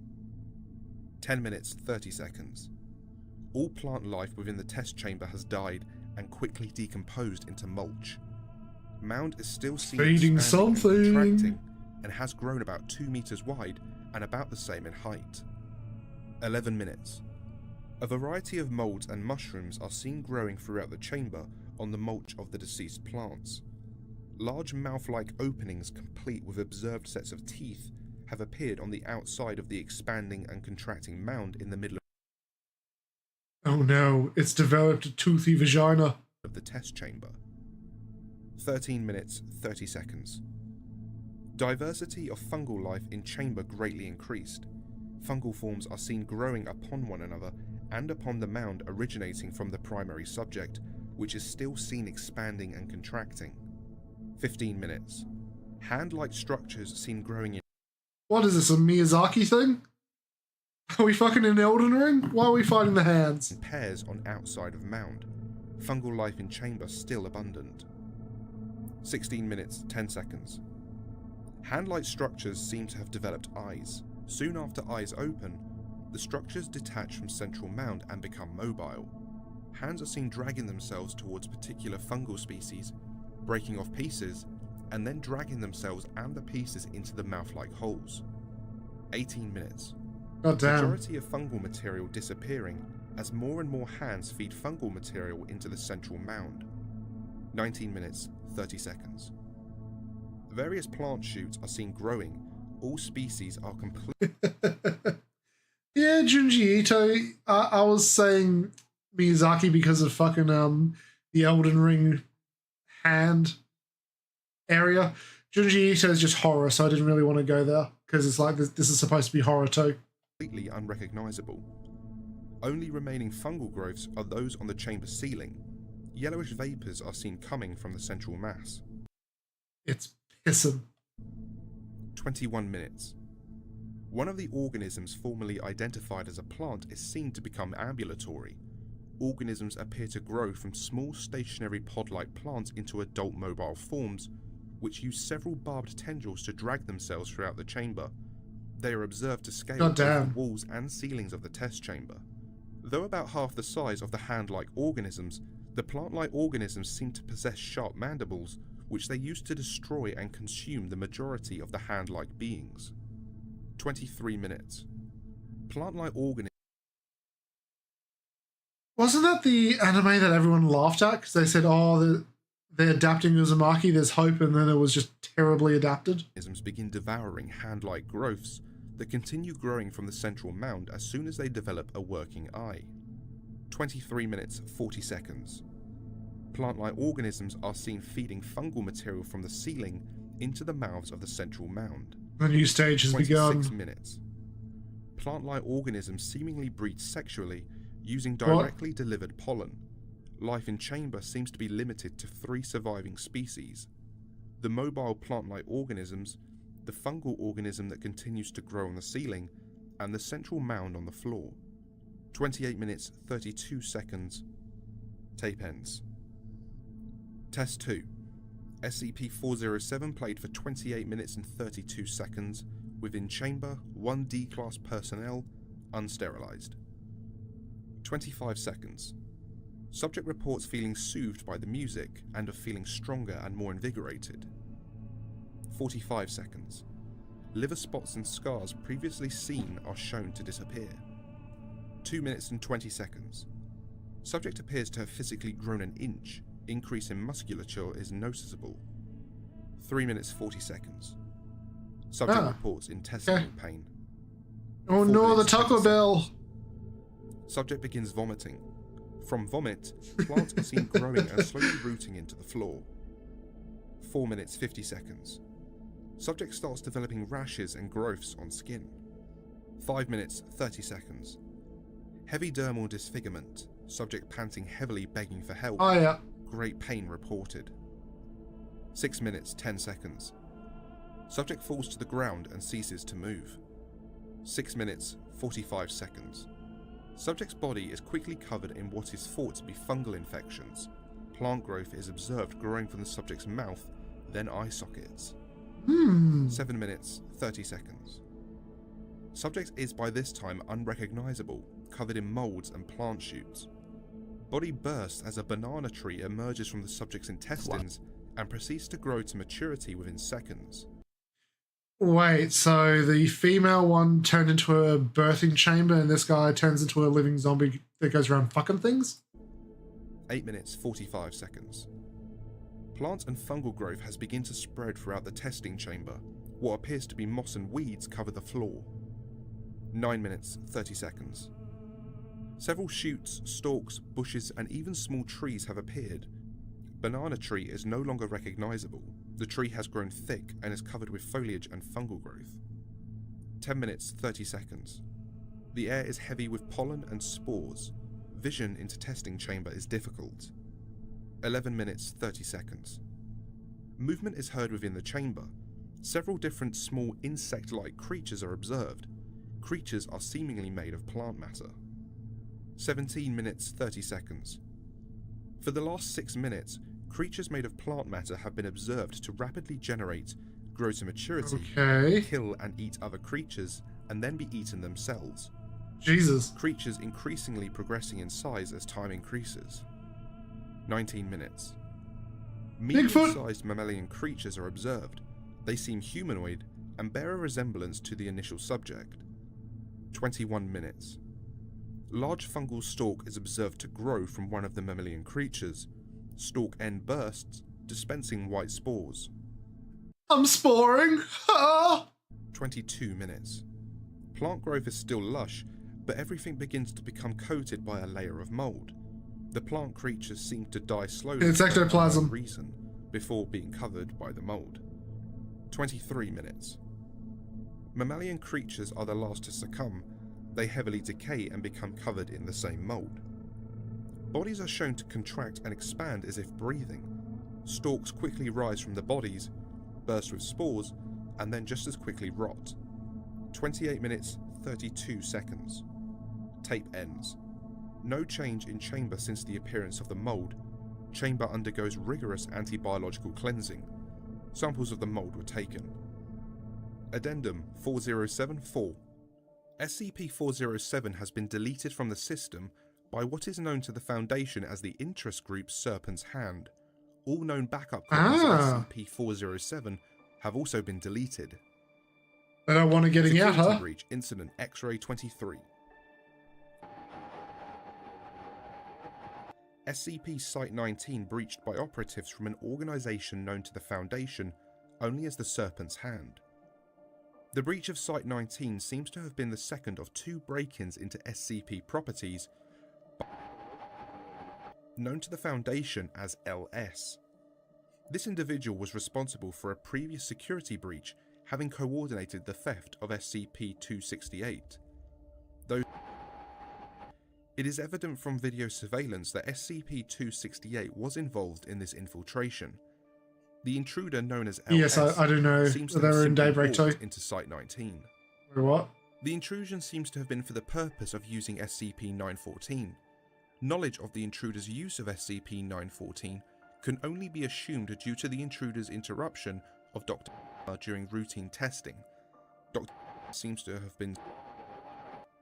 [SPEAKER 5] 10 minutes, 30 seconds. All plant life within the test chamber has died and quickly decomposed into mulch. Mound is still seen
[SPEAKER 1] Feeding
[SPEAKER 5] expanding and
[SPEAKER 1] something.
[SPEAKER 5] contracting and has grown about 2 meters wide and about the same in height. 11 minutes. A variety of molds and mushrooms are seen growing throughout the chamber on the mulch of the deceased plants. Large mouth-like openings complete with observed sets of teeth have appeared on the outside of the expanding and contracting mound in the middle
[SPEAKER 1] Oh no, it's developed a toothy vagina.
[SPEAKER 5] of the test chamber. 13 minutes, 30 seconds. Diversity of fungal life in chamber greatly increased. Fungal forms are seen growing upon one another and upon the mound originating from the primary subject, which is still seen expanding and contracting. 15 minutes. Hand-like structures seen growing in
[SPEAKER 1] What is this, a Miyazaki thing? Are we fucking in Elden Ring? Why are we fighting the hands?
[SPEAKER 5] pairs on outside of mound. Fungal life in chamber still abundant. 16 minutes, 10 seconds. Hand-like structures seem to have developed eyes. Soon after eyes open, the structures detach from central mound and become mobile. Hands are seen dragging themselves towards particular fungal species, breaking off pieces, and then dragging themselves and the pieces into the mouth-like holes. 18 minutes.
[SPEAKER 1] God damn.
[SPEAKER 5] Majority of fungal material disappearing as more and more hands feed fungal material into the central mound. 19 minutes, 30 seconds. Various plant shoots are seen growing. All species are complete.
[SPEAKER 1] Yeah, Junji Ito. I was saying Miyazaki because of fucking the Elden Ring hand area. Junji Ito is just horror, so I didn't really want to go there because it's like this is supposed to be horror too.
[SPEAKER 5] Completely unrecognizable. Only remaining fungal growths are those on the chamber ceiling. Yellowish vapors are seen coming from the central mass.
[SPEAKER 1] It's pissing.
[SPEAKER 5] 21 minutes. One of the organisms formerly identified as a plant is seen to become ambulatory. Organisms appear to grow from small stationary pod-like plants into adult mobile forms, which use several barbed tendrils to drag themselves throughout the chamber. They are observed to scale both the walls and ceilings of the test chamber. Though about half the size of the hand-like organisms, the plant-like organisms seem to possess sharp mandibles, which they use to destroy and consume the majority of the hand-like beings. 23 minutes. Plant-like organisms.
[SPEAKER 1] Wasn't that the anime that everyone laughed at? Because they said, oh, they're adapting Uzumaki, there's hope, and then it was just terribly adapted.
[SPEAKER 5] Begin devouring hand-like growths that continue growing from the central mound as soon as they develop a working eye. 23 minutes, 40 seconds. Plant-like organisms are seen feeding fungal material from the ceiling into the mouths of the central mound.
[SPEAKER 1] The new stage has
[SPEAKER 5] 26
[SPEAKER 1] begun.
[SPEAKER 5] minutes. Plant-like organisms seemingly breed sexually using directly delivered pollen. Life in chamber seems to be limited to 3 surviving species. The mobile plant-like organisms, the fungal organism that continues to grow on the ceiling, and the central mound on the floor. 28 minutes, 32 seconds. Tape ends. Test 2. SCP-407 played for 28 minutes and 32 seconds, within chamber, 1 D-class personnel, unsterilized. 25 seconds. Subject reports feeling soothed by the music and of feeling stronger and more invigorated. 45 seconds. Liver spots and scars previously seen are shown to disappear. 2 minutes and 20 seconds. Subject appears to have physically grown an inch. Increase in musculature is noticeable. 3 minutes 40 seconds. Subject reports intestinal pain.
[SPEAKER 1] Oh no, the Taco Bell!
[SPEAKER 5] Subject begins vomiting. From vomit, plants are seen growing and slowly rooting into the floor. 4 minutes 50 seconds. Subject starts developing rashes and growths on skin. 5 minutes 30 seconds. Heavy dermal disfigurement. Subject panting heavily, begging for help.
[SPEAKER 1] Oh yeah.
[SPEAKER 5] Great pain reported. 6 minutes 10 seconds. Subject falls to the ground and ceases to move. 6 minutes 45 seconds. Subject's body is quickly covered in what is thought to be fungal infections. Plant growth is observed growing from the subject's mouth, then eye sockets. 7 minutes 30 seconds. Subject is by this time unrecognizable, covered in molds and plant shoots. Body bursts as a banana tree emerges from the subject's intestines and proceeds to grow to maturity within seconds.
[SPEAKER 1] Wait, so the female one turned into a birthing chamber and this guy turns into a living zombie that goes around fucking things?
[SPEAKER 5] 8 minutes 45 seconds. Plant and fungal growth has begun to spread throughout the testing chamber. What appears to be moss and weeds cover the floor. 9 minutes 30 seconds. Several shoots, stalks, bushes and even small trees have appeared. Banana tree is no longer recognizable. The tree has grown thick and is covered with foliage and fungal growth. 10 minutes 30 seconds. The air is heavy with pollen and spores. Vision into testing chamber is difficult. 11 minutes 30 seconds. Movement is heard within the chamber. Several different small insect-like creatures are observed. Creatures are seemingly made of plant matter. 17 minutes 30 seconds. For the last 6 minutes, creatures made of plant matter have been observed to rapidly generate, grow to maturity, kill and eat other creatures, and then be eaten themselves.
[SPEAKER 1] Jesus.
[SPEAKER 5] Creatures increasingly progressing in size as time increases. 19 minutes. Medium-sized mammalian creatures are observed. They seem humanoid and bear a resemblance to the initial subject. 21 minutes. Large fungal stalk is observed to grow from one of the mammalian creatures. Stalk end bursts, dispensing white spores.
[SPEAKER 1] I'm sporing!
[SPEAKER 5] 22 minutes. Plant growth is still lush, but everything begins to become coated by a layer of mold. The plant creatures seem to die slowly
[SPEAKER 1] It's ectoplasm.
[SPEAKER 5] for no reason, before being covered by the mold. 23 minutes. Mammalian creatures are the last to succumb. They heavily decay and become covered in the same mold. Bodies are shown to contract and expand as if breathing. Stalks quickly rise from the bodies, burst with spores, and then just as quickly rot. 28 minutes, 32 seconds. Tape ends. No change in chamber since the appearance of the mold. Chamber undergoes rigorous anti-biological cleansing. Samples of the mold were taken. Addendum 4074. SCP-407 has been deleted from the system by what is known to the Foundation as the interest group Serpent's Hand. All known backup copies of SCP-407 have also been deleted.
[SPEAKER 1] I don't want to get out,
[SPEAKER 5] Security
[SPEAKER 1] huh?
[SPEAKER 5] breach incident X-ray 23. SCP Site-19 breached by operatives from an organization known to the Foundation only as the Serpent's Hand. The breach of Site-19 seems to have been the second of 2 break-ins into SCP properties known to the Foundation as LS. This individual was responsible for a previous security breach, having coordinated the theft of SCP-268. Though it is evident from video surveillance that SCP-268 was involved in this infiltration. The intruder known as LS
[SPEAKER 1] Yes, I do know
[SPEAKER 5] seems to
[SPEAKER 1] they
[SPEAKER 5] have
[SPEAKER 1] were in
[SPEAKER 5] simply
[SPEAKER 1] Daybreak
[SPEAKER 5] walked
[SPEAKER 1] too.
[SPEAKER 5] into Site-19.
[SPEAKER 1] Wait, what?
[SPEAKER 5] The intrusion seems to have been for the purpose of using SCP-914. Knowledge of the intruder's use of SCP-914 can only be assumed due to the intruder's interruption of Dr. during routine testing. Dr. seems to have been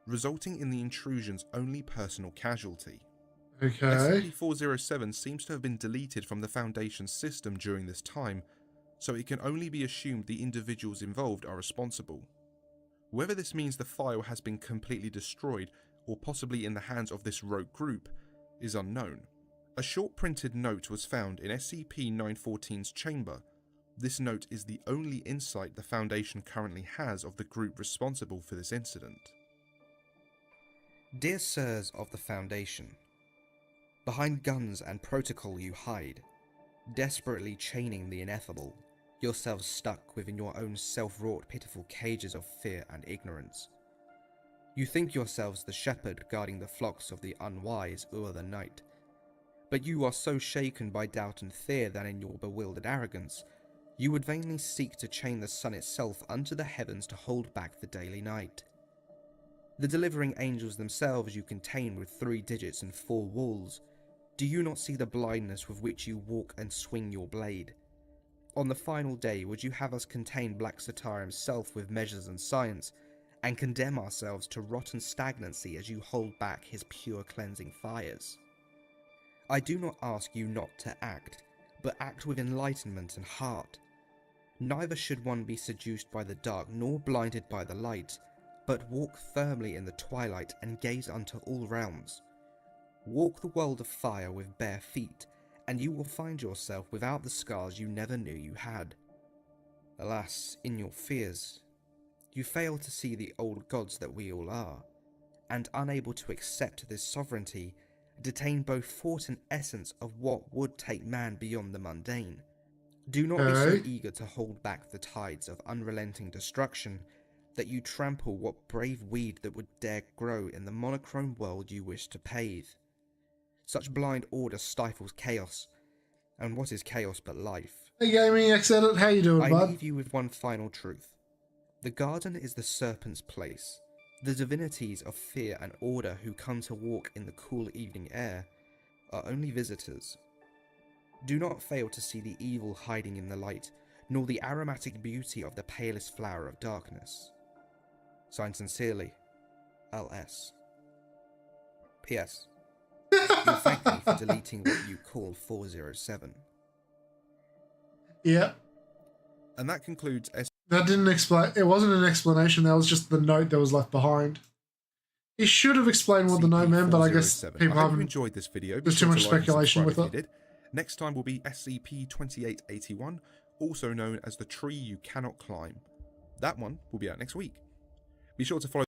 [SPEAKER 5] resulting in the intrusion's only personal casualty.
[SPEAKER 1] Okay.
[SPEAKER 5] SCP-407 seems to have been deleted from the Foundation's system during this time, so it can only be assumed the individuals involved are responsible. Whether this means the file has been completely destroyed or possibly in the hands of this rogue group is unknown. A short printed note was found in SCP-914's chamber. This note is the only insight the Foundation currently has of the group responsible for this incident.
[SPEAKER 3] Dear Sirs of the Foundation, behind guns and protocol you hide, desperately chaining the ineffable, yourselves stuck within your own self-wrought pitiful cages of fear and ignorance. You think yourselves the shepherd guarding the flocks of the unwise o'er the night, but you are so shaken by doubt and fear that in your bewildered arrogance, you would vainly seek to chain the sun itself unto the heavens to hold back the daily night. The delivering angels themselves you contain with 3 digits and 4 walls. Do you not see the blindness with which you walk and swing your blade? On the final day would you have us contain Black Satar himself with measures and science, and condemn ourselves to rotten stagnancy as you hold back his pure cleansing fires? I do not ask you not to act, but act with enlightenment and heart. Neither should one be seduced by the dark nor blinded by the light, but walk firmly in the twilight and gaze unto all realms. Walk the world of fire with bare feet, and you will find yourself without the scars you never knew you had. Alas, in your fears, you fail to see the old gods that we all are, and unable to accept this sovereignty, detain both thought and essence of what would take man beyond the mundane. Do not be so eager to hold back the tides of unrelenting destruction that you trample what brave weed that would dare grow in the monochrome world you wish to pave. Such blind order stifles chaos, and what is chaos but life?
[SPEAKER 1] Hey Gaming X Edit, how you doing,
[SPEAKER 3] I
[SPEAKER 1] bud?
[SPEAKER 3] leave you with one final truth. The garden is the serpent's place. The divinities of fear and order who come to walk in the cool evening air are only visitors. Do not fail to see the evil hiding in the light, nor the aromatic beauty of the palest flower of darkness. Signed sincerely, LS. P.S. You'll thank me for deleting what you call 407.
[SPEAKER 1] Yeah.
[SPEAKER 5] And that concludes
[SPEAKER 1] That didn't explain. It wasn't an explanation. That was just the note that was left behind. He should have explained what the note meant, but I guess people
[SPEAKER 5] I hope
[SPEAKER 1] haven't.
[SPEAKER 5] you enjoyed this video.
[SPEAKER 1] There's too much speculation with it.
[SPEAKER 5] Did. Next time will be SCP-2881, also known as the tree you cannot climb. That one will be out next week. Be sure to follow.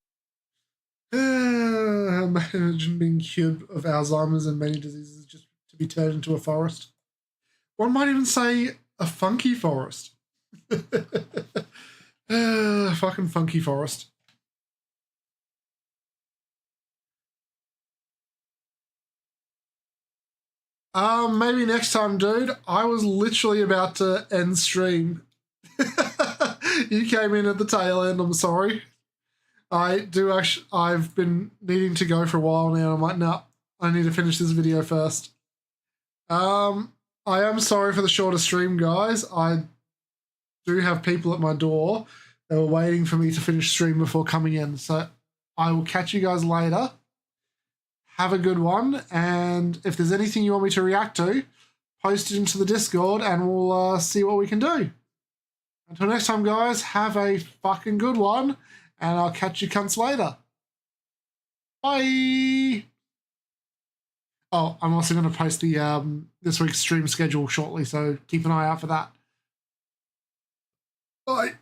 [SPEAKER 1] Imagine being cured of Alzheimer's and many diseases just to be turned into a forest. One might even say a funky forest. Fucking funky forest. Maybe next time, dude. I was literally about to end stream. You came in at the tail end. I'm sorry. I've been needing to go for a while now. I'm like, no, I need to finish this video first. I am sorry for the shorter stream, guys. I do have people at my door that were waiting for me to finish stream before coming in. So I will catch you guys later. Have a good one. And if there's anything you want me to react to, post it into the Discord and we'll see what we can do. Until next time, guys, have a fucking good one. And I'll catch you cunts later. Bye. Oh, I'm also going to post the this week's stream schedule shortly, so keep an eye out for that. Bye.